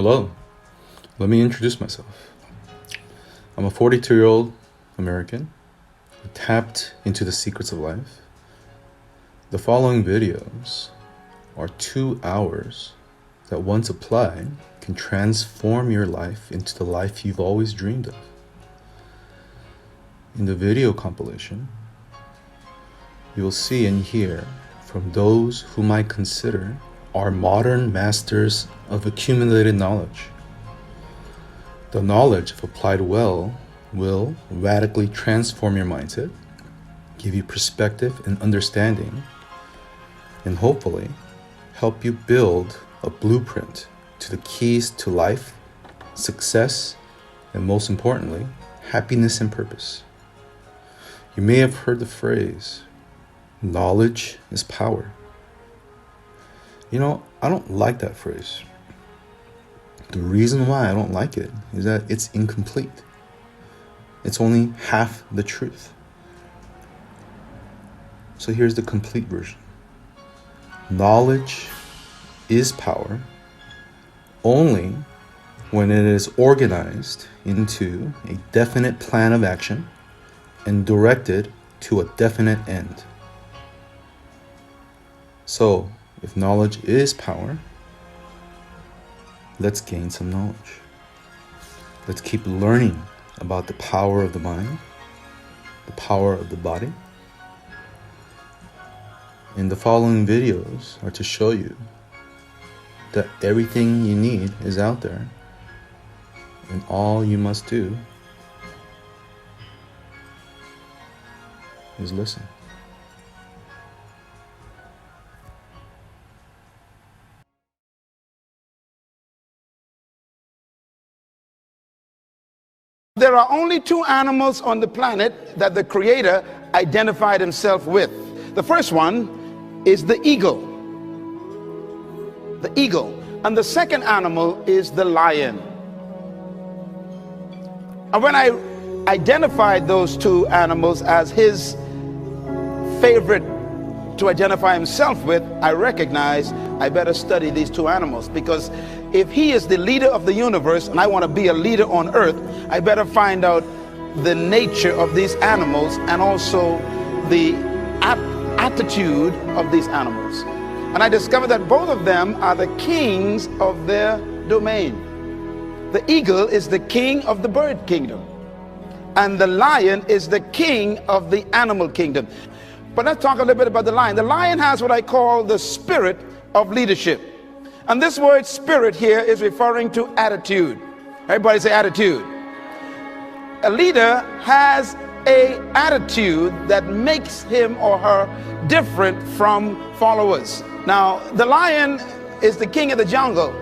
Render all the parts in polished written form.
Hello, let me introduce myself. I'm a 42-year-old American who tapped into the secrets of life. The following videos are 2 hours that, once applied, can transform your life into the life you've always dreamed of. In the video compilation, you will see and hear from those whom I consider are modern masters of accumulated knowledge. The knowledge, if applied well, will radically transform your mindset, give you perspective and understanding, and hopefully help you build a blueprint to the keys to life, success, and most importantly, happiness and purpose. You may have heard the phrase, knowledge is power. I don't like that phrase. The reason why I don't like it is that it's incomplete. It's only half the truth. So here's the complete version. Knowledge is power only when it is organized into a definite plan of action and directed to a definite end. So, if knowledge is power, let's gain some knowledge. Let's keep learning about the power of the mind, the power of the body. And the following videos are to show you that everything you need is out there, and all you must do is listen. There are only two animals on the planet that the Creator identified himself with. The first one is the eagle. The eagle. And the second animal is the lion. And when I identified those two animals as his favorite to identify himself with, I recognized I better study these two animals, because if he is the leader of the universe and I want to be a leader on earth, I better find out the nature of these animals and also the attitude of these animals. And I discovered that both of them are the kings of their domain. The eagle is the king of the bird kingdom, and the lion is the king of the animal kingdom. But let's talk a little bit about the lion. The lion has what I call the spirit of leadership. And this word spirit here is referring to attitude. Everybody say attitude. A leader has an attitude that makes him or her different from followers. Now, the lion is the king of the jungle,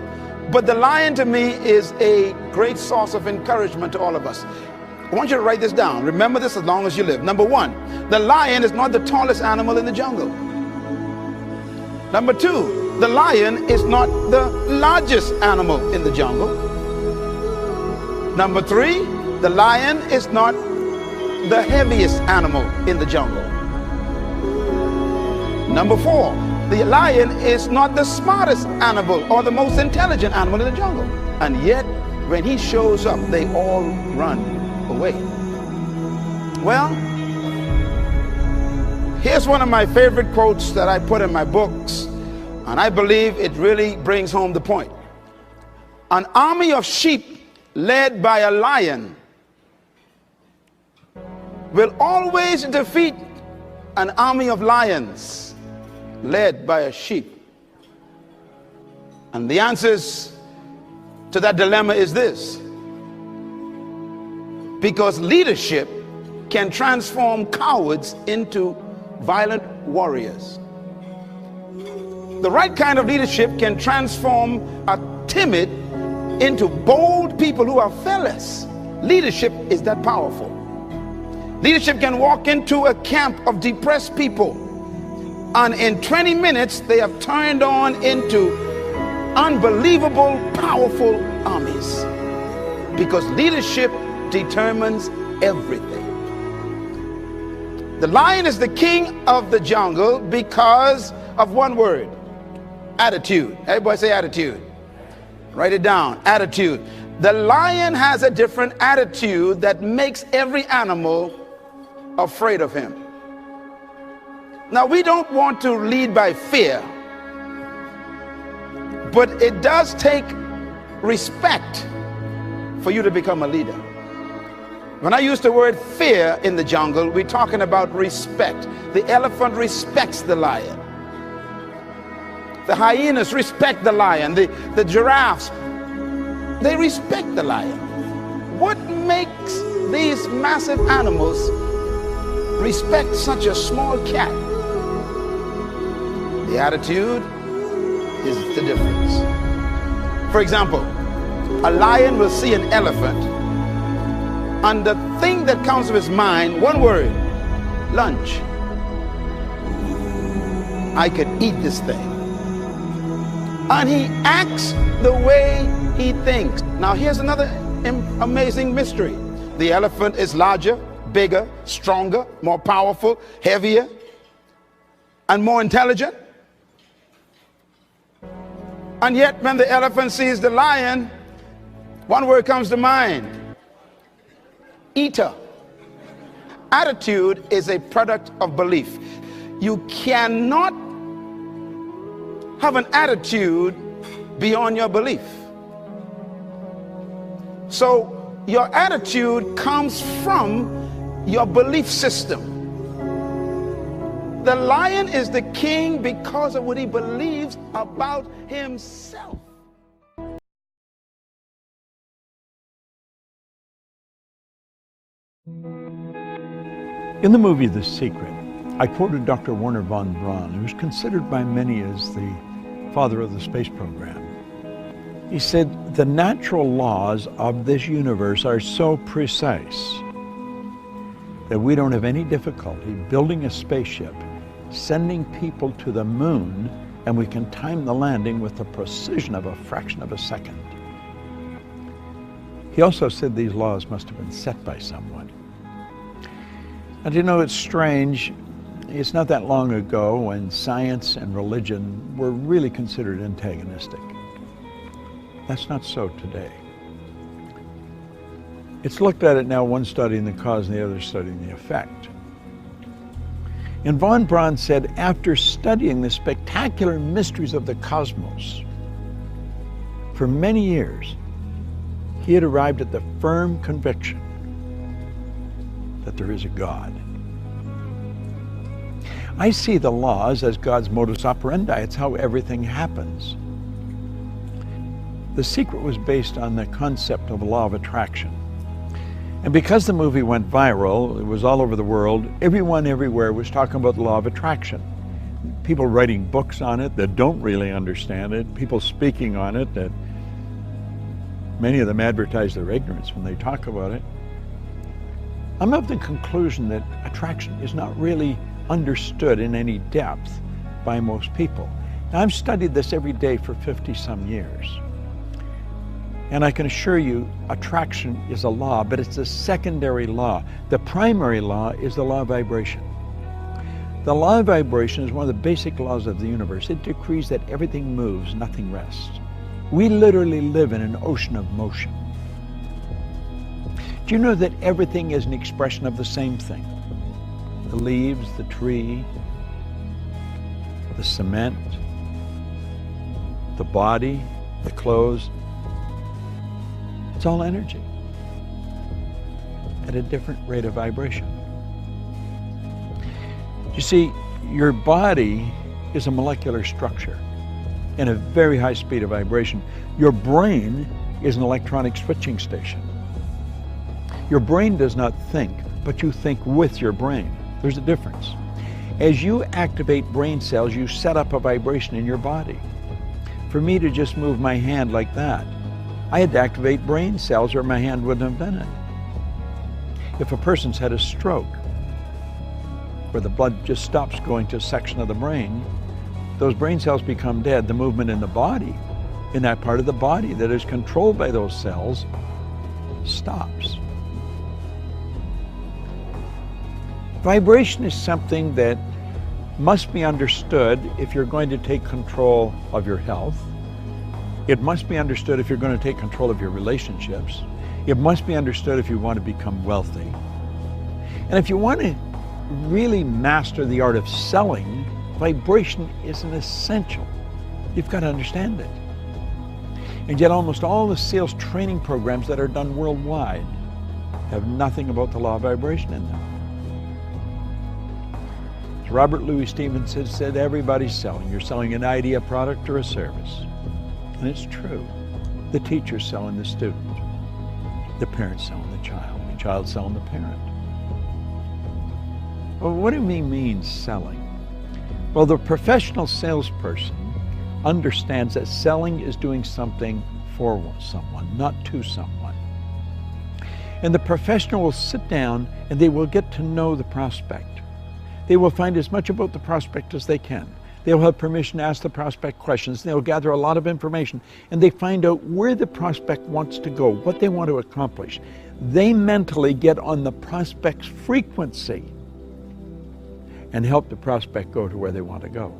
but the lion to me is a great source of encouragement to all of us. I want you to write this down. Remember this as long as you live. Number one, the lion is not the tallest animal in the jungle. Number two, the lion is not the largest animal in the jungle. Number three, the lion is not the heaviest animal in the jungle. Number four, the lion is not the smartest animal or the most intelligent animal in the jungle. And yet, when he shows up, they all run away. Well, here's one of my favorite quotes that I put in my books, and I believe it really brings home the point. An army of sheep led by a lion will always defeat an army of lions led by a sheep. And the answers to that dilemma is this: because leadership can transform cowards into violent warriors. The right kind of leadership can transform a timid into bold people who are fearless. Leadership is that powerful. Leadership can walk into a camp of depressed people, and in 20 minutes they have turned on into unbelievable, powerful armies, because leadership determines everything. The lion is the king of the jungle because of one word: attitude. Everybody say attitude. Write it down. Attitude. The lion has a different attitude that makes every animal afraid of him. Now, we don't want to lead by fear, but it does take respect for you to become a leader. When I use the word fear in the jungle, we're talking about respect. The elephant respects the lion. The hyenas respect the lion. The giraffes, they respect the lion. What makes these massive animals respect such a small cat? The attitude is the difference. For example, a lion will see an elephant, and the thing that comes to his mind, one word: lunch. I could eat this thing. And he acts the way he thinks. Now, here's another amazing mystery. The elephant is larger, bigger, stronger, more powerful, heavier, and more intelligent. And yet, when the elephant sees the lion, one word comes to mind: eater. Attitude is a product of belief. You cannot have an attitude beyond your belief. So your attitude comes from your belief system. The lion is the king because of what he believes about himself. In the movie The Secret, I quoted Dr. Wernher von Braun, who is considered by many as the father of the space program. He said, the natural laws of this universe are so precise that we don't have any difficulty building a spaceship, sending people to the moon, and we can time the landing with the precision of a fraction of a second. He also said these laws must have been set by someone. And you know, it's strange. It's not that long ago when science and religion were really considered antagonistic. That's not so today. It's looked at it now, one studying the cause and the other studying the effect. And von Braun said, after studying the spectacular mysteries of the cosmos for many years, he had arrived at the firm conviction that there is a God. I see the laws as God's modus operandi. It's how everything happens. The Secret was based on the concept of law of attraction. And because the movie went viral, it was all over the world, everyone everywhere was talking about the law of attraction. People writing books on it that don't really understand it, people speaking on it that many of them advertise their ignorance when they talk about it. I'm of the conclusion that attraction is not really understood in any depth by most people. Now, I've studied this every day for 50-some years. And I can assure you, attraction is a law, but it's a secondary law. The primary law is the law of vibration. The law of vibration is one of the basic laws of the universe. It decrees that everything moves, nothing rests. We literally live in an ocean of motion. Do you know that everything is an expression of the same thing? The leaves, the tree, the cement, the body, the clothes. It's all energy at a different rate of vibration. You see, your body is a molecular structure in a very high speed of vibration. Your brain is an electronic switching station. Your brain does not think, but you think with your brain. There's a difference. As you activate brain cells, you set up a vibration in your body. For me to just move my hand like that, I had to activate brain cells or my hand wouldn't have done it. If a person's had a stroke, where the blood just stops going to a section of the brain, those brain cells become dead. The movement in the body, in that part of the body that is controlled by those cells, stops. Vibration is something that must be understood if you're going to take control of your health, It must be understood if you're going to take control of your relationships. It must be understood if you want to become wealthy. And if you want to really master the art of selling, vibration is an essential. You've got to understand it. And yet almost all the sales training programs that are done worldwide have nothing about the law of vibration in them. As Robert Louis Stevenson said, everybody's selling. You're selling an idea, product, or a service. And it's true. The teacher's selling the student. The parent's selling the child's selling the parent. Well, what do we mean selling? Well, the professional salesperson understands that selling is doing something for someone, not to someone. And the professional will sit down and they will get to know the prospect. They will find as much about the prospect as they can. They'll have permission to ask the prospect questions. They'll gather a lot of information and they find out where the prospect wants to go, what they want to accomplish. They mentally get on the prospect's frequency and help the prospect go to where they want to go.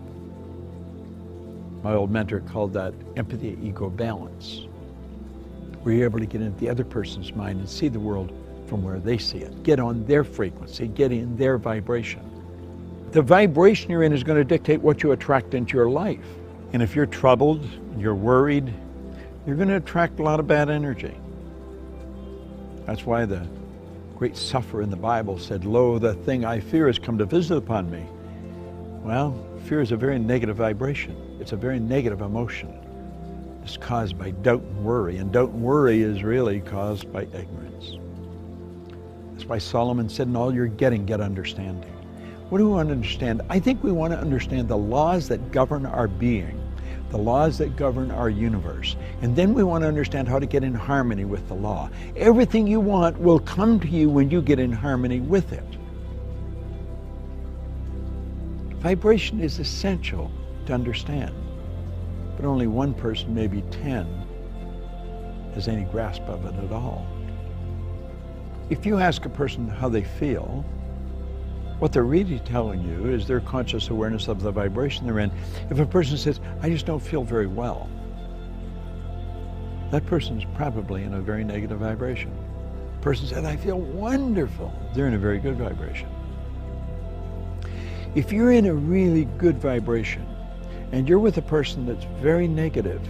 My old mentor called that empathy-ego balance, where you're able to get into the other person's mind and see the world from where they see it. Get on their frequency, get in their vibration. The vibration you're in is going to dictate what you attract into your life. And if you're troubled, you're worried, you're going to attract a lot of bad energy. That's why the great sufferer in the Bible said, "Lo, the thing I fear has come to visit upon me." Well, fear is a very negative vibration. It's a very negative emotion. It's caused by doubt and worry, and doubt and worry is really caused by ignorance. That's why Solomon said, "In all you're getting, get understanding." What do we want to understand? I think we want to understand the laws that govern our being, the laws that govern our universe. And then we want to understand how to get in harmony with the law. Everything you want will come to you when you get in harmony with it. Vibration is essential to understand, but only one person, maybe 10, has any grasp of it at all. If you ask a person how they feel, what they're really telling you is their conscious awareness of the vibration they're in. If a person says, "I just don't feel very well," that person's probably in a very negative vibration. The person said, "I feel wonderful," they're in a very good vibration. If you're in a really good vibration and you're with a person that's very negative,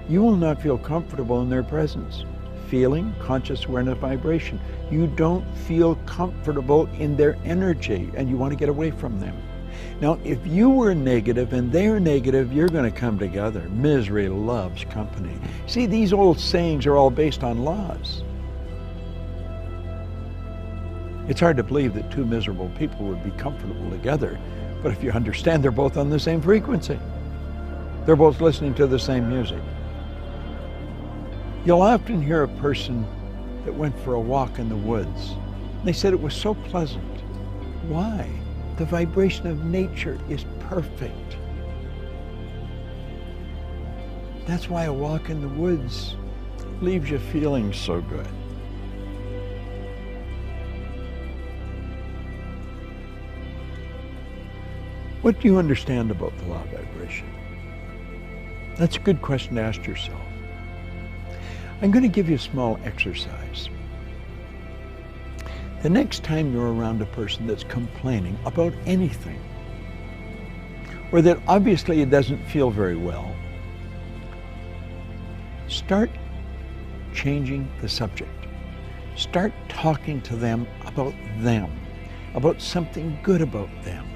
you will not feel comfortable in their presence. Feeling, conscious awareness, vibration. You don't feel comfortable in their energy and you want to get away from them. Now, if you were negative and they're negative, you're going to come together. Misery loves company. See, these old sayings are all based on laws. It's hard to believe that two miserable people would be comfortable together, but if you understand they're both on the same frequency, they're both listening to the same music. You'll often hear a person that went for a walk in the woods. They said it was so pleasant. Why? The vibration of nature is perfect. That's why a walk in the woods leaves you feeling so good. What do you understand about the law of vibration? That's a good question to ask yourself. I'm going to give you a small exercise. The next time you're around a person that's complaining about anything, or that obviously it doesn't feel very well, start changing the subject. Start talking to them, about something good about them.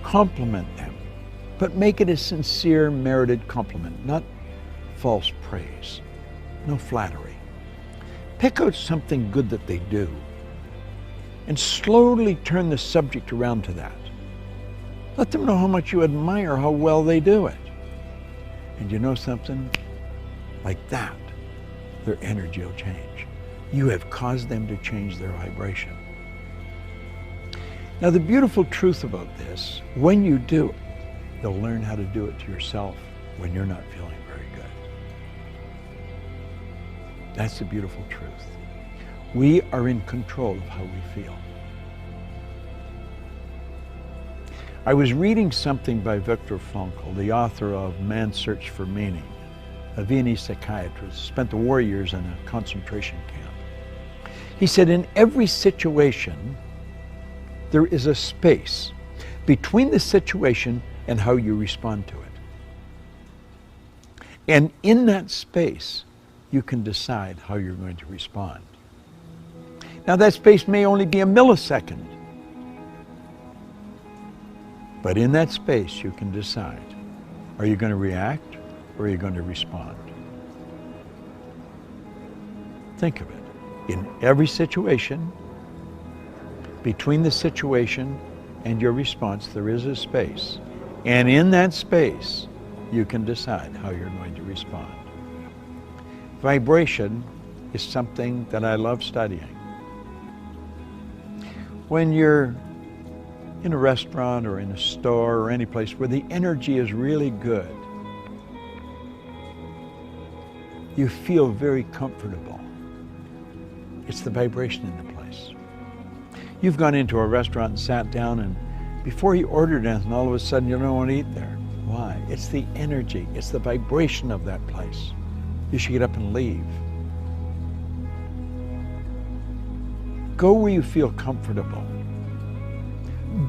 Compliment them, but make it a sincere, merited compliment, not false praise. No flattery. Pick out something good that they do and slowly turn the subject around to that. Let them know how much you admire how well they do it. And you know something? Like that, their energy will change. You have caused them to change their vibration. Now, the beautiful truth about this, when you do it, you'll learn how to do it to yourself when you're not feeling very good. That's the beautiful truth. We are in control of how we feel. I was reading something by Viktor Frankl, the author of Man's Search for Meaning. a Viennese psychiatrist, spent the war years in a concentration camp. He said, in every situation, there is a space between the situation and how you respond to it. And in that space, you can decide how you're going to respond. Now, that space may only be a millisecond, but in that space, you can decide, are you going to react or are you going to respond? Think of it. In every situation, between the situation and your response, there is a space. And in that space, you can decide how you're going to respond. Vibration is something that I love studying. When you're in a restaurant or in a store or any place where the energy is really good, you feel very comfortable. It's the vibration in the place. You've gone into a restaurant and sat down, and before you ordered anything, all of a sudden you don't want to eat there. Why? It's the energy, it's the vibration of that place. You should get up and leave. Go where you feel comfortable.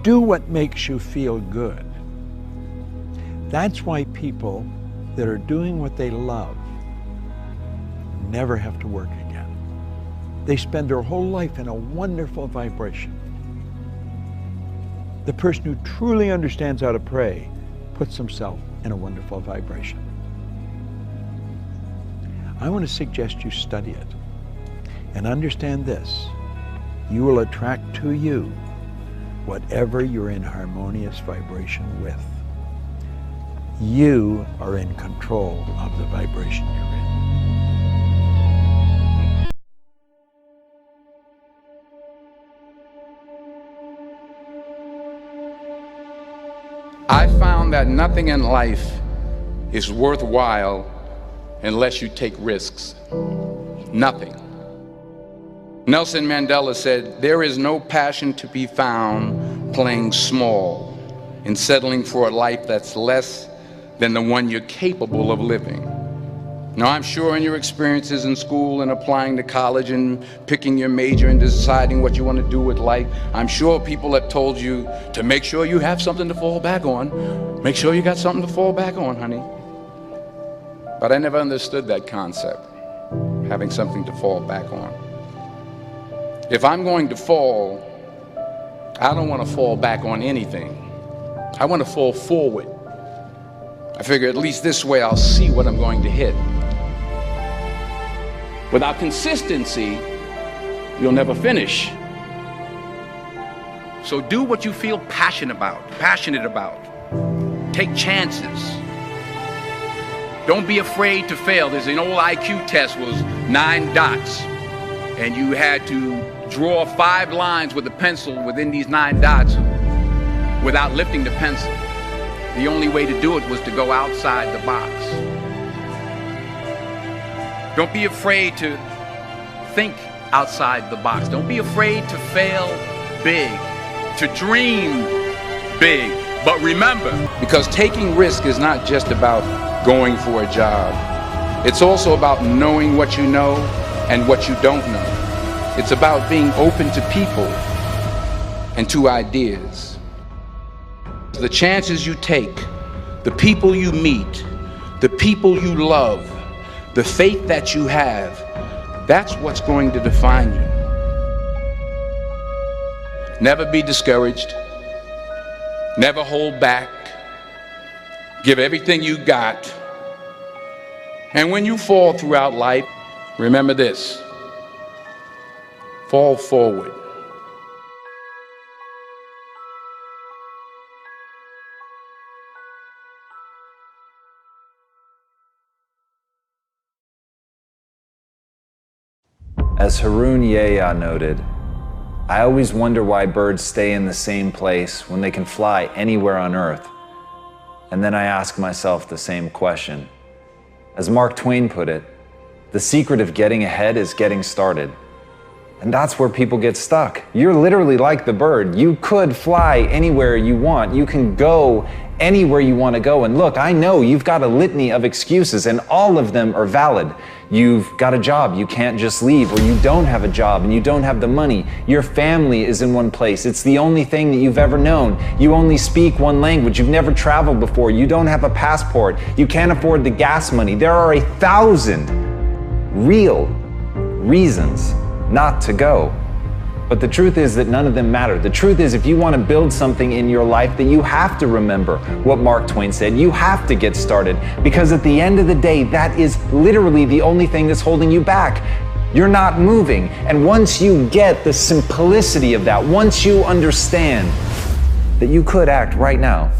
Do what makes you feel good. That's why people that are doing what they love never have to work again. They spend their whole life in a wonderful vibration. The person who truly understands how to pray puts himself in a wonderful vibration. I want to suggest you study it and understand this. You will attract to you whatever you're in harmonious vibration with. You are in control of the vibration you're in. I found that nothing in life is worthwhile unless you take risks. Nothing. Nelson Mandela said, "There is no passion to be found playing small and settling for a life that's less than the one you're capable of living." Now, I'm sure in your experiences in school and applying to college and picking your major and deciding what you want to do with life, I'm sure people have told you to make sure you have something to fall back on. Make sure you got something to fall back on, honey. But I never understood that concept, having something to fall back on. If I'm going to fall, I don't want to fall back on anything. I want to fall forward. I figure at least this way I'll see what I'm going to hit. Without consistency, you'll never finish. So do what you feel passionate about. Take chances. Don't be afraid to fail. There's an old IQ test, was 9 dots, and you had to draw 5 lines with a pencil within these 9 dots without lifting the pencil. The only way to do it was to go outside the box. Don't be afraid to think outside the box. Don't be afraid to fail big, to dream big. But remember, because taking risk is not just about going for a job. It's also about knowing what you know and what you don't know. It's about being open to people and to ideas. The chances you take, the people you meet, the people you love, the faith that you have, that's what's going to define you. Never be discouraged. Never hold back. Give everything you got. And when you fall throughout life, remember this: fall forward. As Harun Yahya noted, I always wonder why birds stay in the same place when they can fly anywhere on Earth. And then I ask myself the same question. As Mark Twain put it, the secret of getting ahead is getting started. And that's where people get stuck. You're literally like the bird. You could fly anywhere you want. You can go anywhere you want to go. And look, I know you've got a litany of excuses and all of them are valid. You've got a job, you can't just leave, or you don't have a job and you don't have the money. Your family is in one place. It's the only thing that you've ever known. You only speak one language. You've never traveled before. You don't have a passport. You can't afford the gas money. There are 1,000 real reasons not to go. But the truth is that none of them matter. The truth is, if you want to build something in your life, that you have to remember what Mark Twain said. You have to get started, because at the end of the day, that is literally the only thing that's holding you back. You're not moving. And once you get the simplicity of that, once you understand that you could act right now,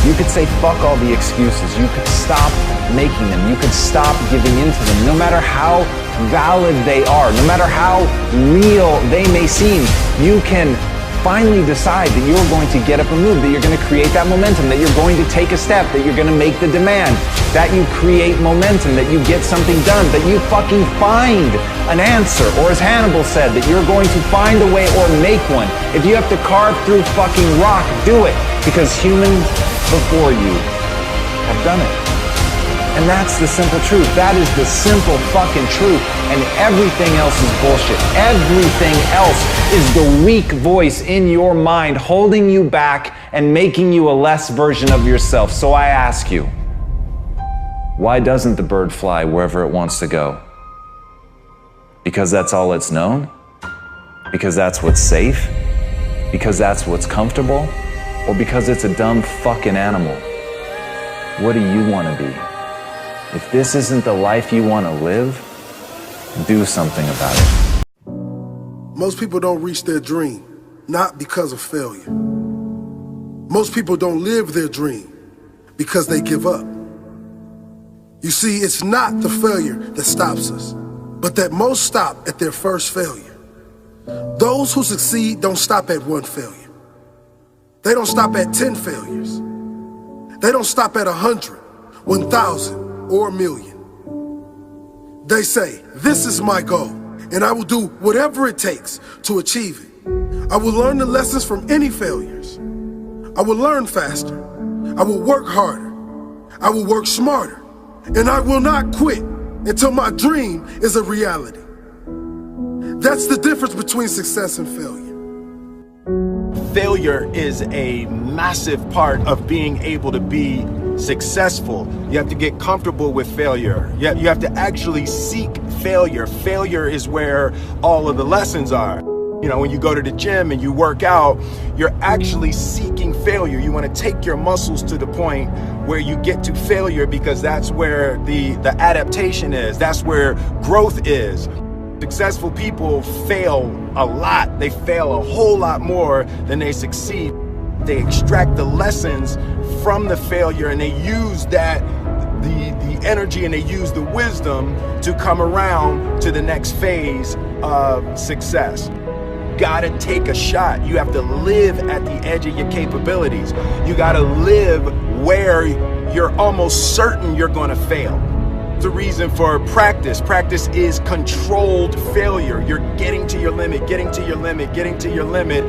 you could say fuck all the excuses. You could stop making them. You could stop giving into them, no matter how valid they are, no matter how real they may seem. You can finally decide that you're going to get up and move, that you're going to create that momentum, that you're going to take a step, that you're going to make the demand, that you create momentum, that you get something done, that you fucking find an answer, or as Hannibal said, that you're going to find a way or make one. If you have to carve through fucking rock, do it, because humans before you have done it. And that's the simple truth. That is the simple fucking truth. And everything else is bullshit. Everything else is the weak voice in your mind holding you back and making you a less version of yourself. So I ask you, why doesn't the bird fly wherever it wants to go? Because that's all it's known? Because that's what's safe? Because that's what's comfortable? Or because it's a dumb fucking animal? What do you want to be? If this isn't the life you want to live, do something about it. Most people don't reach their dream, not because of failure. Most people don't live their dream because they give up. You see, it's not the failure that stops us, but that most stop at their first failure. Those who succeed don't stop at one failure. They don't stop at 10 failures. They don't stop at 100, 1,000, or 1,000,000. They say, this is my goal, and I will do whatever it takes to achieve it. I will learn the lessons from any failures. I will learn faster. I will work harder. I will work smarter. And I will not quit until my dream is a reality. That's the difference between success and failure. Failure is a massive part of being able to be successful. You have to get comfortable with failure. You have to actually seek failure. Failure is where all of the lessons are. You know, when you go to the gym and you work out, you're actually seeking failure. You want to take your muscles to the point where you get to failure, because that's where the adaptation is. That's where growth is. Successful people fail a lot. They fail a whole lot more than they succeed. They extract the lessons from the failure, and they use that, the energy, and they use the wisdom to come around to the next phase of success. Gotta take a shot. You have to live at the edge of your capabilities. You gotta live where you're almost certain you're gonna fail. The reason for practice. Practice is controlled failure. You're getting to your limit, getting to your limit, getting to your limit.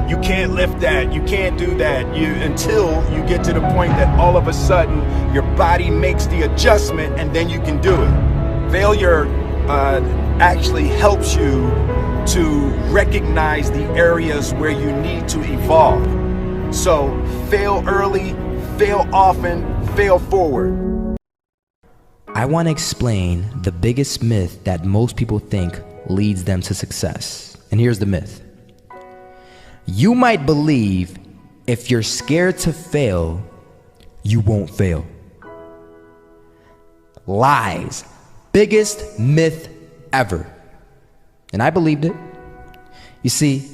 You can't lift that, you can't do that, until you get to the point that all of a sudden your body makes the adjustment, and then you can do it. Failure actually helps you to recognize the areas where you need to evolve. So fail early, fail often, fail forward. I want to explain the biggest myth that most people think leads them to success. And here's the myth. You might believe if you're scared to fail, you won't fail. Lies. Biggest myth ever. And I believed it. You see,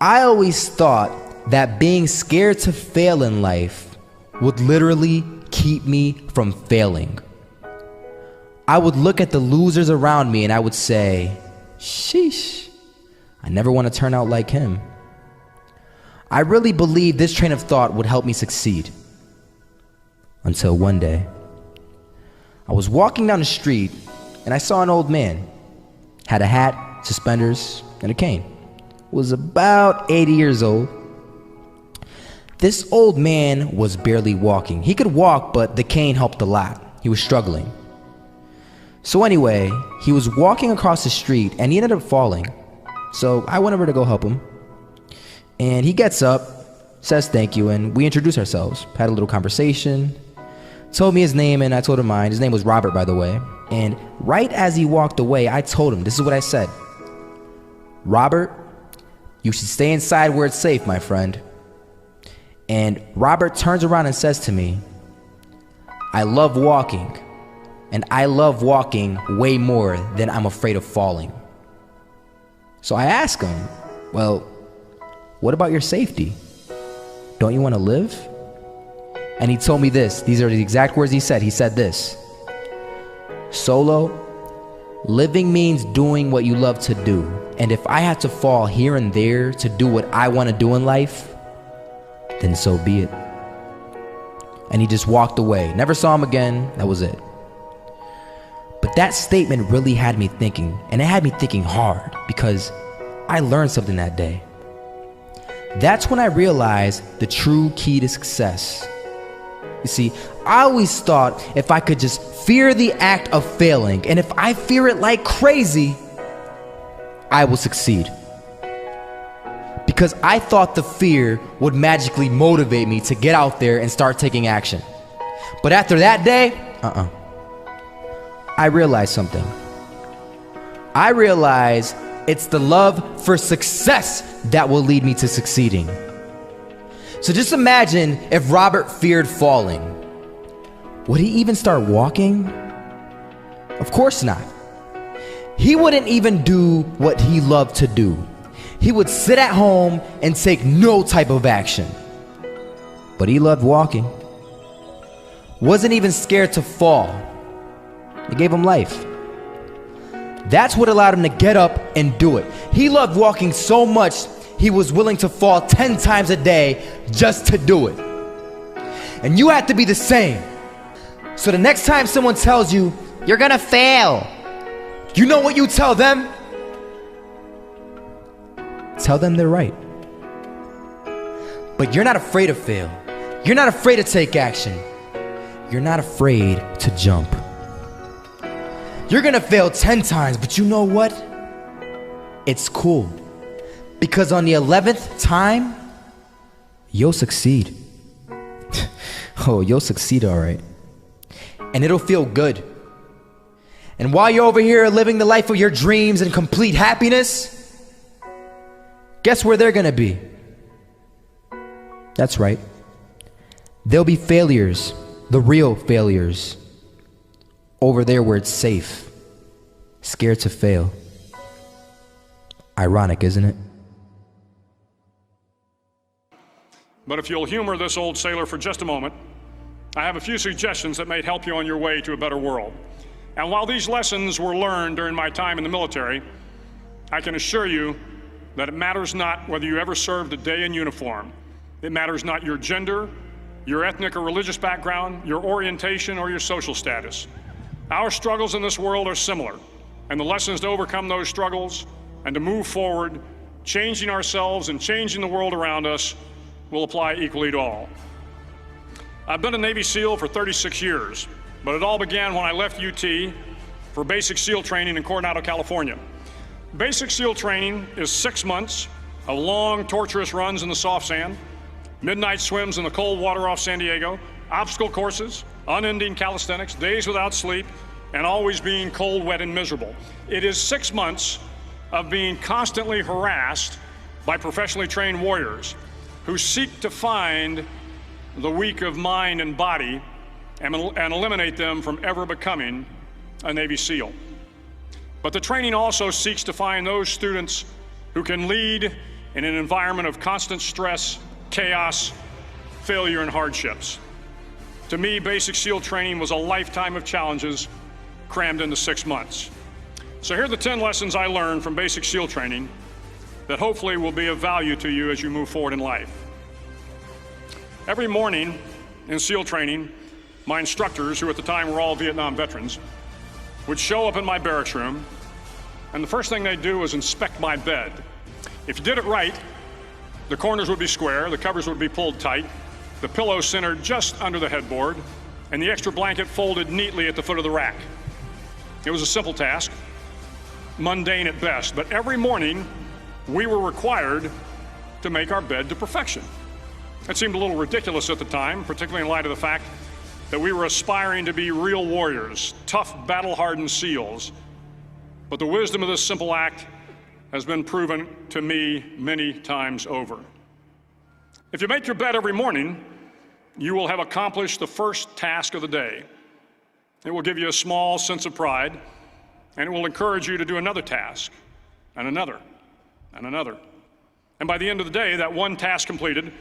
I always thought that being scared to fail in life would literally keep me from failing. I would look at the losers around me and I would say, sheesh, I never want to turn out like him. I really believed this train of thought would help me succeed. Until one day, I was walking down the street and I saw an old man. Had a hat, suspenders, and a cane. Was about 80 years old. This old man was barely walking. He could walk, but the cane helped a lot. He was struggling. So anyway, he was walking across the street and he ended up falling. So I went over to go help him. And he gets up, says thank you, and we introduced ourselves. Had a little conversation. Told me his name and I told him mine. His name was Robert, by the way. And right as he walked away, I told him, this is what I said. Robert, you should stay inside where it's safe, my friend. And Robert turns around and says to me, I love walking. And I love walking way more than I'm afraid of falling. So I ask him, well, what about your safety? Don't you want to live? And he told me this. These are the exact words he said. He said this. Solo, living means doing what you love to do. And if I have to fall here and there to do what I want to do in life, then so be it. And he just walked away. Never saw him again. That was it. But that statement really had me thinking, and it had me thinking hard because I learned something that day. That's when I realized the true key to success. You see, I always thought if I could just fear the act of failing, and if I fear it like crazy, I will succeed. Because I thought the fear would magically motivate me to get out there and start taking action. But after that day, I realized something. I realized it's the love for success that will lead me to succeeding. So just imagine if Robert feared falling. Would he even start walking? Of course not. He wouldn't even do what he loved to do. He would sit at home and take no type of action. But he loved walking. Wasn't even scared to fall. It gave him life. That's what allowed him to get up and do it. He loved walking so much, he was willing to fall 10 times a day just to do it. And you have to be the same. So the next time someone tells you, you're gonna fail, you know what you tell them? Tell them they're right. But you're not afraid to fail. You're not afraid to take action. You're not afraid to jump. You're gonna fail 10 times, but you know what? It's cool. Because on the 11th time, you'll succeed. Oh, you'll succeed all right. And it'll feel good. And while you're over here living the life of your dreams and complete happiness, guess where they're gonna be? That's right. They'll be failures, the real failures. Over there where it's safe, scared to fail. Ironic, isn't it? But if you'll humor this old sailor for just a moment, I have a few suggestions that may help you on your way to a better world. And while these lessons were learned during my time in the military, I can assure you that it matters not whether you ever served a day in uniform. It matters not your gender, your ethnic or religious background, your orientation, or your social status. Our struggles in this world are similar, and the lessons to overcome those struggles and to move forward, changing ourselves and changing the world around us, will apply equally to all. I've been a Navy SEAL for 36 years, but it all began when I left UT for basic SEAL training in Coronado, California. Basic SEAL training is 6 months of long, torturous runs in the soft sand, midnight swims in the cold water off San Diego, obstacle courses, unending calisthenics, days without sleep, and always being cold, wet, and miserable. It is 6 months of being constantly harassed by professionally trained warriors who seek to find the weak of mind and body and eliminate them from ever becoming a Navy SEAL. But the training also seeks to find those students who can lead in an environment of constant stress, chaos, failure, and hardships. To me, basic SEAL training was a lifetime of challenges crammed into 6 months. So here are the 10 lessons I learned from basic SEAL training that hopefully will be of value to you as you move forward in life. Every morning in SEAL training, my instructors, who at the time were all Vietnam veterans, would show up in my barracks room And the first thing they'd do was inspect my bed. If you did it right, the corners would be square, the covers would be pulled tight, the pillow centered just under the headboard, and the extra blanket folded neatly at the foot of the rack. It was a simple task, mundane at best, but every morning we were required to make our bed to perfection. It seemed a little ridiculous at the time, particularly in light of the fact that we were aspiring to be real warriors, tough, battle-hardened SEALs. But the wisdom of this simple act has been proven to me many times over. If you make your bed every morning, you will have accomplished the first task of the day. It will give you a small sense of pride, and it will encourage you to do another task, and another, and another. And by the end of the day, that one task completed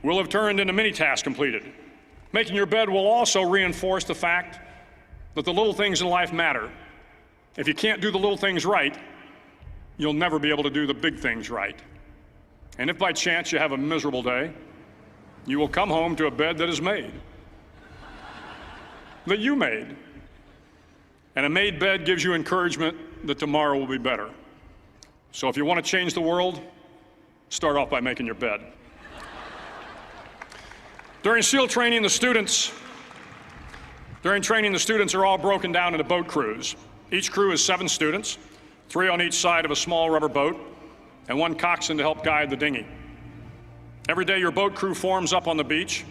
will have turned into many tasks completed. Making your bed will also reinforce the fact that the little things in life matter. If you can't do the little things right, you'll never be able to do the big things right. And if by chance you have a miserable day, you will come home to a bed that is made, that you made. And a made bed gives you encouragement that tomorrow will be better. So if you want to change the world, start off by making your bed. During SEAL training, the students are all broken down into boat crews. Each crew is 7 students, 3 on each side of a small rubber boat, and 1 coxswain to help guide the dinghy. Every day, your boat crew forms up on the beach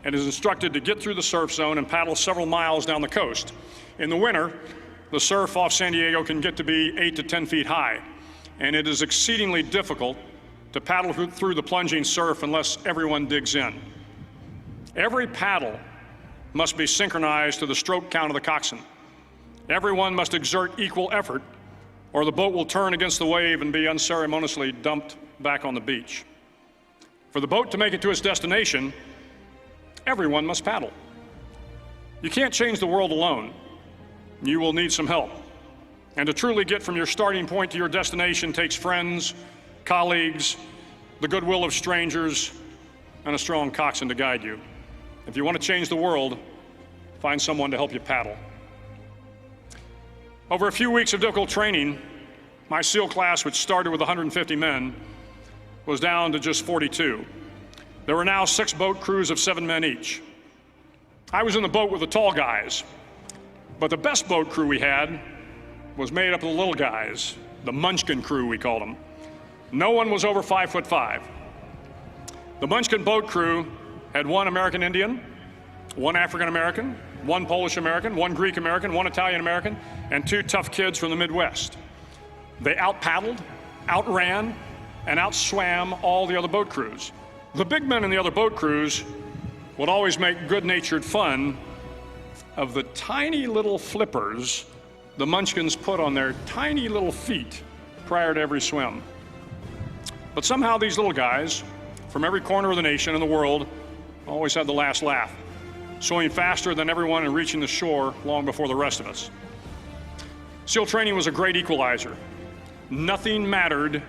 and is instructed to get through the surf zone and paddle several miles down the coast. In the winter, the surf off San Diego can get to be 8 to 10 feet high, and it is exceedingly difficult to paddle through the plunging surf unless everyone digs in. Every paddle must be synchronized to the stroke count of the coxswain. Everyone must exert equal effort, or the boat will turn against the wave and be unceremoniously dumped back on the beach. For the boat to make it to its destination, everyone must paddle. You can't change the world alone. You will need some help. And to truly get from your starting point to your destination takes friends, colleagues, the goodwill of strangers, and a strong coxswain to guide you. If you want to change the world, find someone to help you paddle. Over a few weeks of difficult training, my SEAL class, which started with 150 men, was down to just 42. There were now 6 boat crews of 7 men each. I was in the boat with the tall guys, but the best boat crew we had was made up of the little guys, the Munchkin crew, we called them. No one was over 5'5". The Munchkin boat crew had 1 American Indian, 1 African American, 1 Polish American, 1 Greek American, 1 Italian American, and 2 tough kids from the Midwest. They out-paddled, outran, and outswam all the other boat crews. The big men in the other boat crews would always make good-natured fun of the tiny little flippers the Munchkins put on their tiny little feet prior to every swim. But somehow these little guys from every corner of the nation and the world always had the last laugh, swimming faster than everyone and reaching the shore long before the rest of us. SEAL training was a great equalizer. Nothing mattered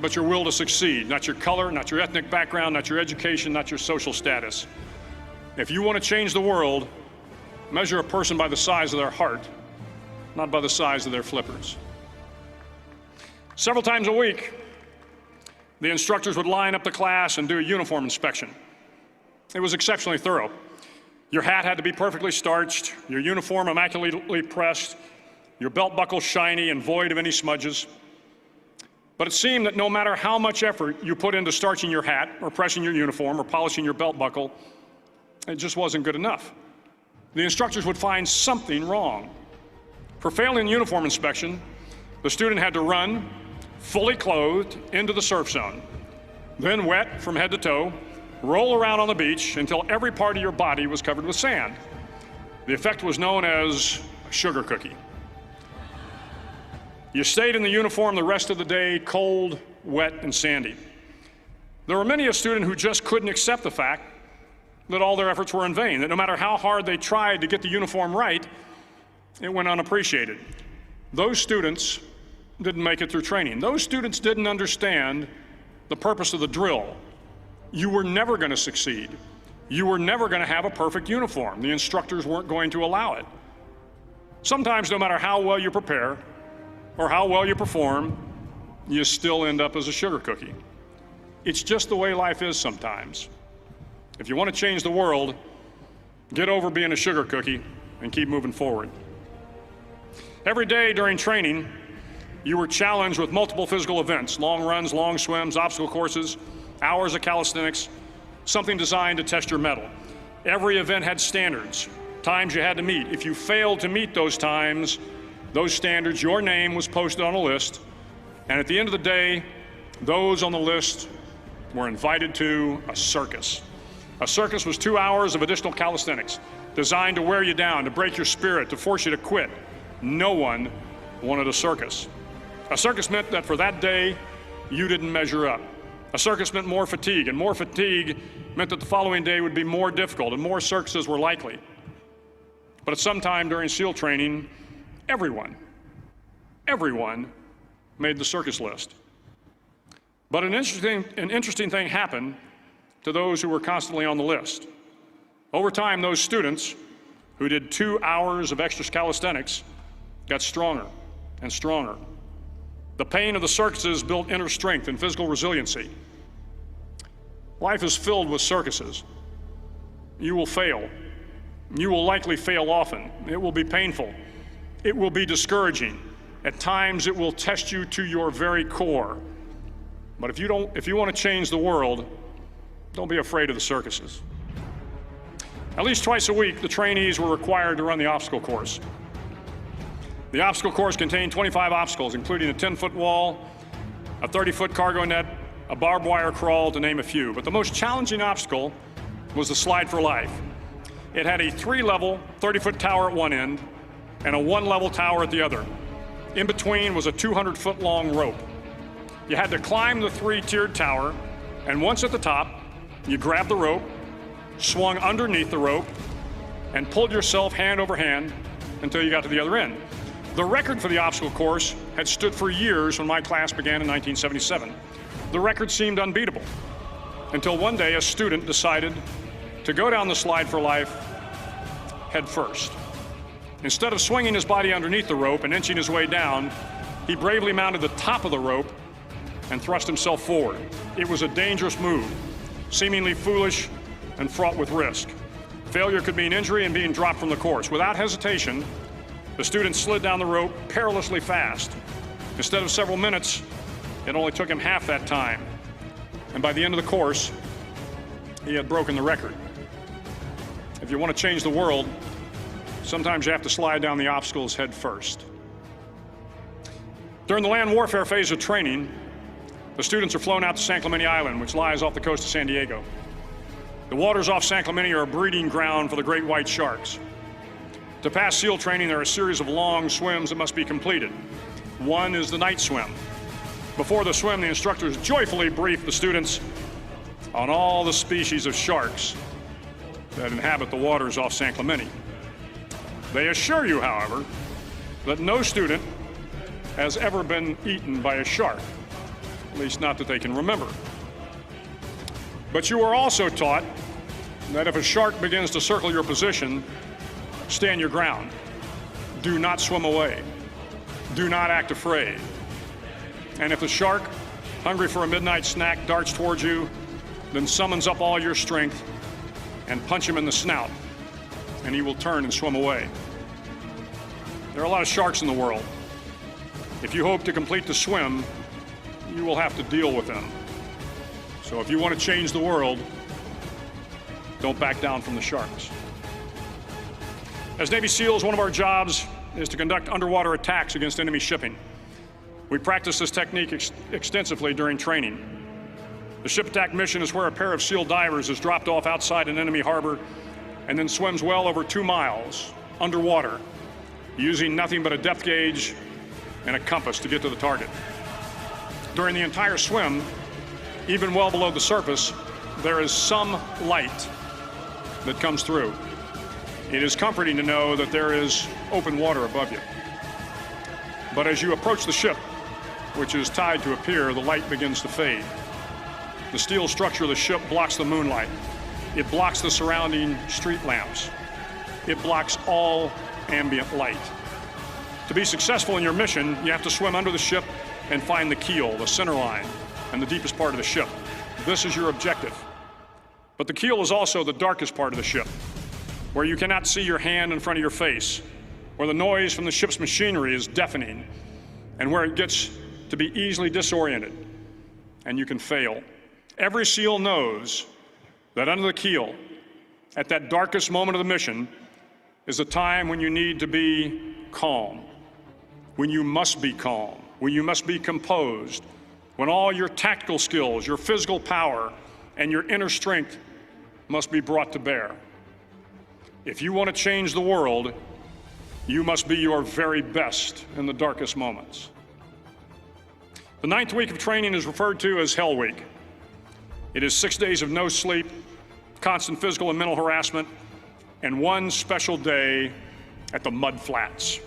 but your will to succeed, not your color, not your ethnic background, not your education, not your social status. If you want to change the world, measure a person by the size of their heart, not by the size of their flippers. Several times a week, the instructors would line up the class and do a uniform inspection. It was exceptionally thorough. Your hat had to be perfectly starched, your uniform immaculately pressed, your belt buckle shiny and void of any smudges. But it seemed that no matter how much effort you put into starching your hat or pressing your uniform or polishing your belt buckle, it just wasn't good enough. The instructors would find something wrong. For failing the uniform inspection, the student had to run, fully clothed, into the surf zone, then wet from head to toe, roll around on the beach until every part of your body was covered with sand. The effect was known as a sugar cookie. You stayed in the uniform the rest of the day, cold, wet, and sandy. There were many a student who just couldn't accept the fact that all their efforts were in vain, that no matter how hard they tried to get the uniform right, it went unappreciated. Those students didn't make it through training. Those students didn't understand the purpose of the drill. You were never going to succeed. You were never going to have a perfect uniform. The instructors weren't going to allow it. Sometimes, no matter how well you prepare, or how well you perform, you still end up as a sugar cookie. It's just the way life is sometimes. If you want to change the world, get over being a sugar cookie and keep moving forward. Every day during training, you were challenged with multiple physical events: long runs, long swims, obstacle courses, hours of calisthenics, something designed to test your mettle. Every event had standards, times you had to meet. If you failed to meet those times, those standards, your name was posted on a list, and at the end of the day, those on the list were invited to a circus. A circus was 2 hours of additional calisthenics, designed to wear you down, to break your spirit, to force you to quit. No one wanted a circus. A circus meant that for that day, you didn't measure up. A circus meant more fatigue, and more fatigue meant that the following day would be more difficult, and more circuses were likely. But at some time during SEAL training, everyone made the circus list. But an interesting thing happened to those who were constantly on the list. Over time, those students who did 2 hours of extra calisthenics got stronger and stronger. The pain of the circuses built inner strength and physical resiliency. Life is filled with circuses. You will fail. You will likely fail often. It will be painful. It will be discouraging. At times, it will test you to your very core. But if you want to change the world, don't be afraid of the circuses. At least twice a week, the trainees were required to run the obstacle course. The obstacle course contained 25 obstacles, including a 10-foot wall, a 30-foot cargo net, a barbed wire crawl, to name a few. But the most challenging obstacle was the slide for life. It had a 3-level, 30-foot tower at one end and a 1-level tower at the other. In between was a 200-foot long rope. You had to climb the 3-tiered tower, and once at the top, you grabbed the rope, swung underneath the rope, and pulled yourself hand over hand until you got to the other end. The record for the obstacle course had stood for years when my class began in 1977. The record seemed unbeatable until one day a student decided to go down the slide for life head first. Instead of swinging his body underneath the rope and inching his way down, he bravely mounted the top of the rope and thrust himself forward. It was a dangerous move, seemingly foolish and fraught with risk. Failure could mean injury and being dropped from the course. Without hesitation, the student slid down the rope perilously fast. Instead of several minutes, it only took him half that time. And by the end of the course, he had broken the record. If you want to change the world, sometimes you have to slide down the obstacles head first. During the land warfare phase of training, the students are flown out to San Clemente Island, which lies off the coast of San Diego. The waters off San Clemente are a breeding ground for the great white sharks. To pass SEAL training, there are a series of long swims that must be completed. One is the night swim. Before the swim, the instructors joyfully brief the students on all the species of sharks that inhabit the waters off San Clemente. They assure you, however, that no student has ever been eaten by a shark, at least not that they can remember. But you are also taught that if a shark begins to circle your position, stand your ground. Do not swim away. Do not act afraid. And if the shark, hungry for a midnight snack, darts towards you, then summons up all your strength and punch him in the snout, and he will turn and swim away. There are a lot of sharks in the world. If you hope to complete the swim, you will have to deal with them. So if you want to change the world, don't back down from the sharks. As Navy SEALs, one of our jobs is to conduct underwater attacks against enemy shipping. We practice this technique extensively during training. The ship attack mission is where a pair of SEAL divers is dropped off outside an enemy harbor and then swims well over 2 miles underwater, using nothing but a depth gauge and a compass to get to the target. During the entire swim, even well below the surface, there is some light that comes through. It is comforting to know that there is open water above you. But as you approach the ship, which is tied to a pier, the light begins to fade. The steel structure of the ship blocks the moonlight. It blocks the surrounding street lamps. It blocks all ambient light. To be successful in your mission, you have to swim under the ship and find the keel, the center line, and the deepest part of the ship. This is your objective. But the keel is also the darkest part of the ship, where you cannot see your hand in front of your face, where the noise from the ship's machinery is deafening, and where it gets to be easily disoriented, and you can fail. Every SEAL knows that under the keel, at that darkest moment of the mission, is a time when you need to be calm, when you must be calm, when you must be composed, when all your tactical skills, your physical power, and your inner strength must be brought to bear. If you want to change the world, you must be your very best in the darkest moments. The 9th week of training is referred to as Hell Week. It is 6 days of no sleep, constant physical and mental harassment, and one special day at the Mud Flats.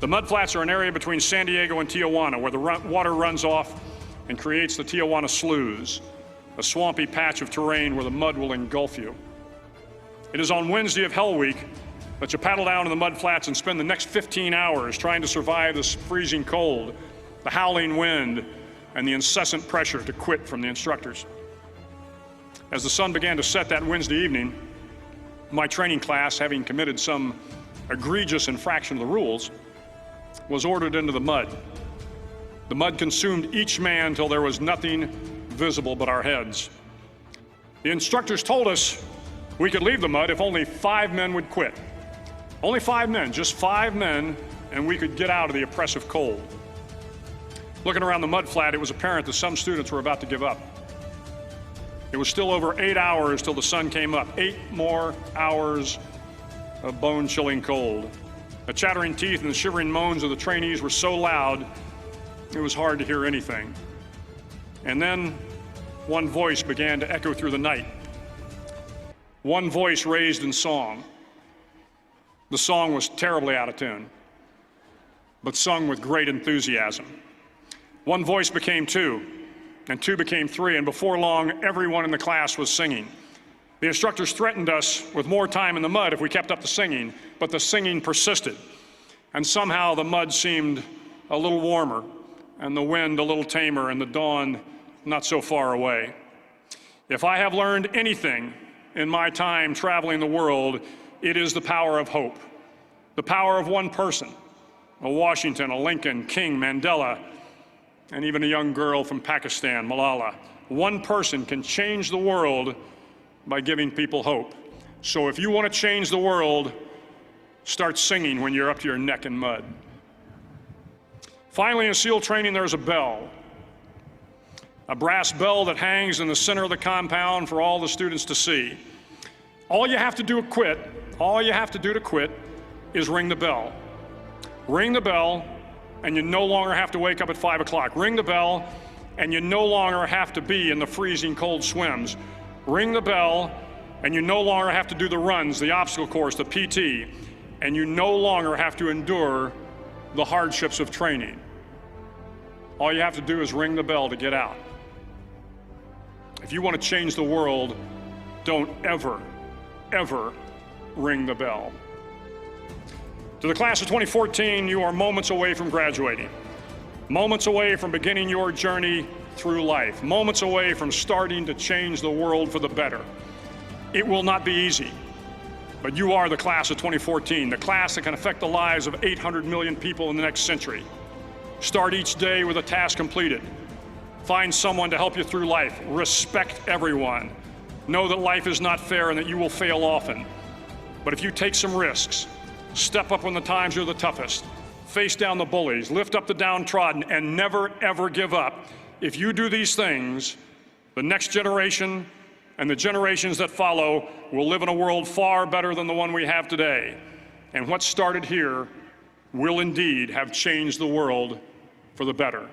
The Mud Flats are an area between San Diego and Tijuana where the water runs off and creates the Tijuana Sloughs, a swampy patch of terrain where the mud will engulf you. It is on Wednesday of Hell Week that you paddle down to the Mud Flats and spend the next 15 hours trying to survive this freezing cold, the howling wind, and the incessant pressure to quit from the instructors. As the sun began to set that Wednesday evening, my training class, having committed some egregious infraction of the rules, was ordered into the mud. The mud consumed each man till there was nothing visible but our heads. The instructors told us we could leave the mud if only 5 men would quit. Only 5 men, just 5 men, and we could get out of the oppressive cold. Looking around the mud flat, it was apparent that some students were about to give up. It was still over 8 hours till the sun came up. 8 more hours of bone-chilling cold. The chattering teeth and the shivering moans of the trainees were so loud, it was hard to hear anything. And then one voice began to echo through the night. One voice raised in song. The song was terribly out of tune, but sung with great enthusiasm. One voice became 2, and 2 became 3, and before long, everyone in the class was singing. The instructors threatened us with more time in the mud if we kept up the singing, but the singing persisted. And somehow the mud seemed a little warmer, and the wind a little tamer, and the dawn not so far away. If I have learned anything in my time traveling the world, it is the power of hope. The power of one person, a Washington, a Lincoln, King, Mandela, and even a young girl from Pakistan, Malala. One person can change the world by giving people hope. So if you want to change the world, start singing when you're up to your neck in mud. Finally, in SEAL training, there's a bell. A brass bell that hangs in the center of the compound for all the students to see. All you have to do to quit is ring the bell. Ring the bell, and you no longer have to wake up at 5 o'clock. Ring the bell, and you no longer have to be in the freezing cold swims. Ring the bell, and you no longer have to do the runs, the obstacle course, the PT, and you no longer have to endure the hardships of training. All you have to do is ring the bell to get out. If you want to change the world, don't ever, ever ring the bell. To the class of 2014, you are moments away from graduating, moments away from beginning your journey through life, moments away from starting to change the world for the better. It will not be easy, but you are the class of 2014, the class that can affect the lives of 800 million people in the next century. Start each day with a task completed. Find someone to help you through life. Respect everyone. Know that life is not fair and that you will fail often. But if you take some risks, step up when the times are the toughest, face down the bullies, lift up the downtrodden, and never, ever give up. If you do these things, the next generation and the generations that follow will live in a world far better than the one we have today. And what started here will indeed have changed the world for the better.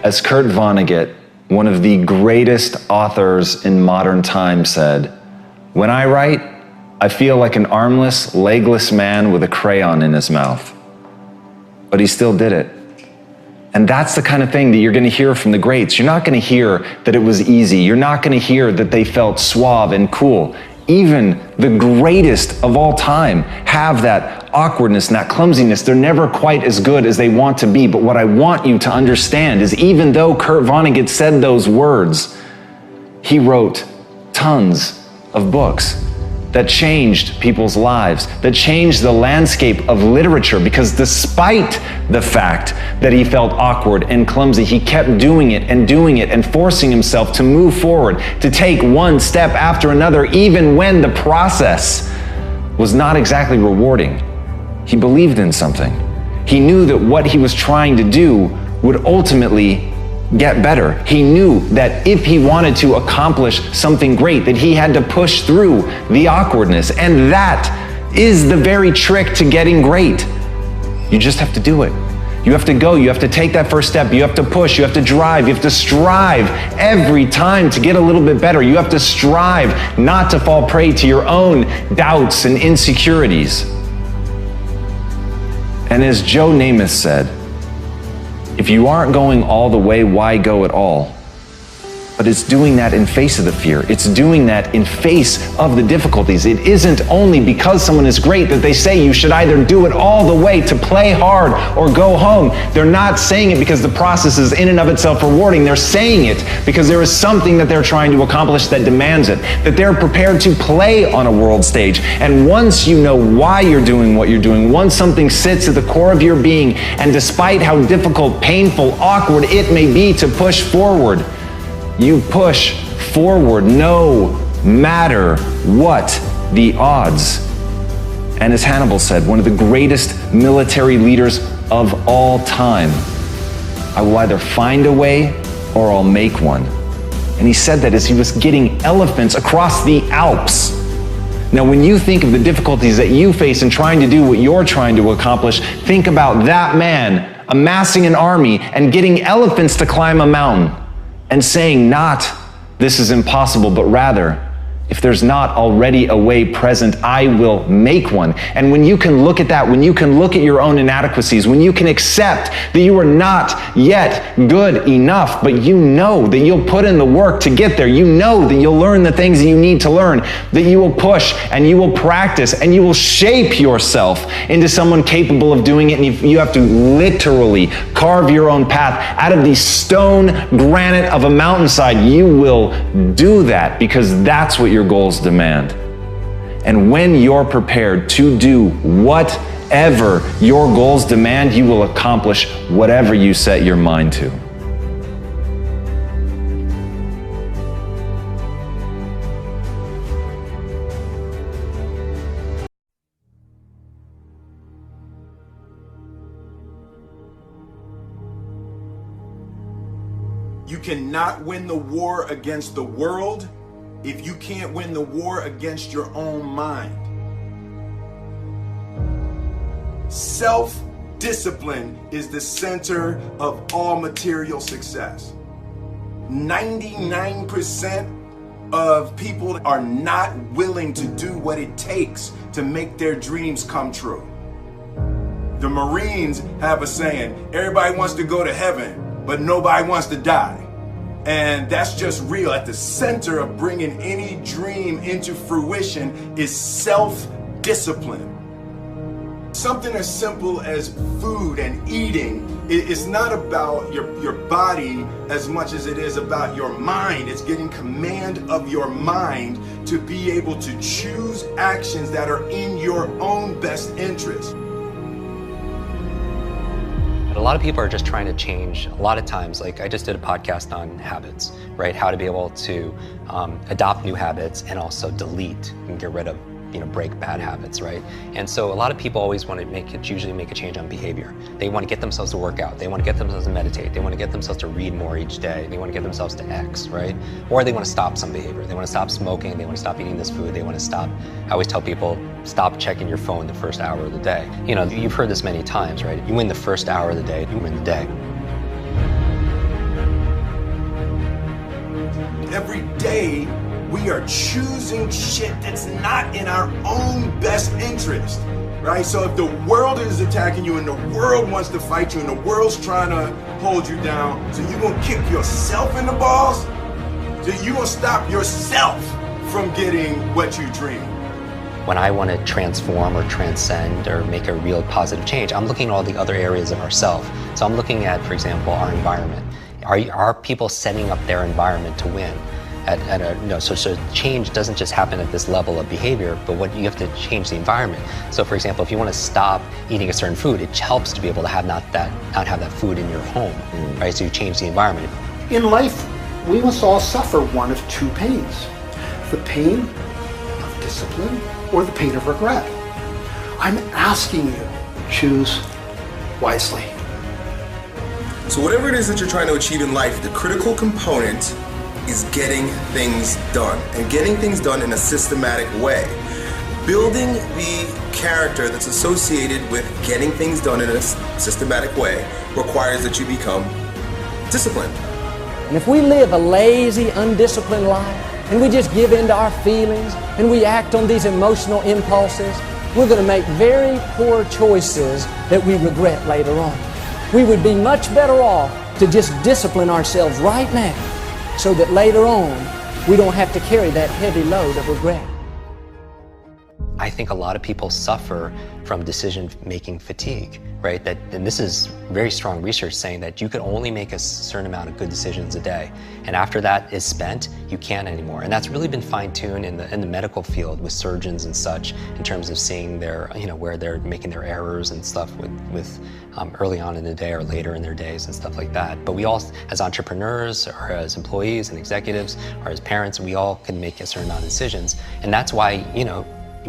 As Kurt Vonnegut, one of the greatest authors in modern times, said, "When I write, I feel like an armless, legless man with a crayon in his mouth." But he still did it. And that's the kind of thing that you're going to hear from the greats. You're not going to hear that it was easy. You're not going to hear that they felt suave and cool. Even the greatest of all time have that awkwardness and that clumsiness, they're never quite as good as they want to be. But what I want you to understand is even though Kurt Vonnegut said those words, he wrote tons of books that changed people's lives, that changed the landscape of literature, because despite the fact that he felt awkward and clumsy, he kept doing it and forcing himself to move forward, to take one step after another, even when the process was not exactly rewarding. He believed in something. He knew that what he was trying to do would ultimately get better. He knew that if he wanted to accomplish something great, that he had to push through the awkwardness. And that is the very trick to getting great. You just have to do it. You have to go, you have to take that first step, you have to push, you have to drive, you have to strive every time to get a little bit better. You have to strive not to fall prey to your own doubts and insecurities. And as Joe Namath said, if you aren't going all the way, why go at all? But it's doing that in face of the fear. It's doing that in face of the difficulties. It isn't only because someone is great that they say you should either do it all the way to play hard or go home. They're not saying it because the process is in and of itself rewarding. They're saying it because there is something that they're trying to accomplish that demands it, that they're prepared to play on a world stage. And once you know why you're doing what you're doing, once something sits at the core of your being, and despite how difficult, painful, awkward it may be to push forward, you push forward no matter what the odds. And as Hannibal said, one of the greatest military leaders of all time, I will either find a way or I'll make one. And he said that as he was getting elephants across the Alps. Now, when you think of the difficulties that you face in trying to do what you're trying to accomplish, think about that man amassing an army and getting elephants to climb a mountain, and saying not, this is impossible, but rather, if there's not already a way present, I will make one. And when you can look at that, when you can look at your own inadequacies, when you can accept that you are not yet good enough, but you know that you'll put in the work to get there, you know that you'll learn the things that you need to learn, that you will push and you will practice and you will shape yourself into someone capable of doing it. And you have to literally carve your own path out of the stone granite of a mountainside. You will do that because that's what your goals demand. And when you're prepared to do whatever your goals demand, you will accomplish whatever you set your mind to. You cannot win the war against the world if you can't win the war against your own mind. Self-discipline is the center of all material success. 99% of people are not willing to do what it takes to make their dreams come true. The Marines have a saying, everybody wants to go to heaven, but nobody wants to die. And that's just real. At the center of bringing any dream into fruition is self-discipline. Something as simple as food and eating is not about your body as much as it is about your mind. It's getting command of your mind to be able to choose actions that are in your own best interest. A lot of people are just trying to change. A lot of times, like I just did a podcast on habits, right? How to be able to adopt new habits and also delete and get rid of, break bad habits, right? And so a lot of people always want to usually make a change on behavior. They want to get themselves to work out. They want to get themselves to meditate. They want to get themselves to read more each day. They want to get themselves to X, right? Or they want to stop some behavior. They want to stop smoking. They want to stop eating this food. They want to stop, I always tell people, stop checking your phone the first hour of the day. You've heard this many times, right? You win the first hour of the day, you win the day. Every day, we are choosing shit that's not in our own best interest, right? So if the world is attacking you and the world wants to fight you and the world's trying to hold you down, so you're gonna kick yourself in the balls? So you're gonna stop yourself from getting what you dream. when I want to transform or transcend or make a real positive change, I'm looking at all the other areas of ourself. So I'm looking at, for example, our environment. Are people setting up their environment to win? So change doesn't just happen at this level of behavior, but what you have to change the environment. So for example, if you want to stop eating a certain food, it helps to be able to have not have that food in your home, right? So you change the environment. In life, we must all suffer one of two pains: the pain of discipline or the pain of regret. I'm asking you, choose wisely. So whatever it is that you're trying to achieve in life, the critical component is getting things done, and getting things done in a systematic way. Building the character that's associated with getting things done in a systematic way requires that you become disciplined. And if we live a lazy, undisciplined life, and we just give in to our feelings, and we act on these emotional impulses, we're going to make very poor choices that we regret later on. We would be much better off to just discipline ourselves right now, so that later on, we don't have to carry that heavy load of regret. I think a lot of people suffer from decision-making fatigue, right? And this is very strong research saying that you could only make a certain amount of good decisions a day. And after that is spent, you can't anymore. And that's really been fine-tuned in the medical field with surgeons and such, in terms of seeing their, where they're making their errors and stuff with early on in the day or later in their days and stuff like that. But we all, as entrepreneurs or as employees and executives or as parents, we all can make a certain amount of decisions. And that's why,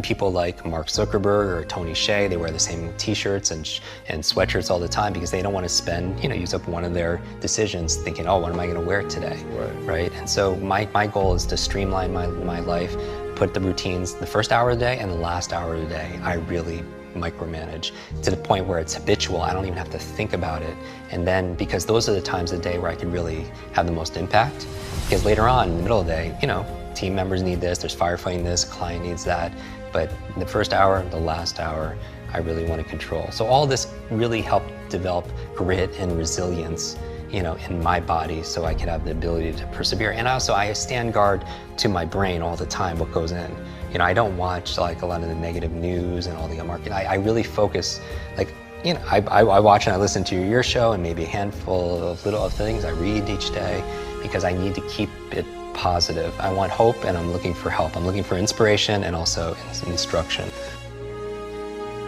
people like Mark Zuckerberg or Tony Hsieh, they wear the same t-shirts and sweatshirts all the time because they don't want to spend, use up one of their decisions thinking, oh, what am I going to wear today, right? And so my goal is to streamline my life, put the routines, the first hour of the day and the last hour of the day, I really micromanage to the point where it's habitual. I don't even have to think about it. And then, because those are the times of the day where I can really have the most impact, because later on in the middle of the day, team members need this, there's firefighting this, client needs that. But the first hour, the last hour, I really want to control. So all this really helped develop grit and resilience, in my body, so I could have the ability to persevere. And also, I stand guard to my brain all the time, what goes in. I don't watch like a lot of the negative news and all the market. I really focus, I watch and I listen to your show and maybe a handful of little things I read each day, because I need to keep it positive. I want hope and I'm looking for help. I'm looking for inspiration and also instruction.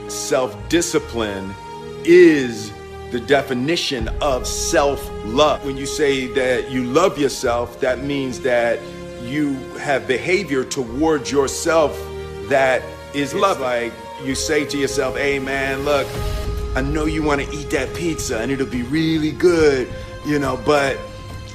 Self-discipline is the definition of self-love. When you say that you love yourself, that means that you have behavior towards yourself that is love. Like you say to yourself, hey man, look, I know you want to eat that pizza and it'll be really good, but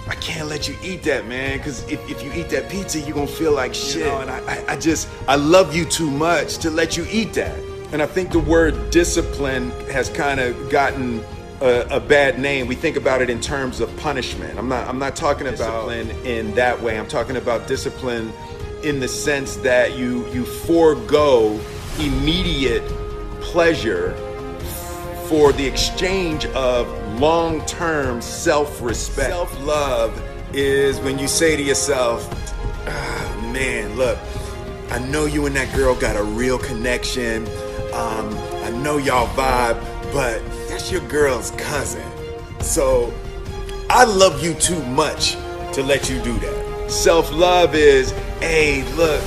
I can't let you eat that, man, because if you eat that pizza, you're gonna feel like shit. And I love you too much to let you eat that. And I think the word discipline has kind of gotten a bad name. We think about it in terms of punishment. I'm not talking about discipline in that way. I'm talking about discipline in the sense that you forego immediate pleasure for the exchange of long-term self-respect. Self-love is when you say to yourself, oh, man, look, I know you and that girl got a real connection. I know y'all vibe, but that's your girl's cousin. So I love you too much to let you do that. Self-love is, hey, look,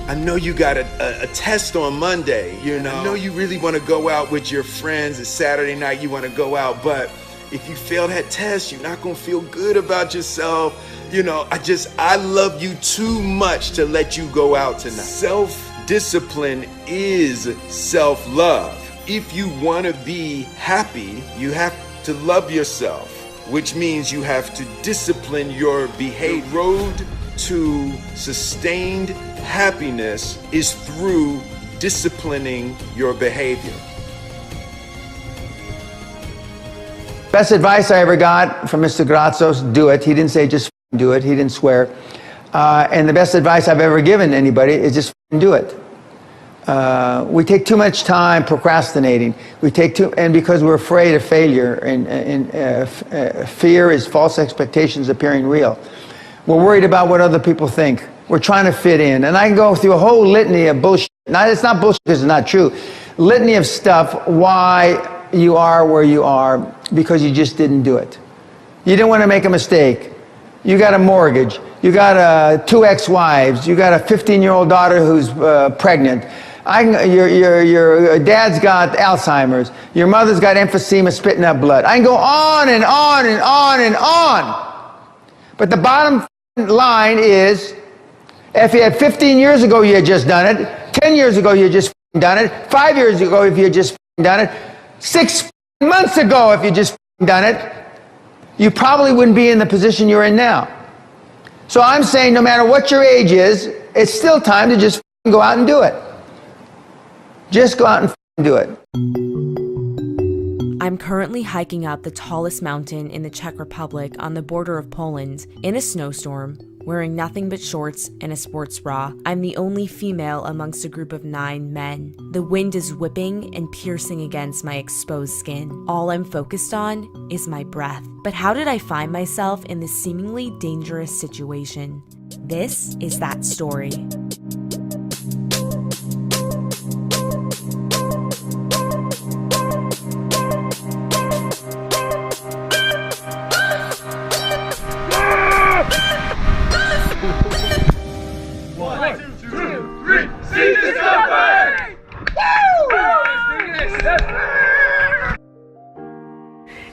I know you got a test on Monday, I know you really want to go out with your friends. It's Saturday night, you want to go out, but if you fail that test, you're not going to feel good about yourself. I love you too much to let you go out tonight. Self-discipline is self-love. If you want to be happy, you have to love yourself, which means you have to discipline your behavior. The road to sustained happiness is through disciplining your behavior. Best advice I ever got from Mr. Grazos, do it. He didn't say just do it. He didn't swear. And the best advice I've ever given anybody is just do it. We take too much time procrastinating. And because we're afraid of failure, and fear is false expectations appearing real. We're worried about what other people think. We're trying to fit in. And I can go through a whole litany of bullshit Now, it's not bullshit because it's not true. Litany of stuff why you are where you are because you just didn't do it. You didn't want to make a mistake. You got a mortgage. You got 2 ex-wives. You got a 15-year-old daughter who's pregnant. Your dad's got Alzheimer's. Your mother's got emphysema, spitting up blood. I can go on and on and on and on. But the bottom line is, if you had 15 years ago you had just done it, 10 years ago you had just done it, 5 years ago if you had just done it, 6 months ago if you just done it, you probably wouldn't be in the position you're in now. So I'm saying no matter what your age is, it's still time to just go out and do it. Just go out and do it. I'm currently hiking up the tallest mountain in the Czech Republic on the border of Poland in a snowstorm, wearing nothing but shorts and a sports bra. I'm the only female amongst a group of 9 men. The wind is whipping and piercing against my exposed skin. All I'm focused on is my breath. But how did I find myself in this seemingly dangerous situation? This is that story.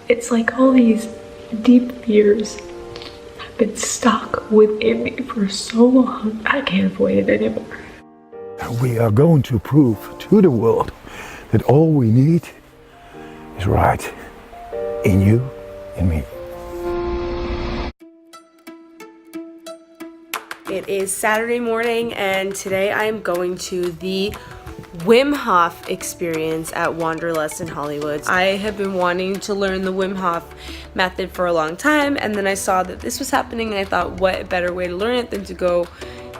It's like all these deep fears have been stuck within me for so long, I can't avoid it anymore. We are going to prove to the world that all we need is right in you and me. It is Saturday morning, and today I am going to the Wim Hof experience at Wanderlust in Hollywood. I have been wanting to learn the Wim Hof method for a long time, and then I saw that this was happening, and I thought, what better way to learn it than to go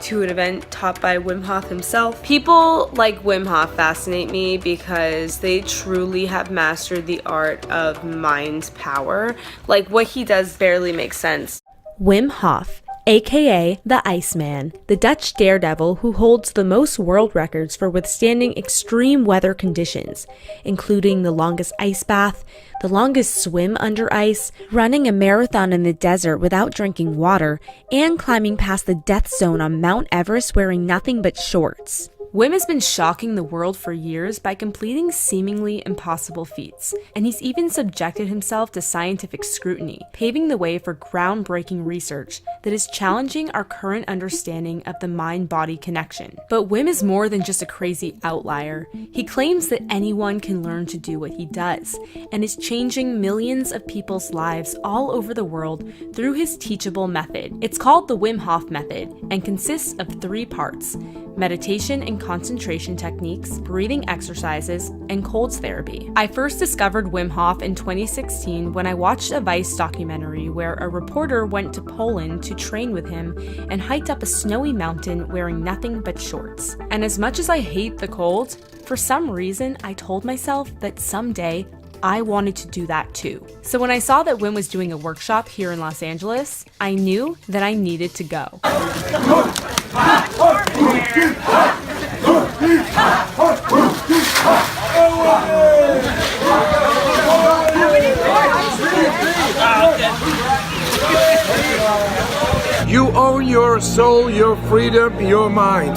to an event taught by Wim Hof himself. People like Wim Hof fascinate me because they truly have mastered the art of mind power. Like, what he does barely makes sense. Wim Hof, aka the Iceman, the Dutch daredevil who holds the most world records for withstanding extreme weather conditions, including the longest ice bath, the longest swim under ice, running a marathon in the desert without drinking water, and climbing past the death zone on Mount Everest wearing nothing but shorts. Wim has been shocking the world for years by completing seemingly impossible feats, and he's even subjected himself to scientific scrutiny, paving the way for groundbreaking research that is challenging our current understanding of the mind-body connection. But Wim is more than just a crazy outlier. He claims that anyone can learn to do what he does, and is changing millions of people's lives all over the world through his teachable method. It's called the Wim Hof Method, and consists of 3 parts: meditation and concentration techniques, breathing exercises, and colds therapy. I first discovered Wim Hof in 2016 when I watched a Vice documentary where a reporter went to Poland to train with him and hiked up a snowy mountain wearing nothing but shorts. And as much as I hate the cold, for some reason I told myself that someday I wanted to do that too. So when I saw that Wim was doing a workshop here in Los Angeles, I knew that I needed to go. You own your soul, your freedom, your mind.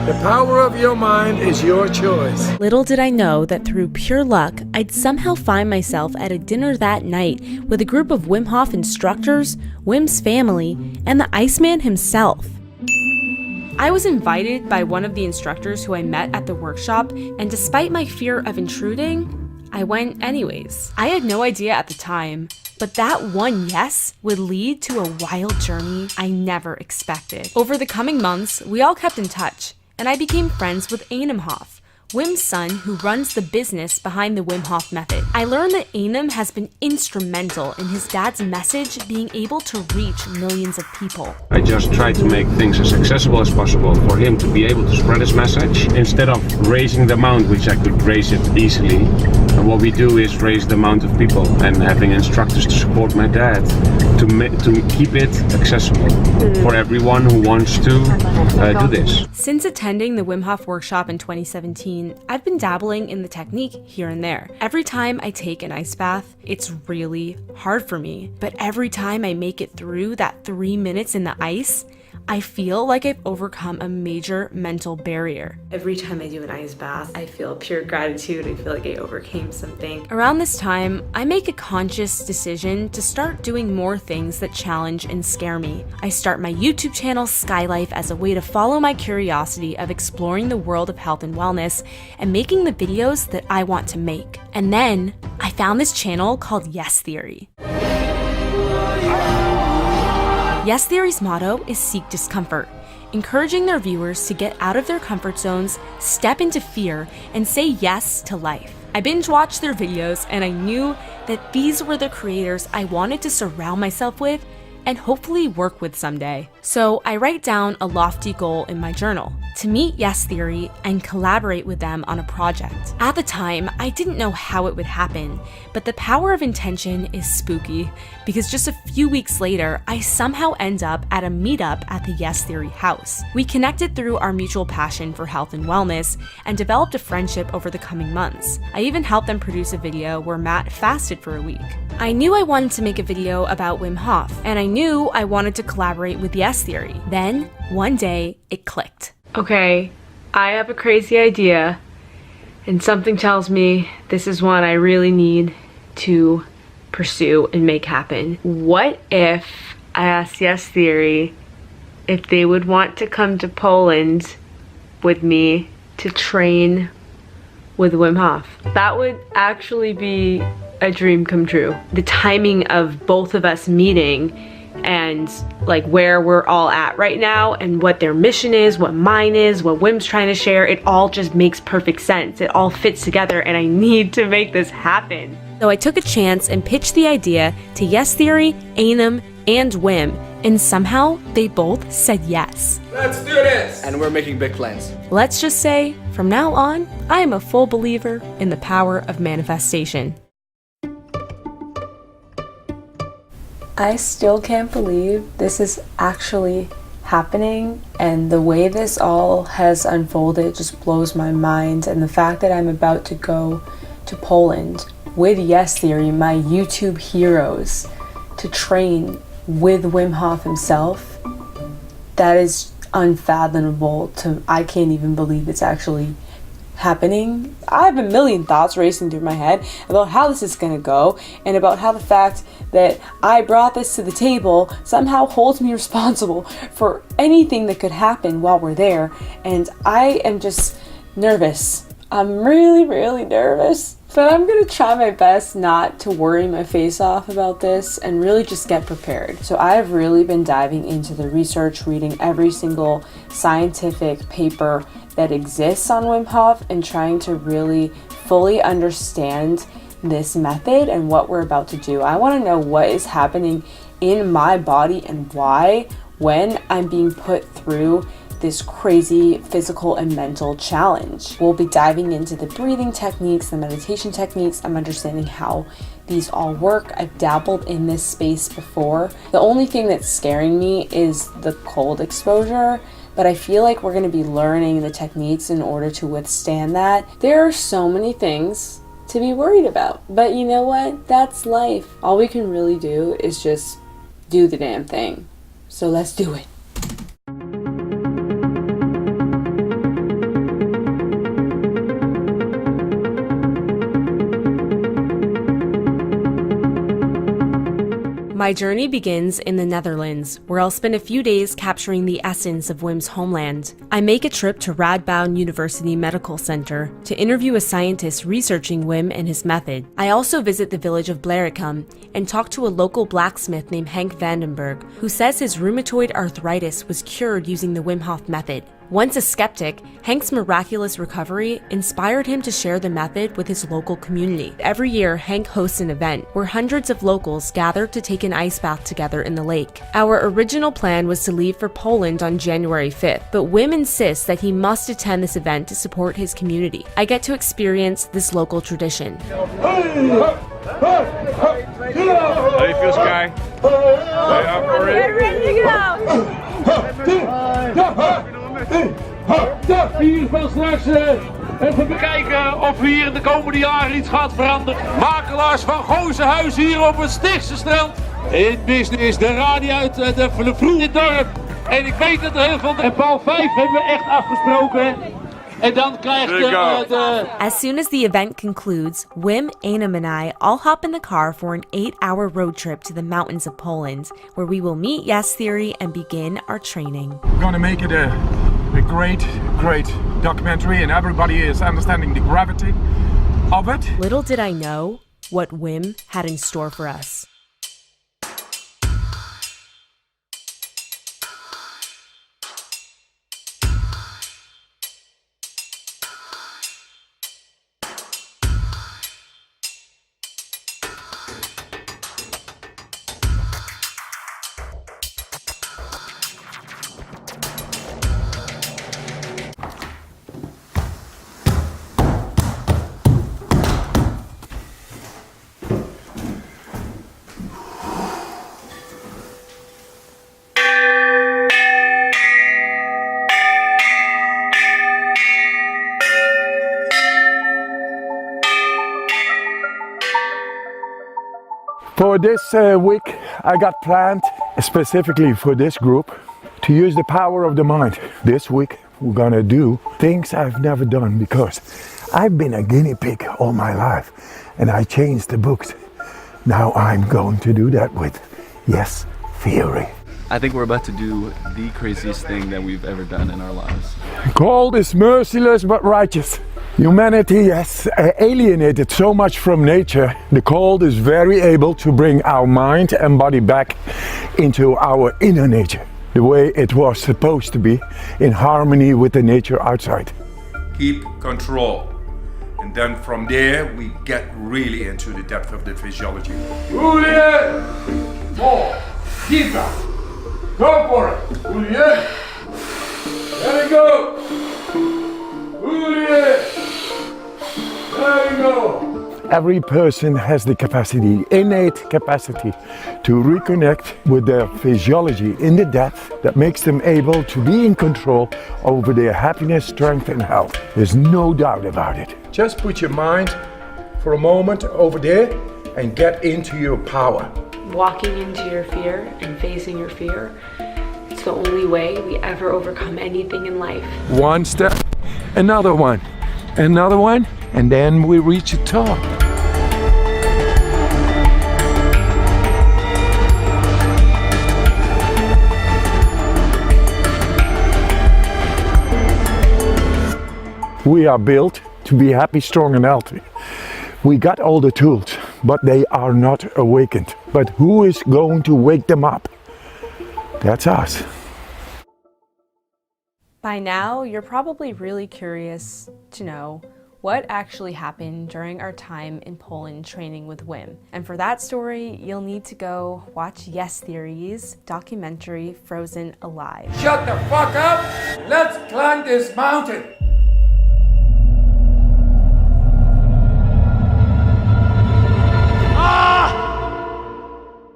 The power of your mind is your choice. Little did I know that through pure luck, I'd somehow find myself at a dinner that night with a group of Wim Hof instructors, Wim's family, and the Iceman himself. I was invited by one of the instructors who I met at the workshop, and despite my fear of intruding, I went anyways. I had no idea at the time, but that one yes would lead to a wild journey I never expected. Over the coming months, we all kept in touch, and I became friends with Einem Hof, Wim's son who runs the business behind the Wim Hof method. I learned that Einem has been instrumental in his dad's message being able to reach millions of people. I just try to make things as accessible as possible for him to be able to spread his message. Instead of raising the amount, which I could raise it easily, And what we do is raise the amount of people and having instructors to support my dad to keep it accessible for everyone who wants to do this. Since attending the Wim Hof workshop in 2017, I've been dabbling in the technique here and there. Every time I take an ice bath, it's really hard for me. But every time I make it through that 3 minutes in the ice, I feel like I've overcome a major mental barrier. Every time I do an ice bath, I feel pure gratitude. I feel like I overcame something. Around this time, I make a conscious decision to start doing more things that challenge and scare me. I start my YouTube channel, Skylife, as a way to follow my curiosity of exploring the world of health and wellness and making the videos that I want to make. And then I found this channel called Yes Theory. Yes Theory's motto is seek discomfort, encouraging their viewers to get out of their comfort zones, step into fear, and say yes to life. I binge watched their videos and I knew that these were the creators I wanted to surround myself with and hopefully work with someday. So I write down a lofty goal in my journal: to meet Yes Theory and collaborate with them on a project. At the time, I didn't know how it would happen, but the power of intention is spooky because just a few weeks later, I somehow end up at a meetup at the Yes Theory house. We connected through our mutual passion for health and wellness and developed a friendship over the coming months. I even helped them produce a video where Matt fasted for a week. I knew I wanted to make a video about Wim Hof, and I knew I wanted to collaborate with Yes Theory. Then, one day, it clicked. Okay, I have a crazy idea, and something tells me this is one I really need to pursue and make happen. What if I asked Yes Theory if they would want to come to Poland with me to train with Wim Hof? That would actually be a dream come true. The timing of both of us meeting and like where we're all at right now and what their mission is, what mine is, what Wim's trying to share, it all just makes perfect sense. It all fits together and I need to make this happen. So I took a chance and pitched the idea to Yes Theory, Anam, and Wim, and somehow they both said yes. Let's do this! And we're making big plans. Let's just say, from now on, I am a full believer in the power of manifestation. I still can't believe this is actually happening, and the way this all has unfolded just blows my mind. And the fact that I'm about to go to Poland with Yes Theory, my YouTube heroes, to train with Wim Hof himself, that is unfathomable. I can't even believe it's actually happening. I have a million thoughts racing through my head about how this is going to go, and about how the fact that I brought this to the table somehow holds me responsible for anything that could happen while we're there. And I am just nervous. I'm really, really nervous. But I'm going to try my best not to worry my face off about this and really just get prepared. So I've really been diving into the research, reading every single scientific paper that exists on Wim Hof and trying to really fully understand this method and what we're about to do. I want to know what is happening in my body and why when I'm being put through this crazy physical and mental challenge. We'll be diving into the breathing techniques, the meditation techniques. I'm understanding how these all work. I've dabbled in this space before. The only thing that's scaring me is the cold exposure, but I feel like we're going to be learning the techniques in order to withstand that. There are so many things to be worried about, but you know what? That's life. All we can really do is just do the damn thing. So let's do it. My journey begins in the Netherlands, where I'll spend a few days capturing the essence of Wim's homeland. I make a trip to Radboud University Medical Center to interview a scientist researching Wim and his method. I also visit the village of Blaricum and talk to a local blacksmith named Henk Vandenberg, who says his rheumatoid arthritis was cured using the Wim Hof method. Once a skeptic, Hank's miraculous recovery inspired him to share the method with his local community. Every year, Hank hosts an event where hundreds of locals gather to take an ice bath together in the lake. Our original plan was to leave for Poland on January 5th, but Wim insists that he must attend this event to support his community. I get to experience this local tradition. How do you feel, Sky? Get ready to Hier van straks even bekijken of hier in de komende jaren iets gaat veranderen. Makelaars van Goosenhuis hier op het Stichtse strand. In business, de radio uit de vroege dorp. En ik weet dat er heel veel... En Paul 5 hebben we echt afgesproken. En dan krijgt de... As soon as the event concludes, Wim, Anam, and I all hop in the car for an 8-hour road trip to the mountains of Poland, where we will meet Yes Theory and begin our training. We're gonna make it a great documentary, and everybody is understanding the gravity of it. Little did I know what Wim had in store for us. For this week, I got planned specifically for this group to use the power of the mind. This week, we're gonna do things I've never done because I've been a guinea pig all my life and I changed the books. Now I'm going to do that with Yes Theory. I think we're about to do the craziest thing that we've ever done in our lives. Cold is merciless but righteous. Humanity has alienated so much from nature. The cold is very able to bring our mind and body back into our inner nature, the way it was supposed to be, in harmony with the nature outside. Keep control. And then from there, we get really into the depth of the physiology. Julian! 4, keep that. Go for it, Julian! There you go! Julian! There you go! Every person has the capacity, innate capacity, to reconnect with their physiology in the depth that makes them able to be in control over their happiness, strength and health. There's no doubt about it. Just put your mind for a moment over there and get into your power. Walking into your fear and facing your fear, it's the only way we ever overcome anything in life. One step, another one, and then we reach the top. We are built to be happy, strong and healthy. We got all the tools, but they are not awakened. But who is going to wake them up? That's us. By now, you're probably really curious to know what actually happened during our time in Poland training with Wim. And for that story, you'll need to go watch Yes Theory's documentary, Frozen Alive. Shut the fuck up! Let's climb this mountain!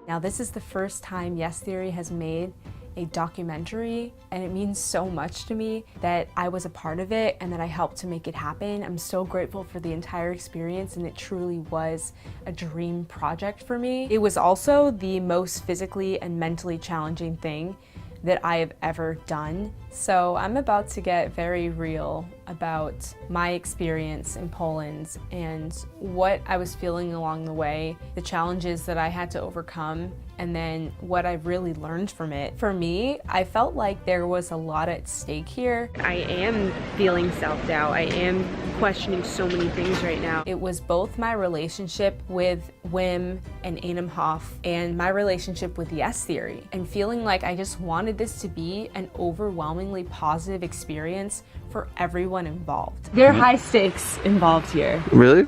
Now, this is the first time Yes Theory has made a documentary, and it means so much to me that I was a part of it and that I helped to make it happen. I'm so grateful for the entire experience, and it truly was a dream project for me. It was also the most physically and mentally challenging thing that I have ever done. So I'm about to get very real about my experience in Poland and what I was feeling along the way, the challenges that I had to overcome, and then what I really learned from it. For me, I felt like there was a lot at stake here. I am feeling self-doubt. I am questioning so many things right now. It was both my relationship with Wim and Einam Hof and my relationship with Yes Theory, and feeling like I just wanted this to be an overwhelmingly positive experience for everyone involved. There are high stakes involved here. Really?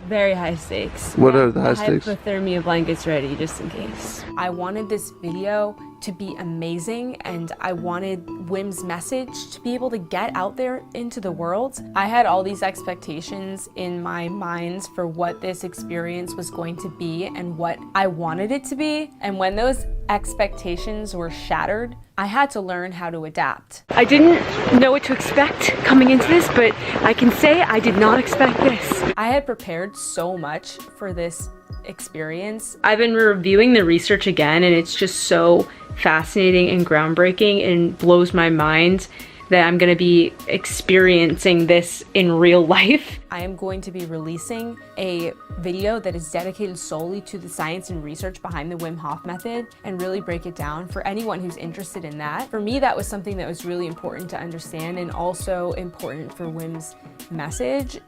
Very high stakes. What are the high stakes? Hypothermia blankets ready, just in case. I wanted this video to be amazing, and I wanted Wim's message to be able to get out there into the world. I had all these expectations in my mind for what this experience was going to be and what I wanted it to be. And when those expectations were shattered, I had to learn how to adapt. I didn't know what to expect coming into this, but I can say I did not expect this. I had prepared so much for this experience. I've been reviewing the research again, and it's just so fascinating and groundbreaking and blows my mind that I'm going to be experiencing this in real life. I am going to be releasing a video that is dedicated solely to the science and research behind the Wim Hof method and really break it down for anyone who's interested in that. For me, that was something that was really important to understand, and also important for Wim's message,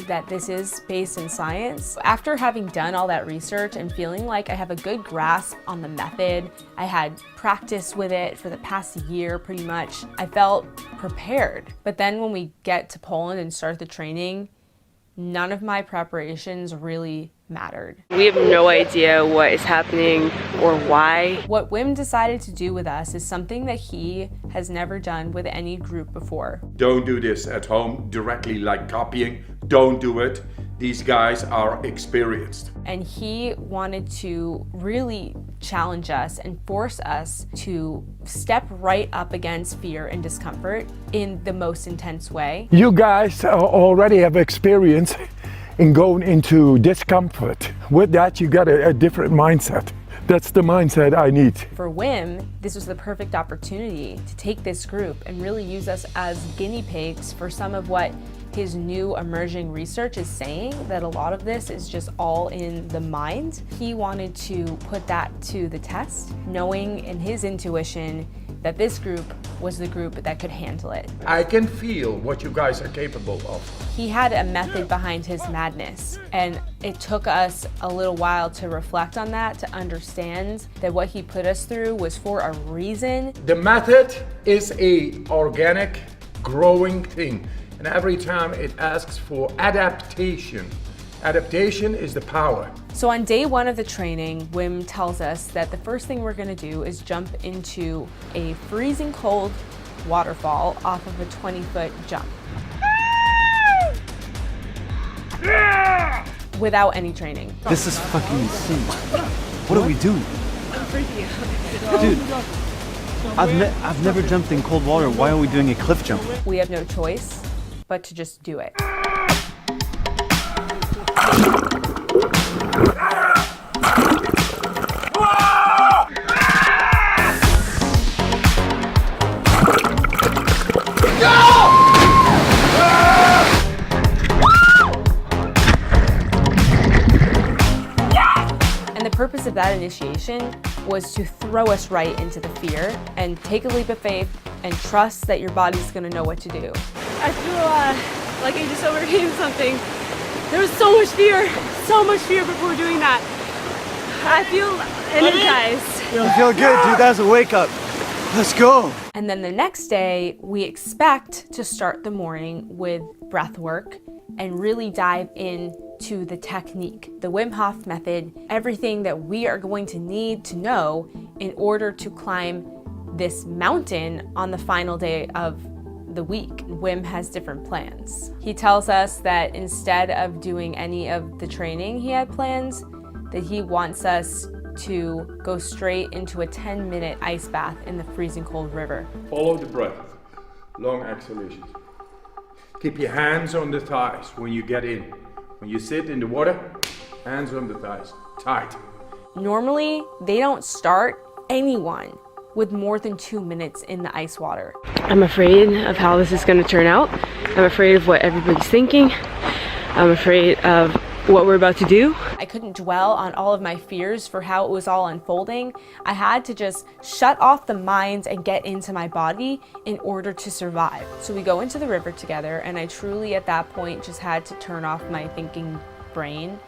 that this is based in science. After having done all that research and feeling like I have a good grasp on the method, I had practiced with it for the past year pretty much, I felt prepared. But then when we get to Poland and start the training, none of my preparations really mattered. We have no idea what is happening or why. What Wim decided to do with us is something that he has never done with any group before. Don't do this at home directly, like copying. Don't do it. These guys are experienced. And he wanted to really challenge us and force us to step right up against fear and discomfort in the most intense way. You guys already have experience in going into discomfort. With that, you got a different mindset. That's the mindset I need. For Wim, this was the perfect opportunity to take this group and really use us as guinea pigs for some of what his new emerging research is saying, that a lot of this is just all in the mind. He wanted to put that to the test, knowing in his intuition that this group was the group that could handle it. I can feel what you guys are capable of. He had a method behind his madness, and it took us a little while to reflect on that, to understand that what he put us through was for a reason. The method is a organic, growing thing. And every time it asks for adaptation. Adaptation is the power. So on day one of the training, Wim tells us that the first thing we're gonna do is jump into a freezing cold waterfall off of a 20-foot jump. Without any training. This is fucking insane. What do we do? I'm freaking out. Dude, I've never jumped in cold water. Why are we doing a cliff jump? We have no choice but to just do it. And the purpose of that initiation was to throw us right into the fear and take a leap of faith and trust that your body's gonna know what to do. I feel like I just overcame something. There was so much fear before doing that. I feel energized. I feel good, dude. That's a wake up. Let's go. And then the next day, we expect to start the morning with breath work and really dive into the technique, the Wim Hof method, everything that we are going to need to know in order to climb this mountain on the final day of the week. Wim has different plans. He tells us that instead of doing any of the training he had planned, that he wants us to go straight into a 10-minute ice bath in the freezing cold river. Follow the breath. Long exhalations. Keep your hands on the thighs when you get in. When you sit in the water, hands on the thighs, tight. Normally, they don't start anyone with more than 2 minutes in the ice water. I'm afraid of how this is going to turn out. I'm afraid of what everybody's thinking. I'm afraid of what we're about to do. I couldn't dwell on all of my fears for how it was all unfolding. I had to just shut off the mind and get into my body in order to survive. So we go into the river together, and I truly at that point just had to turn off my thinking brain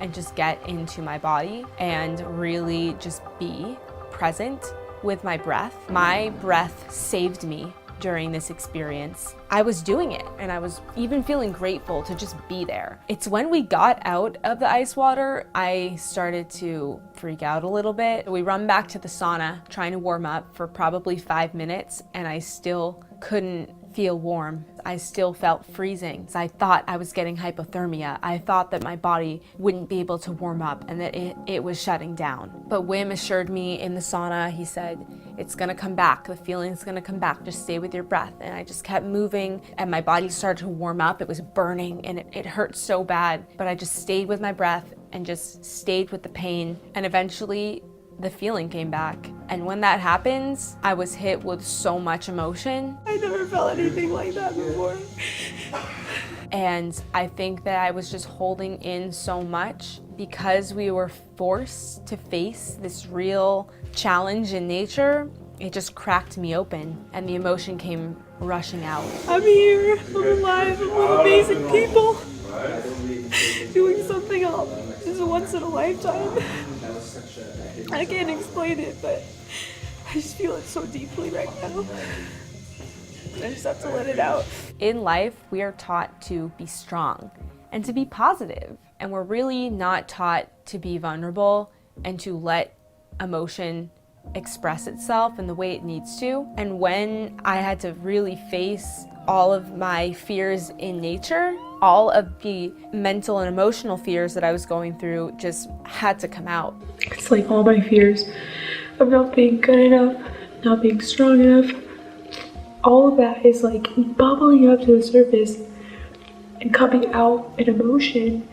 and just get into my body and really just be present with my breath. My breath saved me during this experience. I was doing it, and I was even feeling grateful to just be there. It's when we got out of the ice water, I started to freak out a little bit. We run back to the sauna, trying to warm up for probably 5 minutes, and I still couldn't feel warm. I still felt freezing. I thought I was getting hypothermia. I thought that my body wouldn't be able to warm up and that it was shutting down. But Wim assured me in the sauna, he said, it's gonna come back, the feeling's gonna come back, just stay with your breath. And I just kept moving and my body started to warm up. It was burning and it hurt so bad, but I just stayed with my breath and just stayed with the pain. And eventually the feeling came back. And when that happens, I was hit with so much emotion. I never felt anything like that before. And I think that I was just holding in so much because we were forced to face this real challenge in nature. It just cracked me open and the emotion came rushing out. I'm here, I'm alive, I'm with amazing people. Doing something else is a once in a lifetime. I can't explain it, but I just feel it so deeply right now. I just have to let it out. In life, we are taught to be strong and to be positive, and we're really not taught to be vulnerable and to let emotion express itself in the way it needs to. And when I had to really face all of my fears in nature, all of the mental and emotional fears that I was going through just had to come out. It's like all my fears of not being good enough, not being strong enough, all of that is like bubbling up to the surface and coming out in emotion.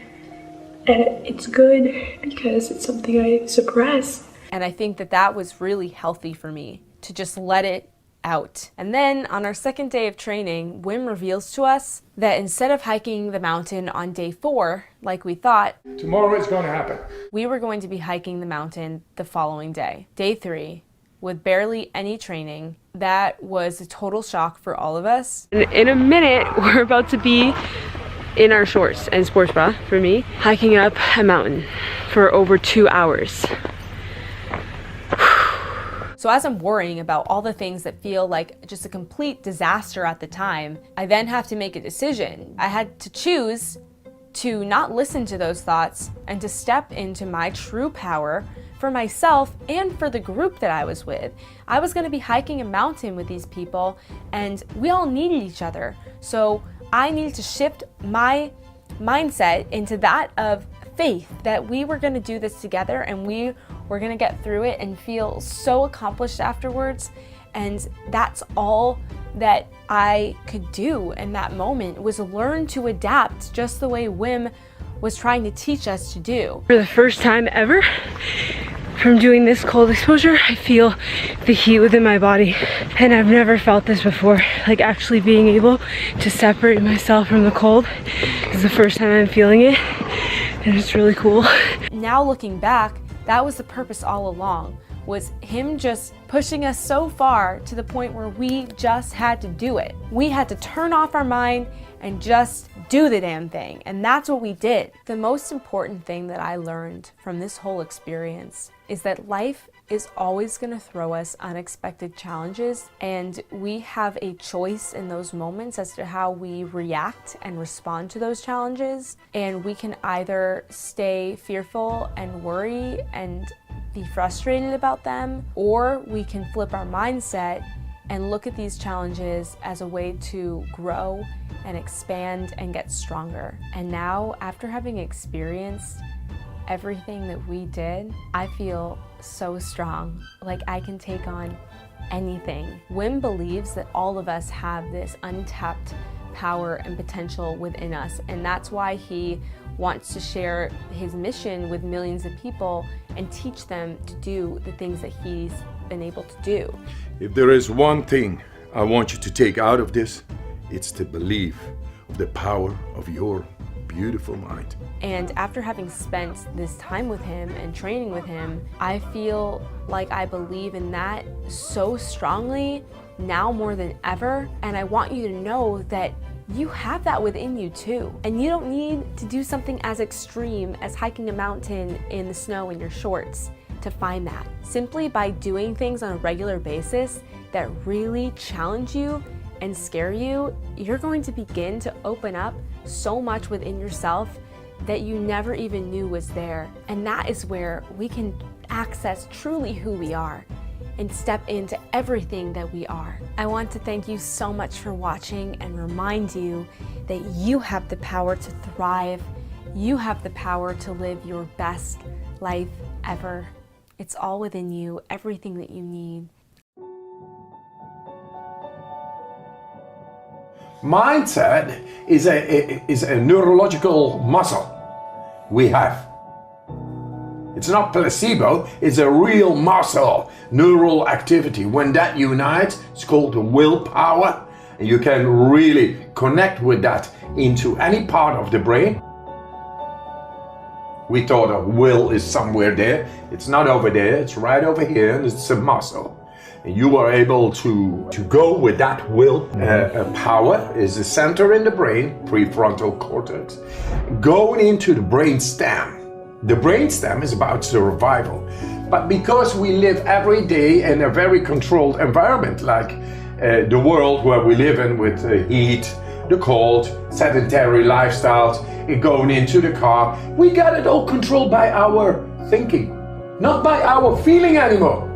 And it's good because it's something I suppress. And I think that that was really healthy for me to just let it out. And then on our second day of training, Wim reveals to us that instead of hiking the mountain on day 4, like we thought, tomorrow it's going to happen. We were going to be hiking the mountain the following day, day 3, with barely any training. That was a total shock for all of us. In a minute, we're about to be in our shorts and sports bra, for me, hiking up a mountain for over 2 hours. So as I'm worrying about all the things that feel like just a complete disaster at the time, I then have to make a decision. I had to choose to not listen to those thoughts and to step into my true power for myself and for the group that I was with. I was gonna be hiking a mountain with these people and we all needed each other. So I needed to shift my mindset into that of faith that we were gonna do this together and we were gonna get through it and feel so accomplished afterwards. And that's all that I could do in that moment, was learn to adapt just the way Wim was trying to teach us to do. For the first time ever, from doing this cold exposure, I feel the heat within my body. And I've never felt this before. Like actually being able to separate myself from the cold is the first time I'm feeling it. And it's really cool. Now looking back, that was the purpose all along, was him just pushing us so far to the point where we just had to do it. We had to turn off our mind and just do the damn thing. And that's what we did. The most important thing that I learned from this whole experience is that life is always gonna throw us unexpected challenges, and we have a choice in those moments as to how we react and respond to those challenges. And we can either stay fearful and worry and be frustrated about them, or we can flip our mindset and look at these challenges as a way to grow and expand and get stronger. And now, after having experienced everything that we did, I feel so strong, like I can take on anything. Wim believes that all of us have this untapped power and potential within us, and that's why he wants to share his mission with millions of people and teach them to do the things that he's been able to do. If there is one thing I want you to take out of this, it's to believe the power of your beautiful mind. And after having spent this time with him and training with him, I feel like I believe in that so strongly now more than ever. And I want you to know that you have that within you too. And you don't need to do something as extreme as hiking a mountain in the snow in your shorts to find that. Simply by doing things on a regular basis that really challenge you and scare you, you're going to begin to open up so much within yourself that you never even knew was there. And that is where we can access truly who we are and step into everything that we are. I want to thank you so much for watching and remind you that you have the power to thrive. You have the power to live your best life ever. It's all within you, everything that you need. Mindset is a neurological muscle we have. It's not placebo, it's a real muscle, neural activity. When that unites, it's called the willpower, and you can really connect with that into any part of the brain. We thought of will is somewhere there. It's not over there, it's right over here, and it's a muscle. And you are able to go with that will. Power is the center in the brain, prefrontal cortex, going into the brain stem. The brainstem is about survival. But because we live every day in a very controlled environment, like the world where we live in with the heat, the cold, sedentary lifestyles, going into the car, we got it all controlled by our thinking, not by our feeling anymore.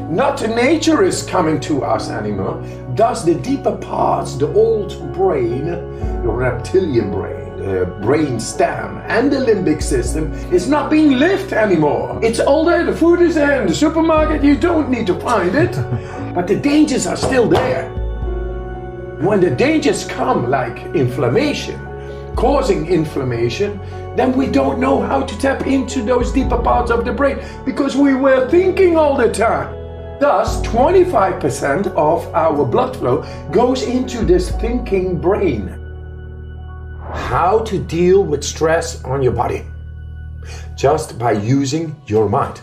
Not nature is coming to us anymore. Thus the deeper parts, the old brain, the reptilian brain, the brain stem and the limbic system is not being lived anymore. It's all there, the food is there in the supermarket, you don't need to find it, but the dangers are still there. When the dangers come, like inflammation, causing inflammation, then we don't know how to tap into those deeper parts of the brain because we were thinking all the time. Thus, 25% of our blood flow goes into this thinking brain. How to deal with stress on your body? Just by using your mind.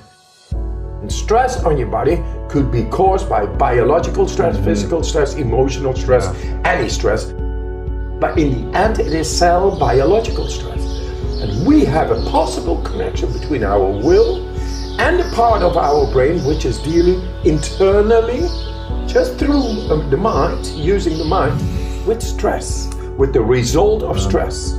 And stress on your body could be caused by biological stress, physical stress, emotional stress, any stress. But in the end, it is cell biological stress. And we have a possible connection between our will and the part of our brain which is dealing internally, just through the mind, using the mind, with stress, with the result of stress.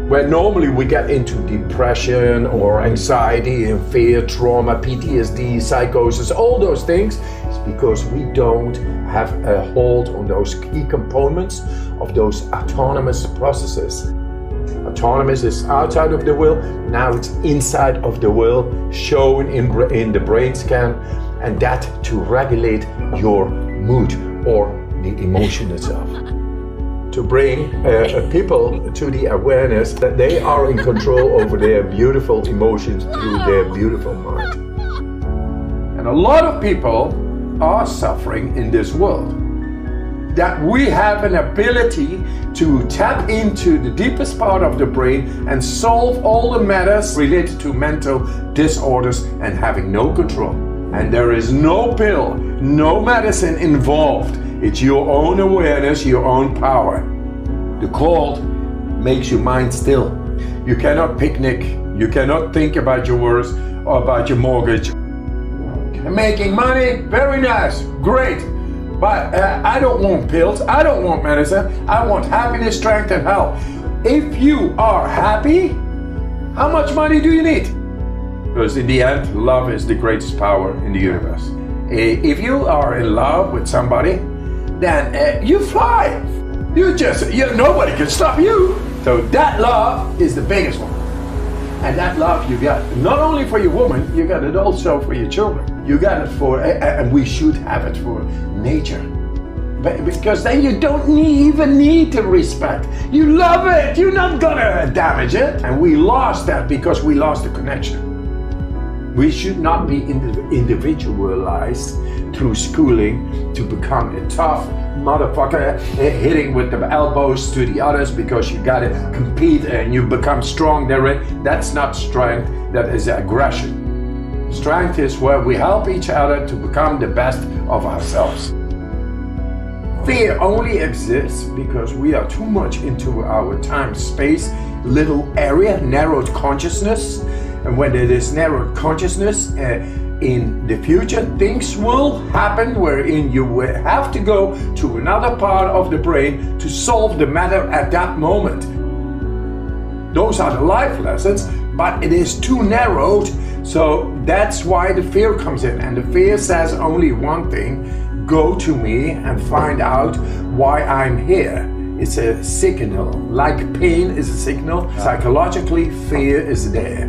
Where normally we get into depression or anxiety and fear, trauma, PTSD, psychosis, all those things, it's because we don't have a hold on those key components of those autonomous processes. Autonomous is outside of the will, now it's inside of the will, shown in the brain scan, and that to regulate your mood or the emotion itself. To bring people to the awareness that they are in control over their beautiful emotions through their beautiful mind. And a lot of people are suffering in this world. That we have an ability to tap into the deepest part of the brain and solve all the matters related to mental disorders and having no control. And there is no pill, no medicine involved. It's your own awareness, your own power. The cold makes your mind still. You cannot picnic, you cannot think about your worries or about your mortgage. Making money, very nice, great. But I don't want pills, I don't want medicine, I want happiness, strength and health. If you are happy, how much money do you need? Because in the end, love is the greatest power in the universe. If you are in love with somebody, then you fly. Nobody can stop you. So that love is the biggest one. And that love you got not only for your woman, you got it also for your children. You got it for, and we should have it for nature. Because then you don't even need to respect. You love it, you're not gonna damage it. And we lost that because we lost the connection. We should not be individualized through schooling to become a tough, motherfucker hitting with the elbows to the others because you gotta compete and you become strong therein. That's not strength, that is aggression. Strength is where we help each other to become the best of ourselves. Fear only exists because we are too much into our time-space little area, narrowed consciousness. And when there is narrowed consciousness, in the future, things will happen wherein you will have to go to another part of the brain to solve the matter at that moment. Those are the life lessons, but it is too narrowed, so that's why the fear comes in. And the fear says only one thing: go to me and find out why I'm here. It's a signal, like pain is a signal. Psychologically, fear is there.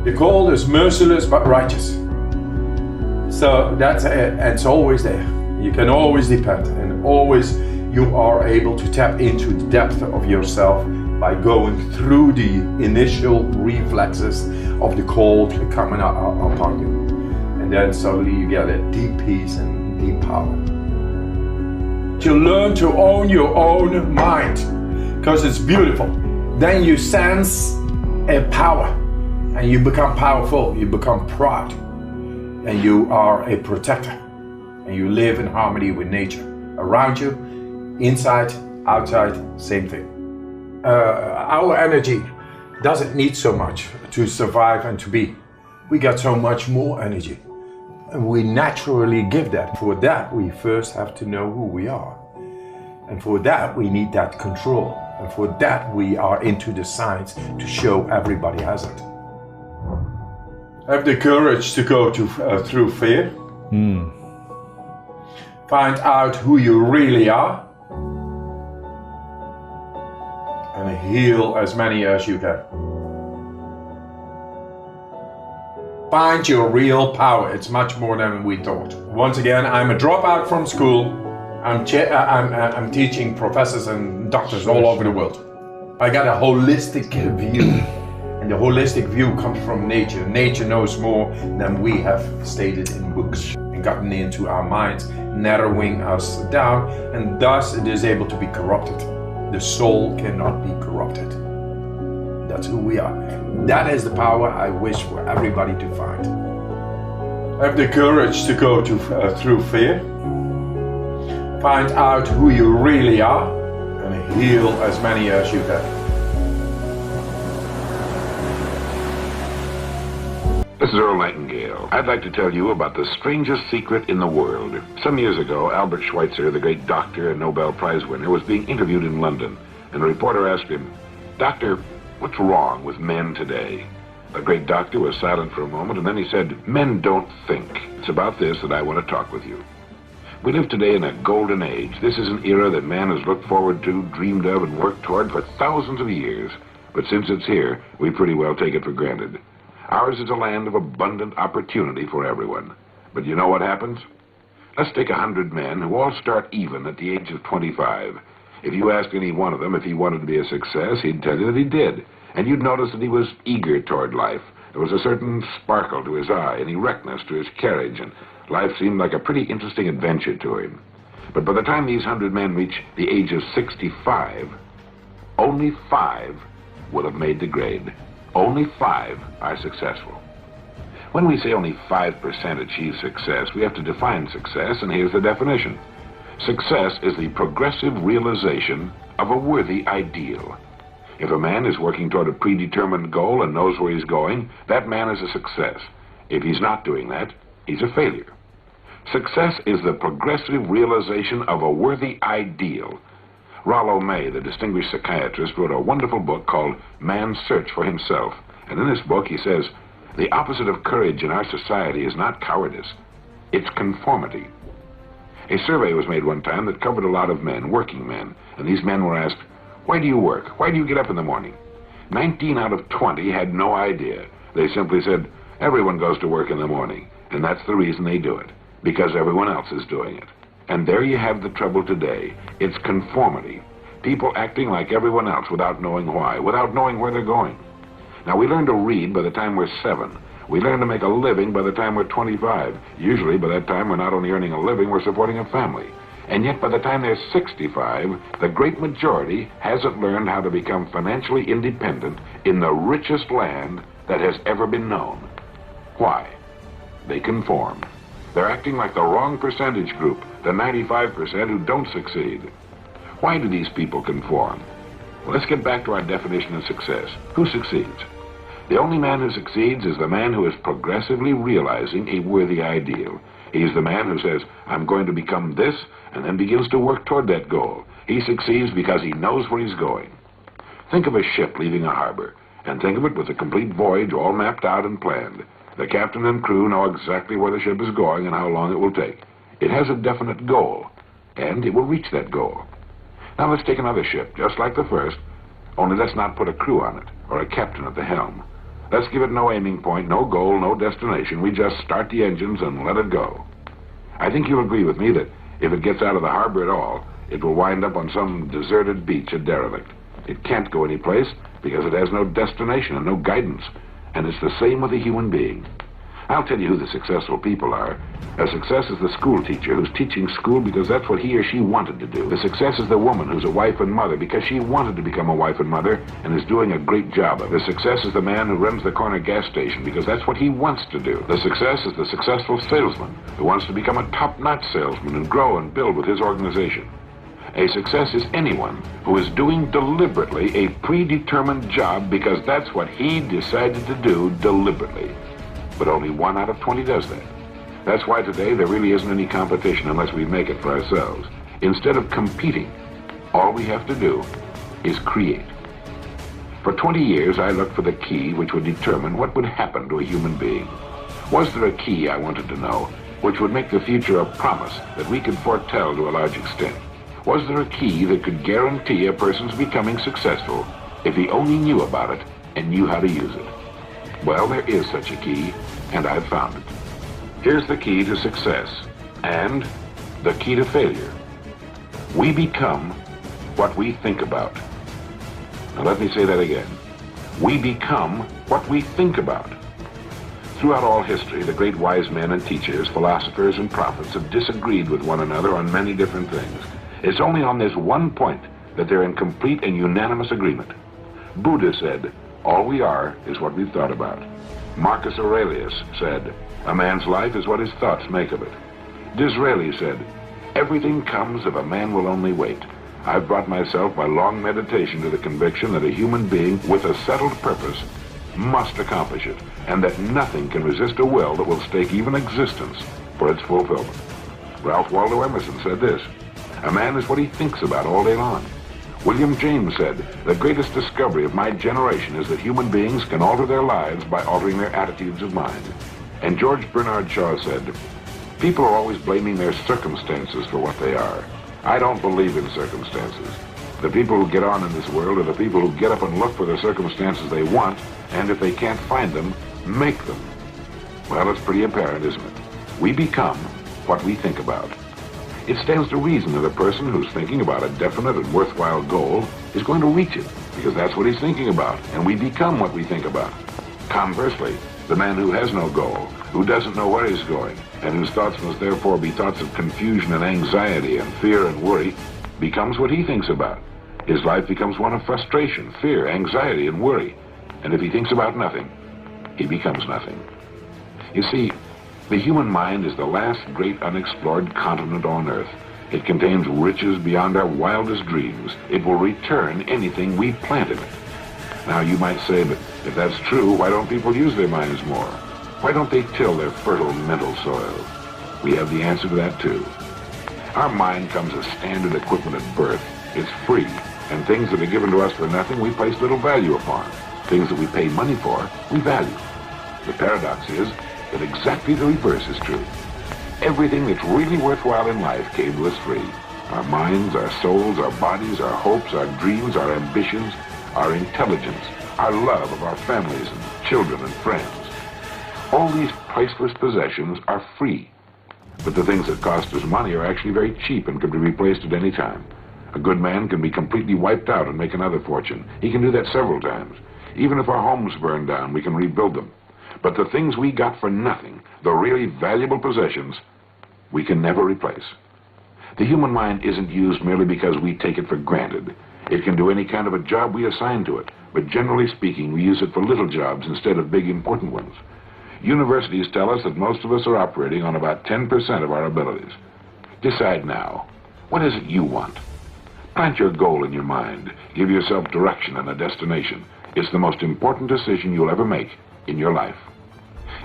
The call is merciless but righteous. So that's it's always there. You can always depend, and always you are able to tap into the depth of yourself by going through the initial reflexes of the call coming upon you. And then suddenly you get a deep peace and deep power. To learn to own your own mind, because it's beautiful. Then you sense a power, and you become powerful, you become proud. And you are a protector, and you live in harmony with nature. Around you, inside, outside, same thing. Our energy doesn't need so much to survive and to be. We got so much more energy, and we naturally give that. For that, we first have to know who we are. And for that, we need that control. And for that, we are into the science to show everybody has it. Have the courage to go through fear. Find out who you really are. And heal as many as you can. Find your real power. It's much more than we thought. Once again, I'm a dropout from school. I'm teaching professors and doctors all over the world. I got a holistic view. And the holistic view comes from nature. Nature knows more than we have stated in books and gotten into our minds, narrowing us down, and thus it is able to be corrupted. The soul cannot be corrupted. That's who we are. That is the power I wish for everybody to find. Have the courage to go through fear. Find out who you really are, and heal as many as you can. This is Earl Nightingale. I'd like to tell you about the strangest secret in the world. Some years ago, Albert Schweitzer, the great doctor and Nobel Prize winner, was being interviewed in London, and a reporter asked him, "Doctor, what's wrong with men today?" The great doctor was silent for a moment, and then he said, "Men don't think. It's about this that I want to talk with you. We live today in a golden age. This is an era that man has looked forward to, dreamed of, and worked toward for thousands of years. But since it's here, we pretty well take it for granted. Ours is a land of abundant opportunity for everyone. But you know what happens? Let's take 100 men who all start even at the age of 25. If you ask any one of them if he wanted to be a success, he'd tell you that he did. And you'd notice that he was eager toward life. There was a certain sparkle to his eye, an erectness to his carriage, and life seemed like a pretty interesting adventure to him. But by the time these 100 men reach the age of 65, only 5 will have made the grade. Only 5 are successful. When we say only 5% achieve success, we have to define success, and here's the definition. Success is the progressive realization of a worthy ideal. If a man is working toward a predetermined goal and knows where he's going, that man is a success. If he's not doing that, he's a failure. Success is the progressive realization of a worthy ideal. Rollo May, the distinguished psychiatrist, wrote a wonderful book called Man's Search for Himself. And in this book he says, the opposite of courage in our society is not cowardice, it's conformity. A survey was made one time that covered a lot of men, working men, and these men were asked, why do you work? Why do you get up in the morning? 19 out of 20 had no idea. They simply said, everyone goes to work in the morning, and that's the reason they do it, because everyone else is doing it. And there you have the trouble today. It's conformity. People acting like everyone else without knowing why, without knowing where they're going. Now, we learn to read by the time we're 7. We learn to make a living by the time we're 25. Usually, by that time, we're not only earning a living, we're supporting a family. And yet by the time they're 65, the great majority hasn't learned how to become financially independent in the richest land that has ever been known. Why? They conform. They're acting like the wrong percentage group, the 95% who don't succeed. Why do these people conform? Well, let's get back to our definition of success. Who succeeds? The only man who succeeds is the man who is progressively realizing a worthy ideal. He's the man who says, I'm going to become this, and then begins to work toward that goal. He succeeds because he knows where he's going. Think of a ship leaving a harbor, and think of it with a complete voyage all mapped out and planned. The captain and crew know exactly where the ship is going and how long it will take. It has a definite goal, and it will reach that goal. Now let's take another ship, just like the first, only let's not put a crew on it, or a captain at the helm. Let's give it no aiming point, no goal, no destination. We just start the engines and let it go. I think you'll agree with me that if it gets out of the harbor at all, it will wind up on some deserted beach, a derelict. It can't go anyplace because it has no destination and no guidance. And it's the same with a human being. I'll tell you who the successful people are. A success is the school teacher who's teaching school because that's what he or she wanted to do. The success is the woman who's a wife and mother because she wanted to become a wife and mother and is doing a great job of it. The success is the man who runs the corner gas station because that's what he wants to do. The success is the successful salesman who wants to become a top-notch salesman and grow and build with his organization. A success is anyone who is doing deliberately a predetermined job because that's what he decided to do deliberately. But only 1 out of 20 does that. That's why today there really isn't any competition unless we make it for ourselves. Instead of competing, all we have to do is create. For 20 years, I looked for the key which would determine what would happen to a human being. Was there a key, I wanted to know, which would make the future a promise that we could foretell to a large extent? Was there a key that could guarantee a person's becoming successful if he only knew about it and knew how to use it? Well, there is such a key, and I've found it. Here's the key to success and the key to failure. We become what we think about. Now let me say that again. We become what we think about. Throughout all history, the great wise men and teachers, philosophers and prophets have disagreed with one another on many different things. It's only on this one point that they're in complete and unanimous agreement. Buddha said, all we are is what we've thought about. Marcus Aurelius said, a man's life is what his thoughts make of it. Disraeli said, everything comes if a man will only wait. I've brought myself by long meditation to the conviction that a human being with a settled purpose must accomplish it, and that nothing can resist a will that will stake even existence for its fulfillment. Ralph Waldo Emerson said this, a man is what he thinks about all day long. William James said, the greatest discovery of my generation is that human beings can alter their lives by altering their attitudes of mind. And George Bernard Shaw said, people are always blaming their circumstances for what they are. I don't believe in circumstances. The people who get on in this world are the people who get up and look for the circumstances they want, and if they can't find them, make them. Well, it's pretty apparent, isn't it? We become what we think about. It stands to reason that a person who's thinking about a definite and worthwhile goal is going to reach it, because that's what he's thinking about, and we become what we think about. Conversely, the man who has no goal, who doesn't know where he's going, and whose thoughts must therefore be thoughts of confusion and anxiety and fear and worry, becomes what he thinks about. His life becomes one of frustration, fear, anxiety, and worry. And if he thinks about nothing, he becomes nothing. You see, the human mind is the last great unexplored continent on Earth. It contains riches beyond our wildest dreams. It will return anything we planted. Now, you might say, but if that's true, why don't people use their minds more? Why don't they till their fertile mental soil? We have the answer to that, too. Our mind comes as standard equipment at birth. It's free, and things that are given to us for nothing, we place little value upon. Things that we pay money for, we value. The paradox is that exactly the reverse is true. Everything that's really worthwhile in life came to us free. Our minds, our souls, our bodies, our hopes, our dreams, our ambitions, our intelligence, our love of our families and children and friends. All these priceless possessions are free. But the things that cost us money are actually very cheap and can be replaced at any time. A good man can be completely wiped out and make another fortune. He can do that several times. Even if our homes burn down, we can rebuild them. But the things we got for nothing, the really valuable possessions, we can never replace. The human mind isn't used merely because we take it for granted. It can do any kind of a job we assign to it, but generally speaking, we use it for little jobs instead of big important ones. Universities tell us that most of us are operating on about 10% of our abilities. Decide now, what is it you want? Plant your goal in your mind. Give yourself direction and a destination. It's the most important decision you'll ever make in your life.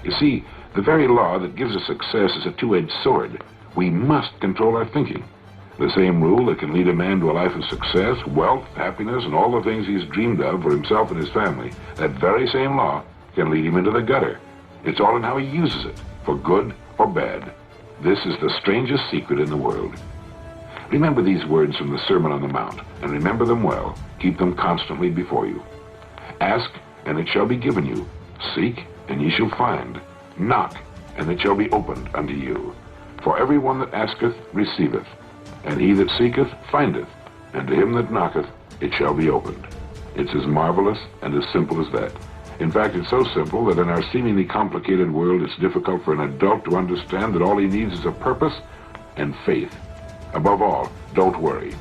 You see, the very law that gives us success is a two-edged sword. We must control our thinking. The same rule that can lead a man to a life of success, wealth, happiness, and all the things he's dreamed of for himself and his family, that very same law can lead him into the gutter. It's all in how he uses it, for good or bad. This is the strangest secret in the world. Remember these words from the Sermon on the Mount, and remember them well. Keep them constantly before you. Ask, and it shall be given you. Seek, and ye shall find. Knock, and it shall be opened unto you. For every one that asketh receiveth, and he that seeketh findeth, and to him that knocketh it shall be opened. It's as marvelous and as simple as that. In fact, it's so simple that in our seemingly complicated world, it's difficult for an adult to understand that all he needs is a purpose and faith. Above all, don't worry.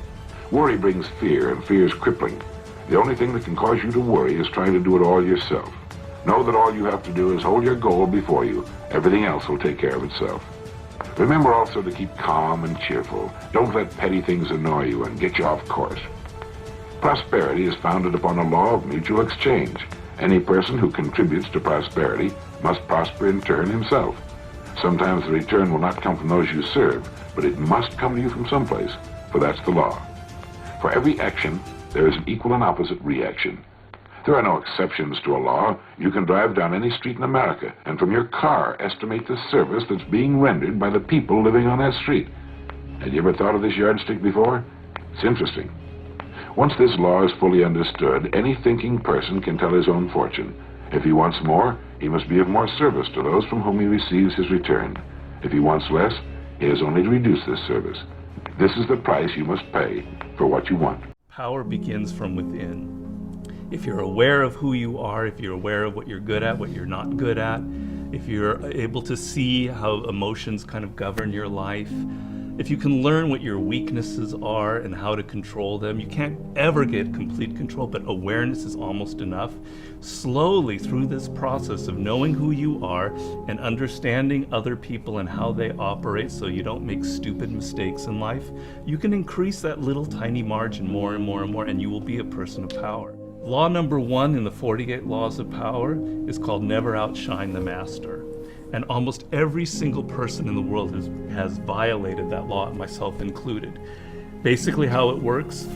Worry brings fear, and fear is crippling. The only thing that can cause you to worry is trying to do it all yourself. Know that all you have to do is hold your goal before you. Everything else will take care of itself. Remember also to keep calm and cheerful. Don't let petty things annoy you and get you off course. Prosperity is founded upon a law of mutual exchange. Any person who contributes to prosperity must prosper in turn himself. Sometimes the return will not come from those you serve, but it must come to you from someplace, for that's the law. For every action, there is an equal and opposite reaction. There are no exceptions to a law. You can drive down any street in America, and from your car estimate the service that's being rendered by the people living on that street. Had you ever thought of this yardstick before? It's interesting. Once this law is fully understood, any thinking person can tell his own fortune. If he wants more, he must be of more service to those from whom he receives his return. If he wants less, he has only to reduce this service. This is the price you must pay for what you want. Power begins from within. If you're aware of who you are, if you're aware of what you're good at, what you're not good at, if you're able to see how emotions kind of govern your life, if you can learn what your weaknesses are and how to control them, you can't ever get complete control, but awareness is almost enough. Slowly through this process of knowing who you are and understanding other people and how they operate so you don't make stupid mistakes in life, you can increase that little tiny margin more and more and more, and you will be a person of power. Law number 1 in the 48 Laws of Power is called never outshine the master. And almost every single person in the world has violated that law, myself included. Basically how it works,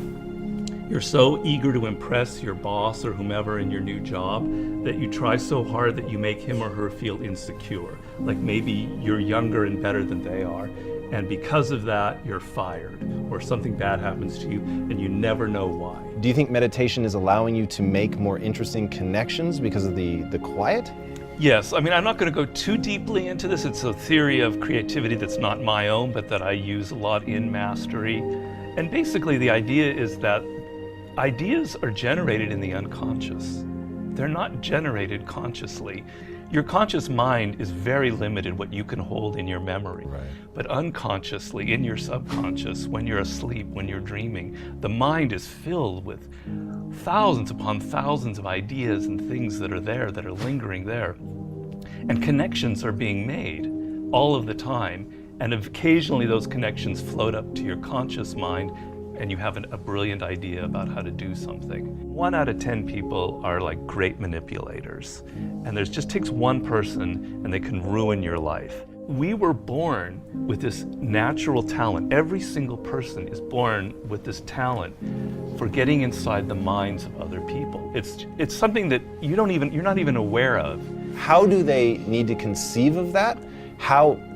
you're so eager to impress your boss or whomever in your new job that you try so hard that you make him or her feel insecure. Like maybe you're younger and better than they are, and because of that, you're fired, or something bad happens to you, and you never know why. Do you think meditation is allowing you to make more interesting connections because of the quiet? Yes, I mean, I'm not going to go too deeply into this. It's a theory of creativity that's not my own, but that I use a lot in Mastery. And basically the idea is that ideas are generated in the unconscious. They're not generated consciously. Your conscious mind is very limited what you can hold in your memory. Right. But unconsciously, in your subconscious, when you're asleep, when you're dreaming, the mind is filled with thousands upon thousands of ideas and things that are there, that are lingering there. And connections are being made all of the time. And occasionally those connections float up to your conscious mind, and you have a brilliant idea about how to do something. 1 out of 10 people are like great manipulators. And there just takes one person and they can ruin your life. We were born with this natural talent. Every single person is born with this talent for getting inside the minds of other people. It's something that you're not even aware of. How do they need to conceive of that?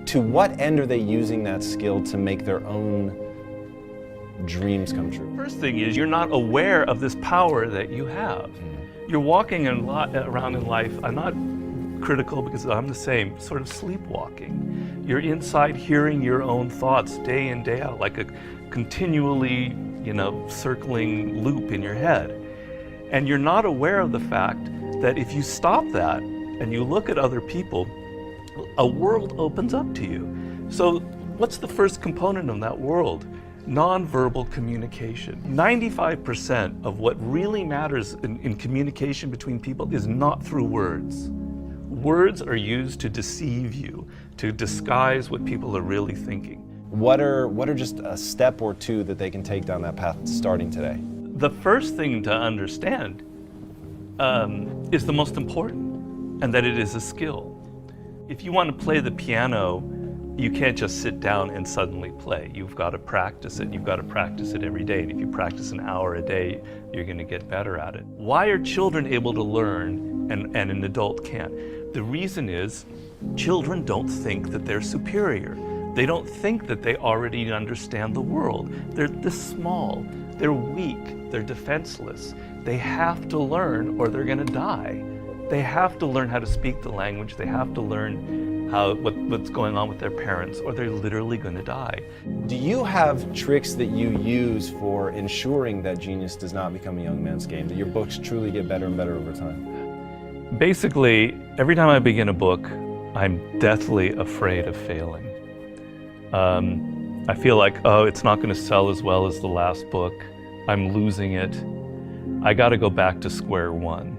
To what end are they using that skill to make their own dreams come true? First thing is, you're not aware of this power that you have. You're walking around in life, I'm not critical because I'm the same, sort of sleepwalking. You're inside hearing your own thoughts day in, day out, like a continually, circling loop in your head. And you're not aware of the fact that if you stop that and you look at other people, a world opens up to you. So What's the first component of that world? Nonverbal communication. 95% of what really matters in communication between people is not through words. Words are used to deceive you, to disguise what people are really thinking. What are just a step or two that they can take down that path starting today? The first thing to understand is the most important, and that it is a skill. If you want to play the piano, you can't just sit down and suddenly play. You've got to practice it. You've got to practice it every day. And if you practice an hour a day, you're going to get better at it. Why are children able to learn and an adult can't? The reason is children don't think that they're superior. They don't think that they already understand the world. They're this small. They're weak. They're defenseless. They have to learn or they're going to die. They have to learn how to speak the language. They have to learn what's going on with their parents, or they're literally going to die. Do you have tricks that you use for ensuring that genius does not become a young man's game, that your books truly get better and better over time? Basically, every time I begin a book, I'm deathly afraid of failing. I feel like, oh, it's not going to sell as well as the last book. I'm losing it. I got to go back to square one.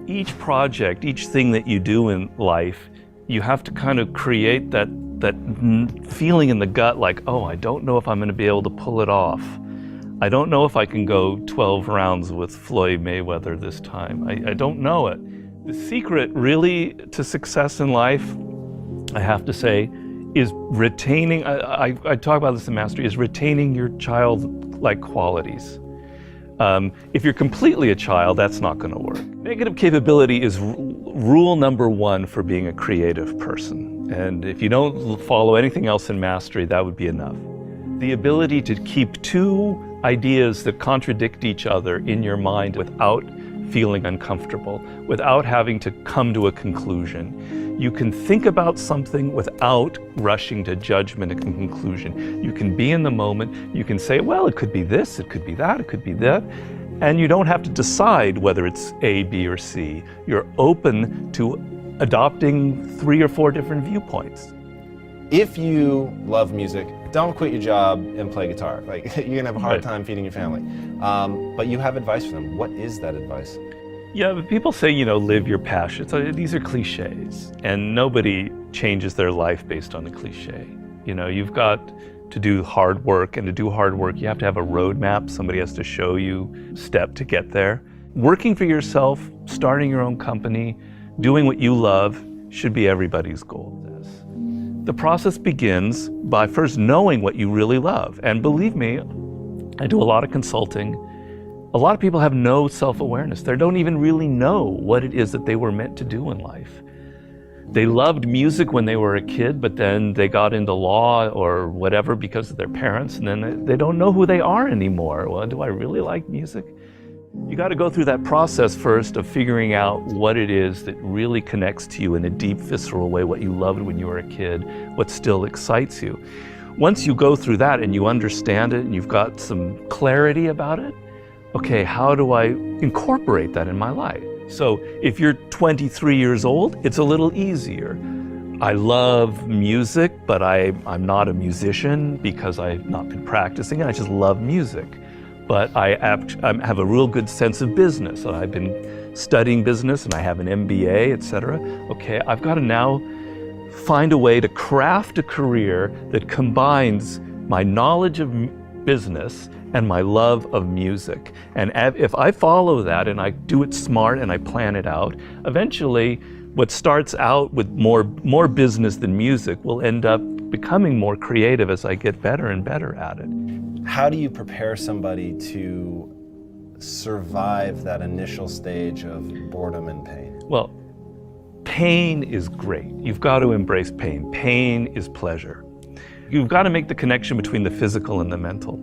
Each project, each thing that you do in life, you have to kind of create that feeling in the gut like, oh, I don't know if I'm going to be able to pull it off. I don't know if I can go 12 rounds with Floyd Mayweather this time. I don't know it. The secret really to success in life, I have to say, is retaining, I talk about this in Mastery, is retaining your childlike qualities. If you're completely a child, that's not going to work. Negative capability is rule number one for being a creative person. And if you don't follow anything else in Mastery, that would be enough. The ability to keep two ideas that contradict each other in your mind without feeling uncomfortable, without having to come to a conclusion. You can think about something without rushing to judgment and conclusion. You can be in the moment. You can say, well, it could be this, it could be that, it could be that. And you don't have to decide whether it's A, B, or C. You're open to adopting 3 or 4 different viewpoints. If you love music, don't quit your job and play guitar. Like, you're gonna have a hard time feeding your family. But you have advice for them. What is that advice? Yeah, but people say, live your passion. These are cliches, and nobody changes their life based on a cliche. You've got to do hard work, and to do hard work, you have to have a roadmap. Somebody has to show you step to get there. Working for yourself, starting your own company, doing what you love should be everybody's goal. The process begins by first knowing what you really love. And believe me, I do a lot of consulting. A lot of people have no self-awareness. They don't even really know what it is that they were meant to do in life. They loved music when they were a kid, but then they got into law or whatever because of their parents, and then they don't know who they are anymore. Well, do I really like music? You got to go through that process first of figuring out what it is that really connects to you in a deep, visceral way, what you loved when you were a kid, what still excites you. Once you go through that and you understand it and you've got some clarity about it, okay, how do I incorporate that in my life? So if you're 23 years old, it's a little easier. I love music, but I'm not a musician because I've not been practicing, and I just love music. But I have a real good sense of business. I've been studying business and I have an MBA, etc. Okay, I've got to now find a way to craft a career that combines my knowledge of business and my love of music. And if I follow that and I do it smart and I plan it out, eventually what starts out with more business than music will end up becoming more creative as I get better and better at it. How do you prepare somebody to survive that initial stage of boredom and pain? Well, pain is great. You've got to embrace pain. Pain is pleasure. You've got to make the connection between the physical and the mental.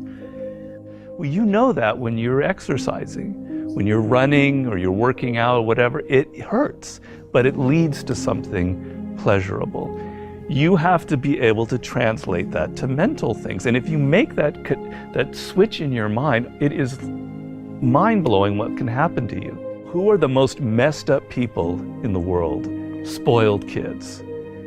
Well, you know that when you're exercising, when you're running or you're working out or whatever, it hurts, but it leads to something pleasurable. You have to be able to translate that to mental things. And if you make that switch in your mind, it is mind-blowing what can happen to you. Who are the most messed up people in the world? Spoiled kids.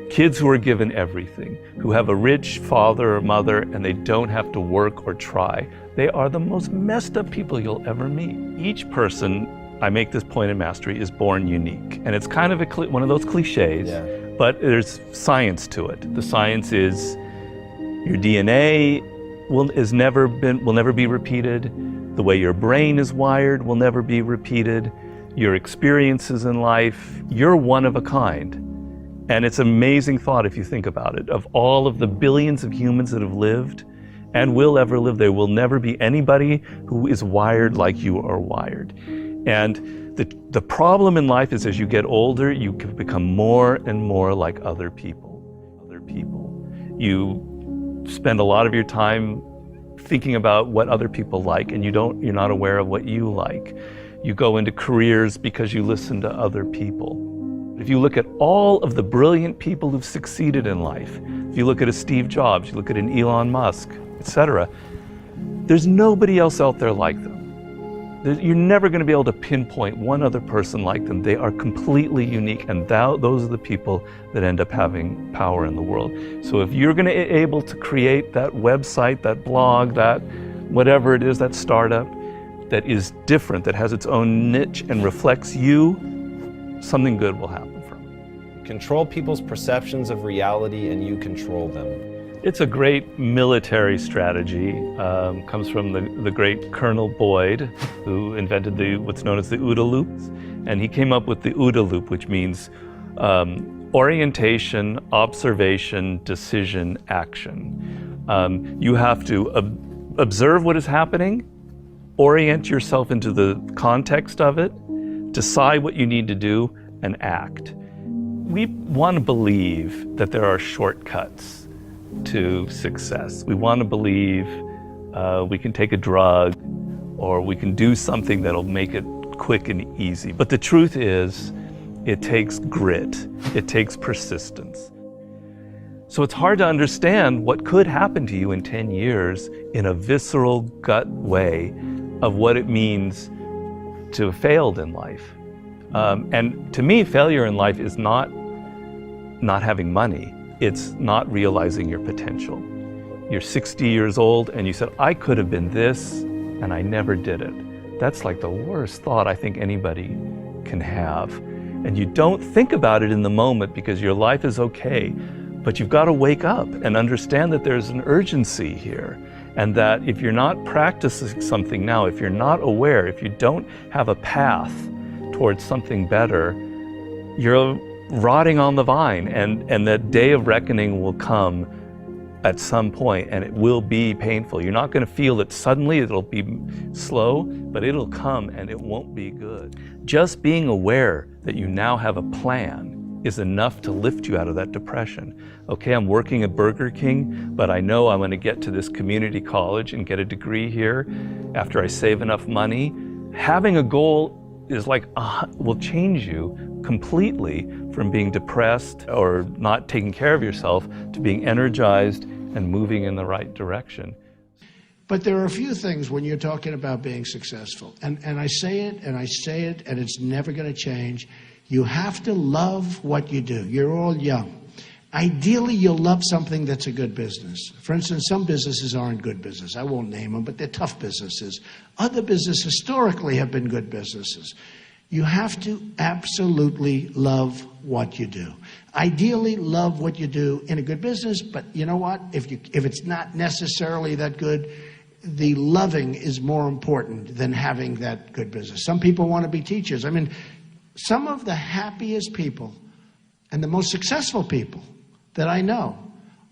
Kids who are given everything, who have a rich father or mother and they don't have to work or try, they are the most messed up people you'll ever meet. Each person, I make this point in Mastery, is born unique. And it's kind of one of those cliches, but there's science to it. The science is your DNA will never be repeated. The way your brain is wired will never be repeated. Your experiences in life, you're one of a kind. And it's an amazing thought if you think about it. Of all of the billions of humans that have lived and will ever live, there will never be anybody who is wired like you are wired. And the problem in life is as you get older, you can become more and more like other people. You spend a lot of your time thinking about what other people like, and you're not aware of what you like. You go into careers because you listen to other people. If you look at all of the brilliant people who've succeeded in life, if you look at a Steve Jobs, you look at an Elon Musk, etc., there's nobody else out there like them. You're never going to be able to pinpoint one other person like them. They are completely unique, and those are the people that end up having power in the world. So if you're going to be able to create that website, that blog, that whatever it is, that startup that is different, that has its own niche and reflects you, something good will happen from it. Control people's perceptions of reality and you control them. It's a great military strategy. Comes from the great Colonel Boyd, who invented what's known as the OODA loops. And he came up with the OODA loop, which means orientation, observation, decision, action. You have to observe what is happening, orient yourself into the context of it, decide what you need to do, and act. We want to believe that there are shortcuts to success. We want to believe we can take a drug or we can do something that'll make it quick and easy. But the truth is, it takes grit, it takes persistence. So it's hard to understand what could happen to you in 10 years in a visceral gut way of what it means to have failed in life. And to me, failure in life is not having money. It's not realizing your potential. You're 60 years old and you said, I could have been this, and I never did it. That's like the worst thought I think anybody can have. And you don't think about it in the moment because your life is okay, but you've got to wake up and understand that there's an urgency here. And that if you're not practicing something now, if you're not aware, if you don't have a path towards something better, you're rotting on the vine, and that day of reckoning will come at some point, and it will be painful. You're not going to feel it suddenly, it'll be slow, but it'll come and it won't be good. Just being aware that you now have a plan is enough to lift you out of that depression. Okay, I'm working at Burger King, but I know I'm going to get to this community college and get a degree here after I save enough money. Having a goal is will change you completely from being depressed or not taking care of yourself to being energized and moving in the right direction. But there are a few things when you're talking about being successful, and I say it, and it's never going to change. You have to love what you do. You're all young. Ideally, you'll love something that's a good business. For instance, some businesses aren't good business. I won't name them, but they're tough businesses. Other businesses historically have been good businesses. You have to absolutely love what you do. Ideally, love what you do in a good business, but you know what? If it's not necessarily that good, the loving is more important than having that good business. Some people want to be teachers. I mean, some of the happiest people and the most successful people that I know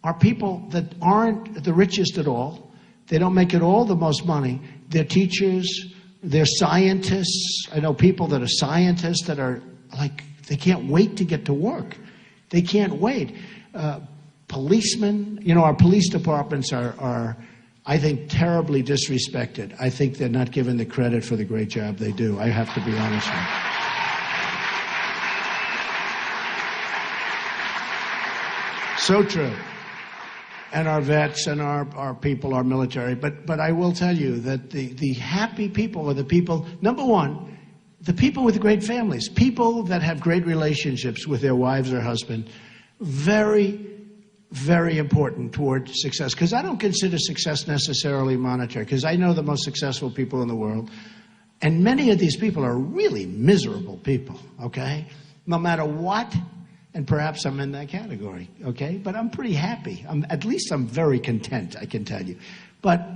are people that aren't the richest at all. They don't make it all the most money. They're teachers, they're scientists. I know people that are scientists that are like, they can't wait to get to work. They can't wait. Policemen, our police departments are, I think, terribly disrespected. I think they're not given the credit for the great job they do. I have to be honest with you. So true. And our vets and our people, our military. But I will tell you that the happy people are the people, number one, the people with great families, people that have great relationships with their wives or husband. very, very important toward success. Because I don't consider success necessarily monetary, because I know the most successful people in the world, and many of these people are really miserable people, okay? No matter what, and perhaps I'm in that category, okay? But I'm pretty happy. At least I'm very content, I can tell you. But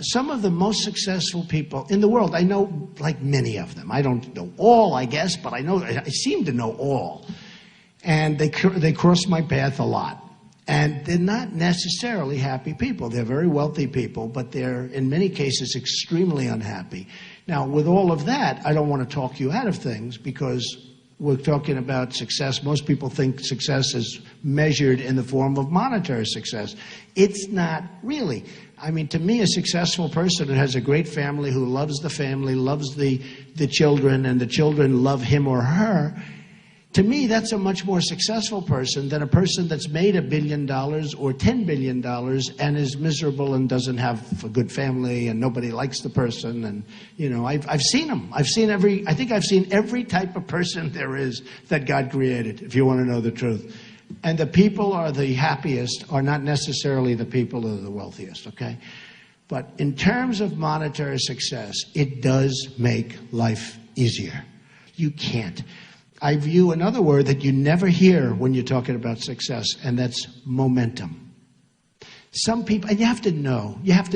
some of the most successful people in the world, I know like many of them. I don't know all, I guess, but I seem to know all. And they cross my path a lot. And they're not necessarily happy people. They're very wealthy people, but they're, in many cases, extremely unhappy. Now, with all of that, I don't want to talk you out of things, because we're talking about success. Most people think success is measured in the form of monetary success. It's not really. I mean, to me, a successful person who has a great family, who loves the family, loves the children, and the children love him or her, to me, that's a much more successful person than a person that's made $1 billion or $10 billion and is miserable and doesn't have a good family and nobody likes the person. And, you know, I've seen them. I think I've seen every type of person there is that God created, if you want to know the truth. And the people are the happiest are not necessarily the people who are the wealthiest, okay? But in terms of monetary success, it does make life easier. You can't. I view another word that you never hear when you're talking about success, and that's momentum. Some people, and you have to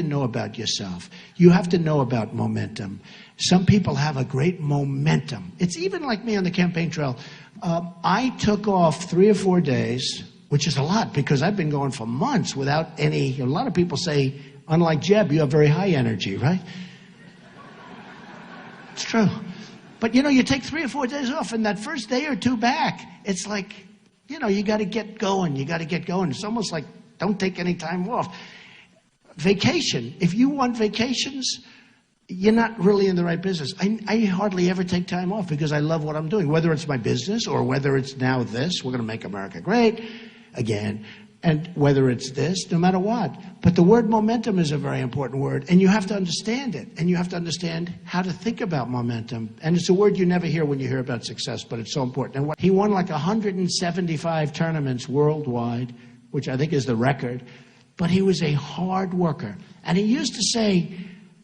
know about yourself. You have to know about momentum. Some people have a great momentum. It's even like me on the campaign trail. I took off 3 or 4 days, which is a lot because I've been going for months without any. A lot of people say, unlike Jeb, you have very high energy, right? It's true. But, you know, you take 3 or 4 days off, and that first day or two back, it's like, you know, you got to get going. You got to get going. It's almost like don't take any time off. Vacation. If you want vacations, you're not really in the right business. I hardly ever take time off because I love what I'm doing, whether it's my business or whether it's now this. We're going to make America great again. And whether it's this, no matter what. But the word momentum is a very important word, and you have to understand it, and you have to understand how to think about momentum. And it's a word you never hear when you hear about success, but it's so important. And he won like 175 tournaments worldwide, which I think is the record, but he was a hard worker. And he used to say,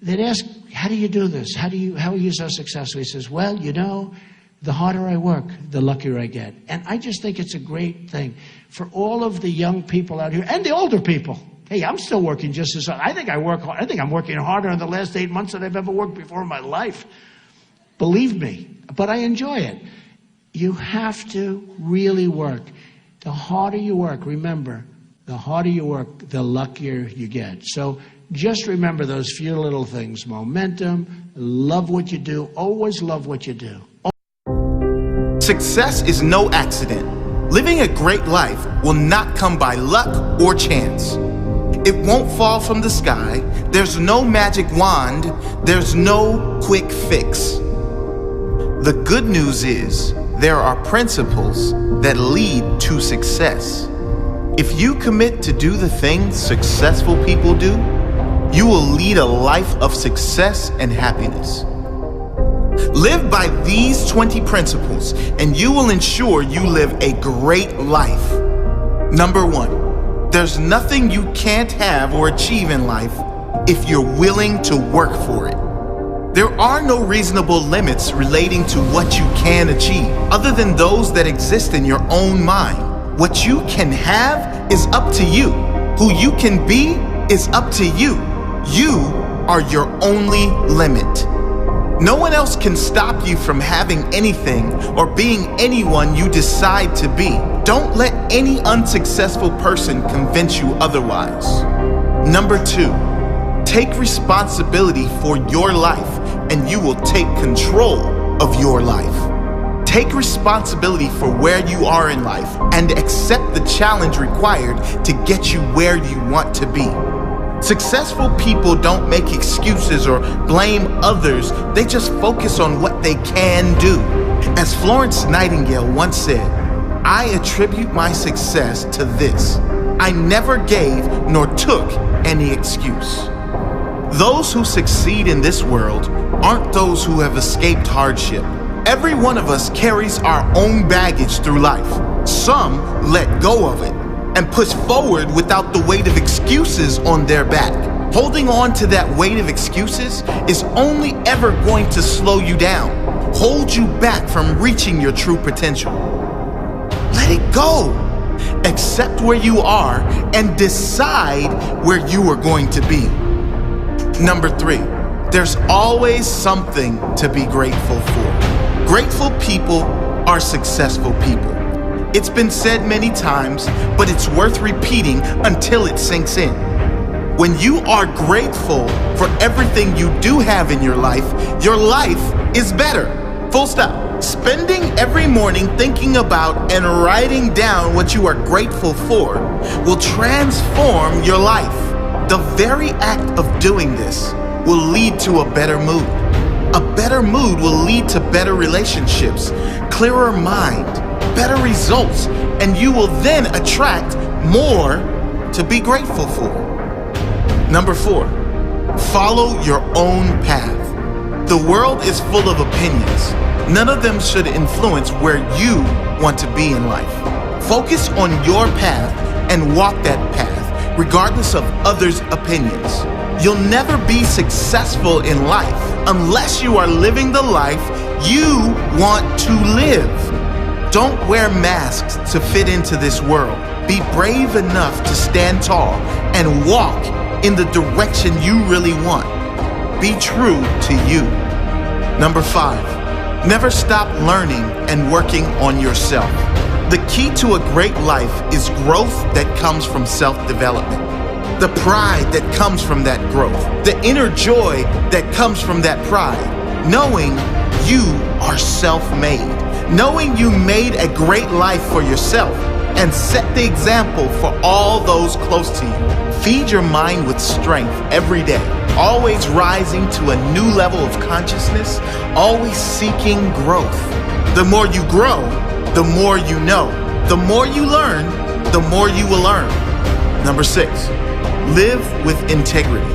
they'd ask, how do you do this? How are you so successful? He says, well, you know, the harder I work, the luckier I get. And I just think it's a great thing for all of the young people out here and the older people. Hey, I'm still working just as hard. I think I work hard. I think I'm working harder in the last 8 months than I've ever worked before in my life. Believe me. But I enjoy it. You have to really work. The harder you work, remember, the harder you work, the luckier you get. So just remember those few little things. Momentum, love what you do, always love what you do. Success is no accident. Living a great life will not come by luck or chance. It won't fall from the sky. There's no magic wand. There's no quick fix. The good news is there are principles that lead to success. If you commit to do the things successful people do, you will lead a life of success and happiness. Live by these 20 principles, and you will ensure you live a great life. Number 1, there's nothing you can't have or achieve in life if you're willing to work for it. There are no reasonable limits relating to what you can achieve, other than those that exist in your own mind. What you can have is up to you. Who you can be is up to you. You are your only limit. No one else can stop you from having anything or being anyone you decide to be. Don't let any unsuccessful person convince you otherwise. Number 2, take responsibility for your life and you will take control of your life. Take responsibility for where you are in life and accept the challenge required to get you where you want to be. Successful people don't make excuses or blame others. They just focus on what they can do. As Florence Nightingale once said, I attribute my success to this. I never gave nor took any excuse. Those who succeed in this world aren't those who have escaped hardship. Every one of us carries our own baggage through life. Some let go of it and push forward without the weight of excuses on their back. Holding on to that weight of excuses is only ever going to slow you down, hold you back from reaching your true potential. Let it go. Accept where you are and decide where you are going to be. Number 3, there's always something to be grateful for. Grateful people are successful people. It's been said many times, but it's worth repeating until it sinks in. When you are grateful for everything you do have in your life is better. Full stop. Spending every morning thinking about and writing down what you are grateful for will transform your life. The very act of doing this will lead to a better mood. A better mood will lead to better relationships, clearer mind, better results, and you will then attract more to be grateful for. Number 4, follow your own path. The world is full of opinions. None of them should influence where you want to be in life. Focus on your path and walk that path, regardless of others' opinions. You'll never be successful in life unless you are living the life you want to live. Don't wear masks to fit into this world. Be brave enough to stand tall and walk in the direction you really want. Be true to you. Number 5, never stop learning and working on yourself. The key to a great life is growth that comes from self-development. The pride that comes from that growth. The inner joy that comes from that pride. Knowing you are self-made. Knowing you made a great life for yourself and set the example for all those close to you. Feed your mind with strength every day, always rising to a new level of consciousness, always seeking growth. The more you grow, the more you know. The more you learn, the more you will learn. Number 6, live with integrity.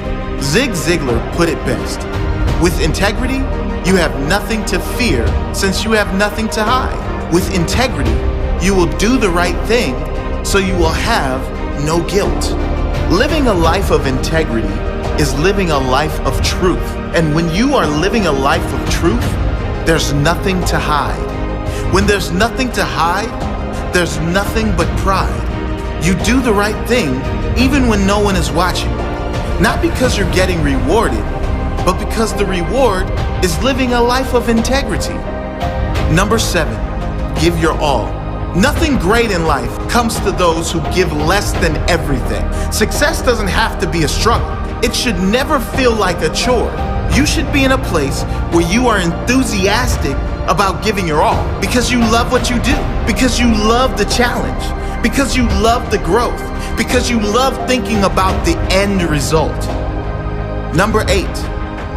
Zig Ziglar put it best. With integrity, you have nothing to fear since you have nothing to hide. With integrity, you will do the right thing so you will have no guilt. Living a life of integrity is living a life of truth. And when you are living a life of truth, there's nothing to hide. When there's nothing to hide, there's nothing but pride. You do the right thing even when no one is watching. Not because you're getting rewarded, but because the reward is living a life of integrity. Number 7, give your all. Nothing great in life comes to those who give less than everything. Success doesn't have to be a struggle. It should never feel like a chore. You should be in a place where you are enthusiastic about giving your all because you love what you do, because you love the challenge, because you love the growth, because you love thinking about the end result. Number 8,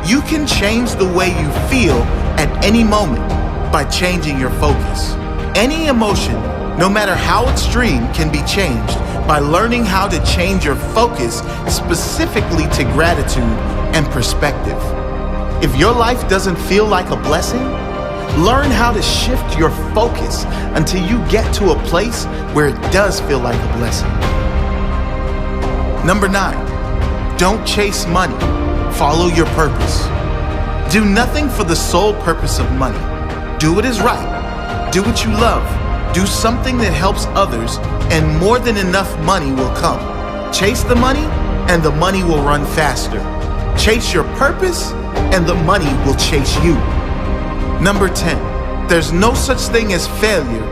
you can change the way you feel at any moment by changing your focus. Any emotion, no matter how extreme, can be changed by learning how to change your focus specifically to gratitude and perspective. If your life doesn't feel like a blessing, learn how to shift your focus until you get to a place where it does feel like a blessing. Number 9, don't chase money, follow your purpose. Do nothing for the sole purpose of money. Do what is right. Do what you love. Do something that helps others, and more than enough money will come. Chase the money, and the money will run faster. Chase your purpose, and the money will chase you. Number 10, there's no such thing as failure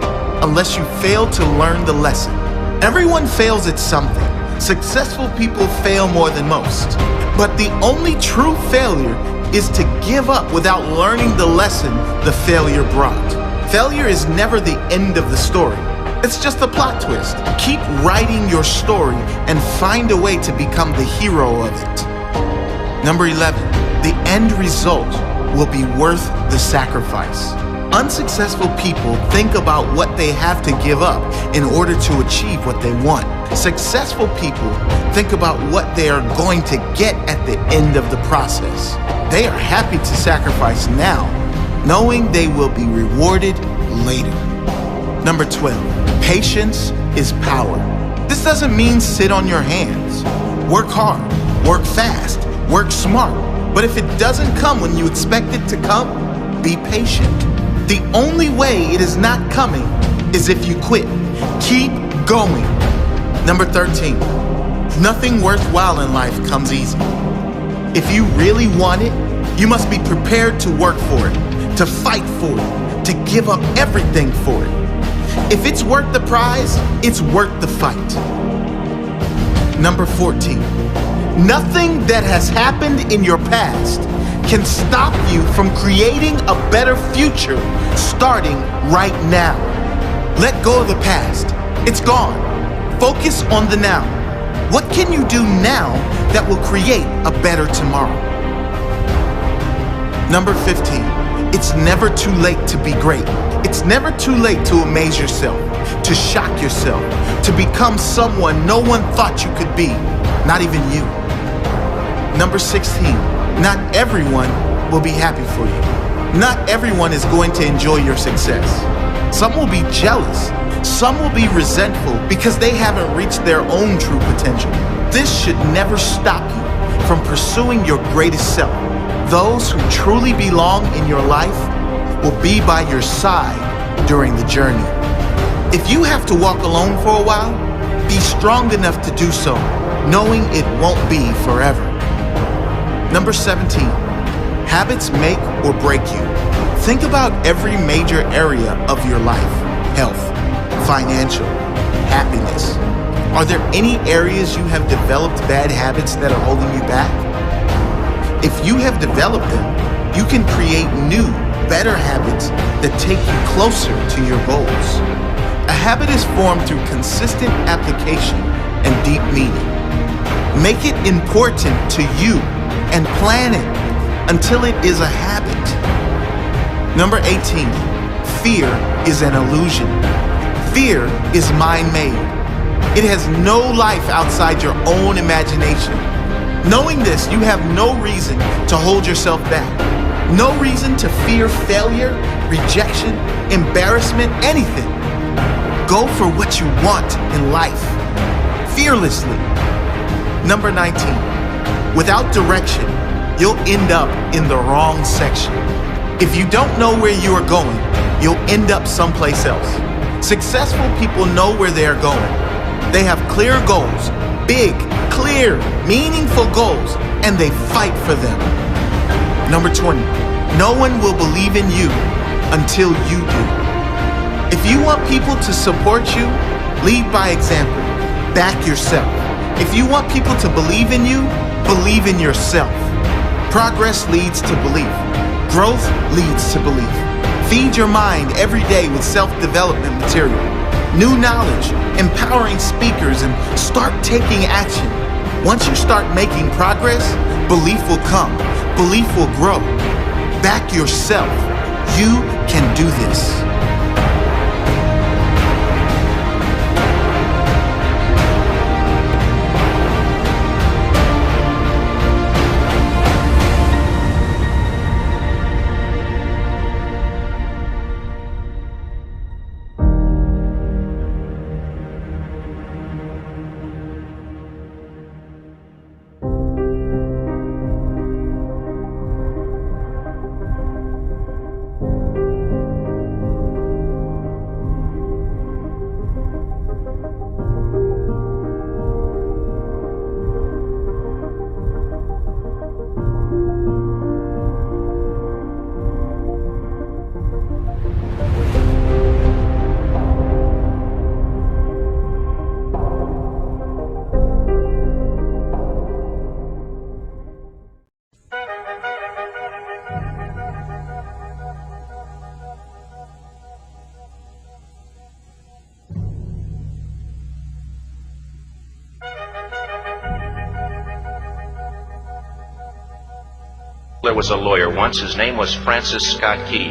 unless you fail to learn the lesson. Everyone fails at something. Successful people fail more than most. But the only true failure is to give up without learning the lesson the failure brought. Failure is never the end of the story. It's just a plot twist. Keep writing your story and find a way to become the hero of it. Number 11, the end result will be worth the sacrifice. Unsuccessful people think about what they have to give up in order to achieve what they want. Successful people think about what they are going to get at the end of the process. They are happy to sacrifice now, knowing they will be rewarded later. Number 12, Patience is power. This doesn't mean sit on your hands. Work hard, work fast, work smart. But if it doesn't come when you expect it to come, be patient. The only way it is not coming is if you quit. Keep going. Number 13, nothing worthwhile in life comes easy. If you really want it, you must be prepared to work for it, to fight for it, to give up everything for it. If it's worth the prize, it's worth the fight. Number 14, nothing that has happened in your past can stop you from creating a better future starting right now. Let go of the past. It's gone. Focus on the now. What can you do now that will create a better tomorrow? Number 15, it's never too late to be great. It's never too late to amaze yourself, to shock yourself, to become someone no one thought you could be, not even you. Number 16, not everyone will be happy for you. Not everyone is going to enjoy your success. Some will be jealous. Some will be resentful because they haven't reached their own true potential. This should never stop you from pursuing your greatest self. Those who truly belong in your life will be by your side during the journey. If you have to walk alone for a while, be strong enough to do so, knowing it won't be forever. Number 17, habits make or break you. Think about every major area of your life: health, financial, happiness. Are there any areas you have developed bad habits that are holding you back? If you have developed them, you can create new, better habits that take you closer to your goals. A habit is formed through consistent application and deep meaning. Make it important to you and plan it until it is a habit. Number 18, fear is an illusion. Fear is mind-made. It has no life outside your own imagination. Knowing this, you have no reason to hold yourself back. No reason to fear failure, rejection, embarrassment, anything. Go for what you want in life, fearlessly. Number 19, without direction, you'll end up in the wrong section. If you don't know where you are going, you'll end up someplace else. Successful people know where they are going. They have clear goals, big, clear, meaningful goals, and they fight for them. Number 20, no one will believe in you until you do. If you want people to support you, lead by example. Back yourself. If you want people to believe in you, believe in yourself. Progress leads to belief. Growth leads to belief. Feed your mind every day with self-development material, new knowledge, empowering speakers, and start taking action. Once you start making progress, belief will come. Belief will grow. Back yourself. You can do this. There was a lawyer once. His name was Francis Scott Key.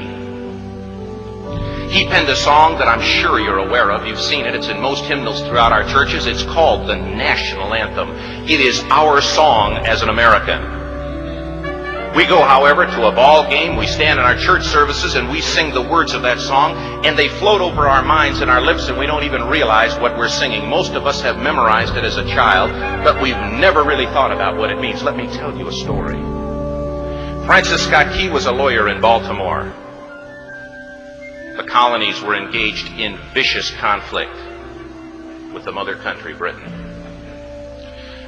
He penned a song that I'm sure you're aware of. You've seen it. It's in most hymnals throughout our churches. It's called the National Anthem. It is our song as an American. We go, however, to a ball game. We stand in our church services and we sing the words of that song, and they float over our minds and our lips, and we don't even realize what we're singing. Most of us have memorized it as a child, but we've never really thought about what it means. Let me tell you a story. Francis Scott Key was a lawyer in Baltimore. The colonies were engaged in vicious conflict with the mother country, Britain.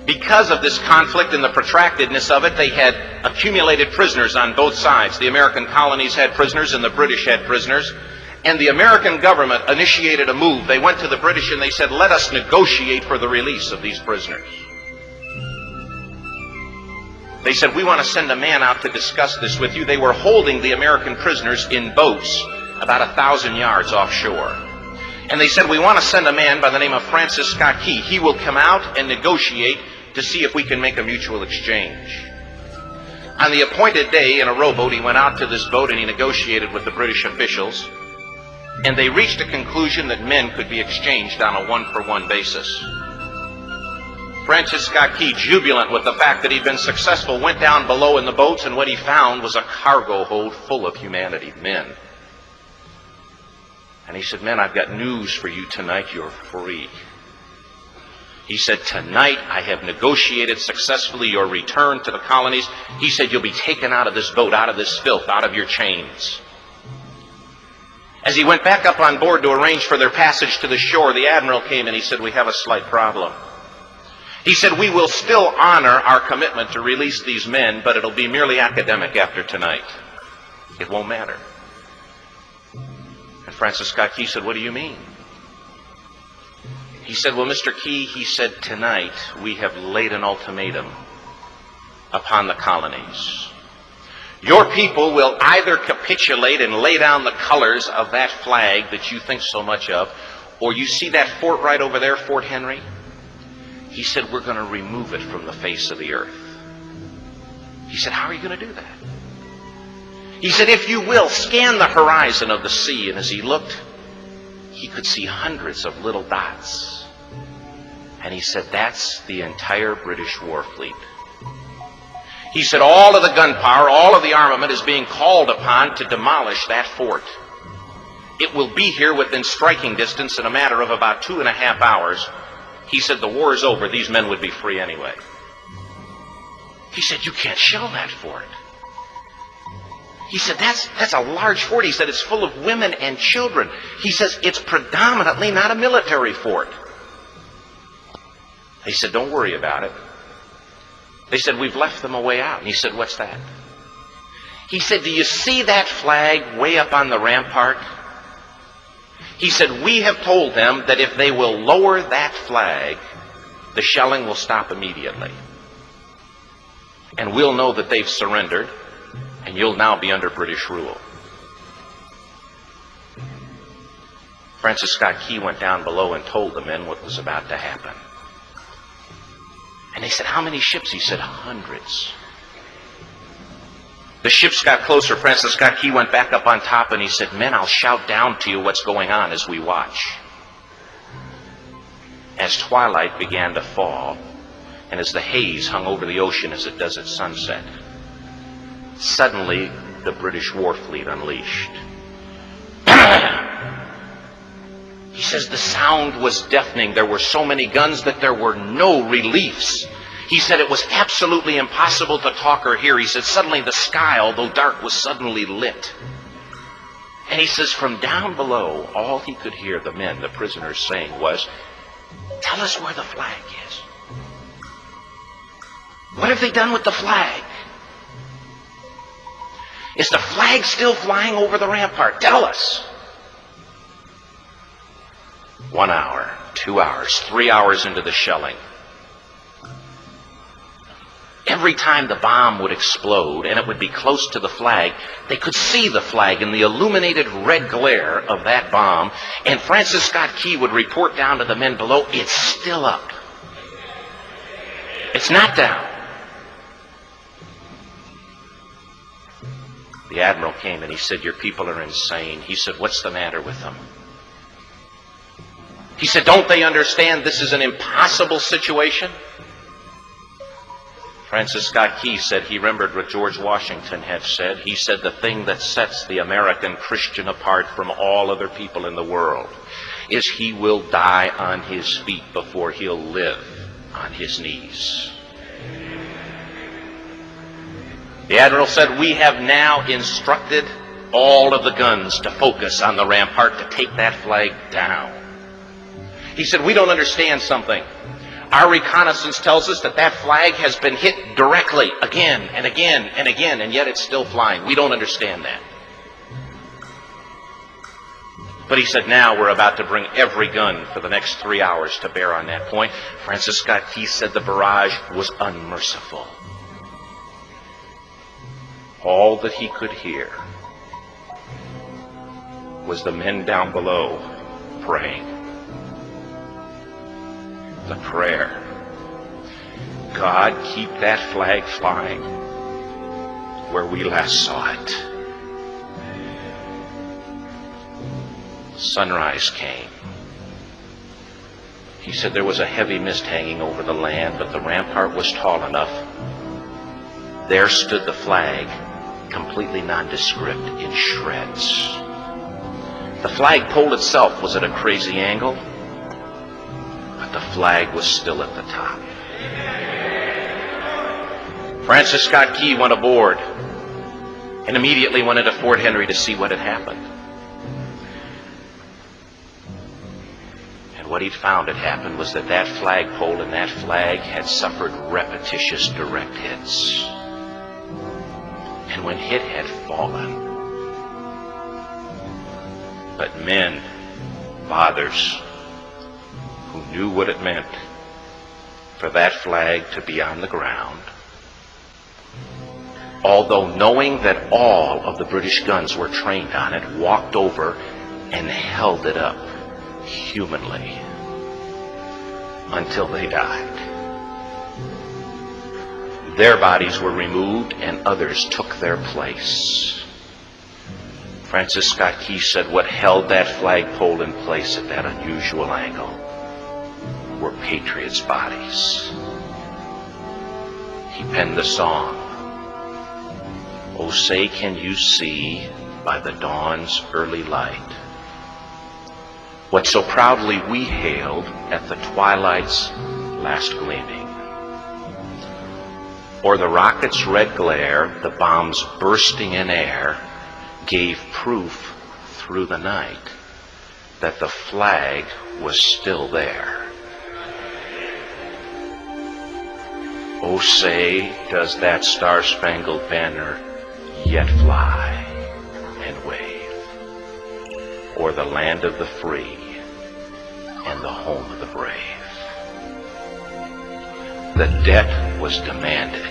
Because of this conflict and the protractedness of it, they had accumulated prisoners on both sides. The American colonies had prisoners and the British had prisoners. And the American government initiated a move. They went to the British and they said, let us negotiate for the release of these prisoners. They said, we want to send a man out to discuss this with you. They were holding the American prisoners in boats about 1,000 yards offshore. And they said, we want to send a man by the name of Francis Scott Key. He will come out and negotiate to see if we can make a mutual exchange. On the appointed day, in a rowboat, he went out to this boat and he negotiated with the British officials. And they reached a conclusion that men could be exchanged on a one-for-one basis. Francis Scott Key, jubilant with the fact that he'd been successful, went down below in the boats, and what he found was a cargo hold full of humanity, men. And he said, men, I've got news for you tonight. You're free. He said, tonight I have negotiated successfully your return to the colonies. He said, you'll be taken out of this boat, out of this filth, out of your chains. As he went back up on board to arrange for their passage to the shore, the admiral came and he said, we have a slight problem. He said, we will still honor our commitment to release these men, but it'll be merely academic after tonight. It won't matter. And Francis Scott Key said, what do you mean? He said, well, Mr. Key, he said, tonight we have laid an ultimatum upon the colonies. Your people will either capitulate and lay down the colors of that flag that you think so much of, or you see that fort right over there, Fort Henry? He said, we're going to remove it from the face of the earth. He said, how are you going to do that? He said, if you will, scan the horizon of the sea. And as he looked, he could see hundreds of little dots. And he said, that's the entire British war fleet. He said, all of the gunpowder, all of the armament is being called upon to demolish that fort. It will be here within striking distance in a matter of about 2.5 hours. He said, the war is over. These men would be free anyway. He said, you can't shell that fort. He said, that's a large fort. He said, it's full of women and children. He says, it's predominantly not a military fort. He said, don't worry about it. They said, we've left them a way out. And he said, what's that? He said, do you see that flag way up on the rampart? He said, we have told them that if they will lower that flag, the shelling will stop immediately. And we'll know that they've surrendered, and you'll now be under British rule. Francis Scott Key went down below and told the men what was about to happen. And they said, how many ships? He said, hundreds. The ships got closer. Francis Scott Key went back up on top and he said, men, I'll shout down to you what's going on as we watch. As twilight began to fall, and as the haze hung over the ocean as it does at sunset, suddenly the British war fleet unleashed. He says the sound was deafening. There were so many guns that there were no reliefs. He said it was absolutely impossible to talk or hear. He said suddenly the sky, although dark, was suddenly lit. And he says from down below, all he could hear the men, the prisoners, saying was, tell us where the flag is. What have they done with the flag? Is the flag still flying over the rampart? Tell us. 1 hour, 2 hours, 3 hours into the shelling. Every time the bomb would explode and it would be close to the flag, they could see the flag in the illuminated red glare of that bomb. And Francis Scott Key would report down to the men below, it's still up. It's not down. The admiral came and he said, your people are insane. He said, what's the matter with them? He said, don't they understand this is an impossible situation? Francis Scott Key said he remembered what George Washington had said. He said the thing that sets the American Christian apart from all other people in the world is he will die on his feet before he'll live on his knees. The Admiral said, we have now instructed all of the guns to focus on the rampart to take that flag down. He said, we don't understand something. Our reconnaissance tells us that that flag has been hit directly again and again and again, and yet it's still flying. We don't understand that. But he said, now we're about to bring every gun for the next 3 hours to bear on that point. Francis Scott Key said the barrage was unmerciful. All that he could hear was the men down below praying. The prayer, God, keep that flag flying where we last saw it. Sunrise came. He said there was a heavy mist hanging over the land, but the rampart was tall enough. There stood the flag, completely nondescript, in shreds. The flagpole itself was at a crazy angle, but the flag was still at the top. Francis Scott Key went aboard and immediately went into Fort Henry to see what had happened. And what he'd found had happened was that that flagpole and that flag had suffered repetitious direct hits. And when it had fallen, but men, fathers, who knew what it meant for that flag to be on the ground, although knowing that all of the British guns were trained on it, walked over and held it up humanly until they died. Their bodies were removed and others took their place. Francis Scott Key said what held that flagpole in place at that unusual angle were patriots' bodies. He penned the song, "Oh, say can you see by the dawn's early light what so proudly we hailed at the twilight's last gleaming? Or the rocket's red glare, the bombs bursting in air, gave proof through the night that the flag was still there. Oh, say, does that star-spangled banner yet fly and wave o'er the land of the free and the home of the brave? The debt was demanded.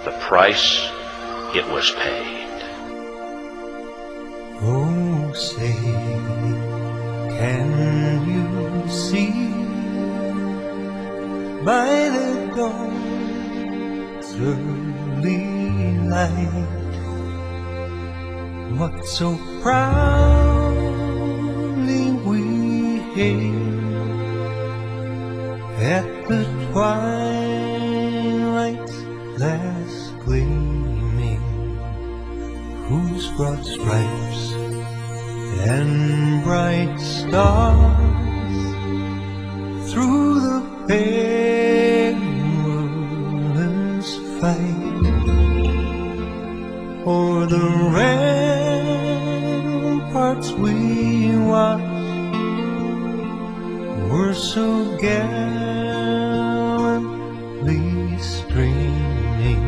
The price, it was paid. Oh, say, can you see by the dawn's early light what so proudly we hailed at the twilight's last gleaming, whose broad stripes and bright stars through the perilous fight o'er the ramparts we watched were so gallantly streaming,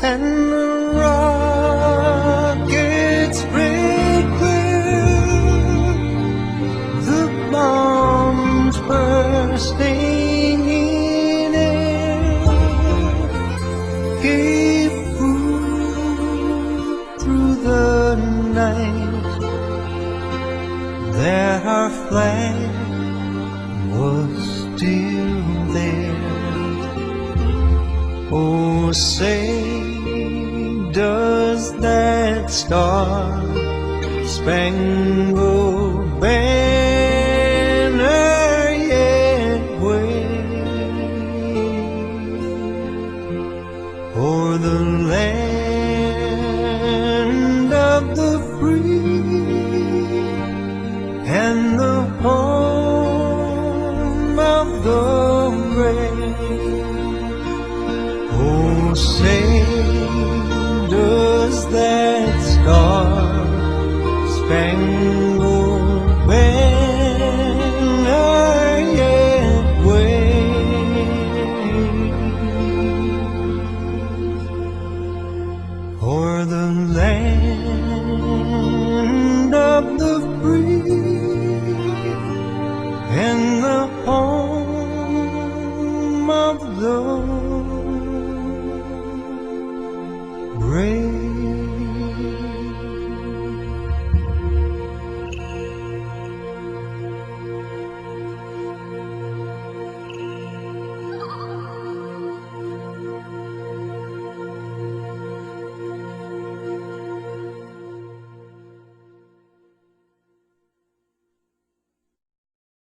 and the rockets break clear, the bombs bursting in air gave proof through the night that our flag was still there. Oh, say, does that star-spangled banner yet wave spangled banner yet waves o'er the land of the free.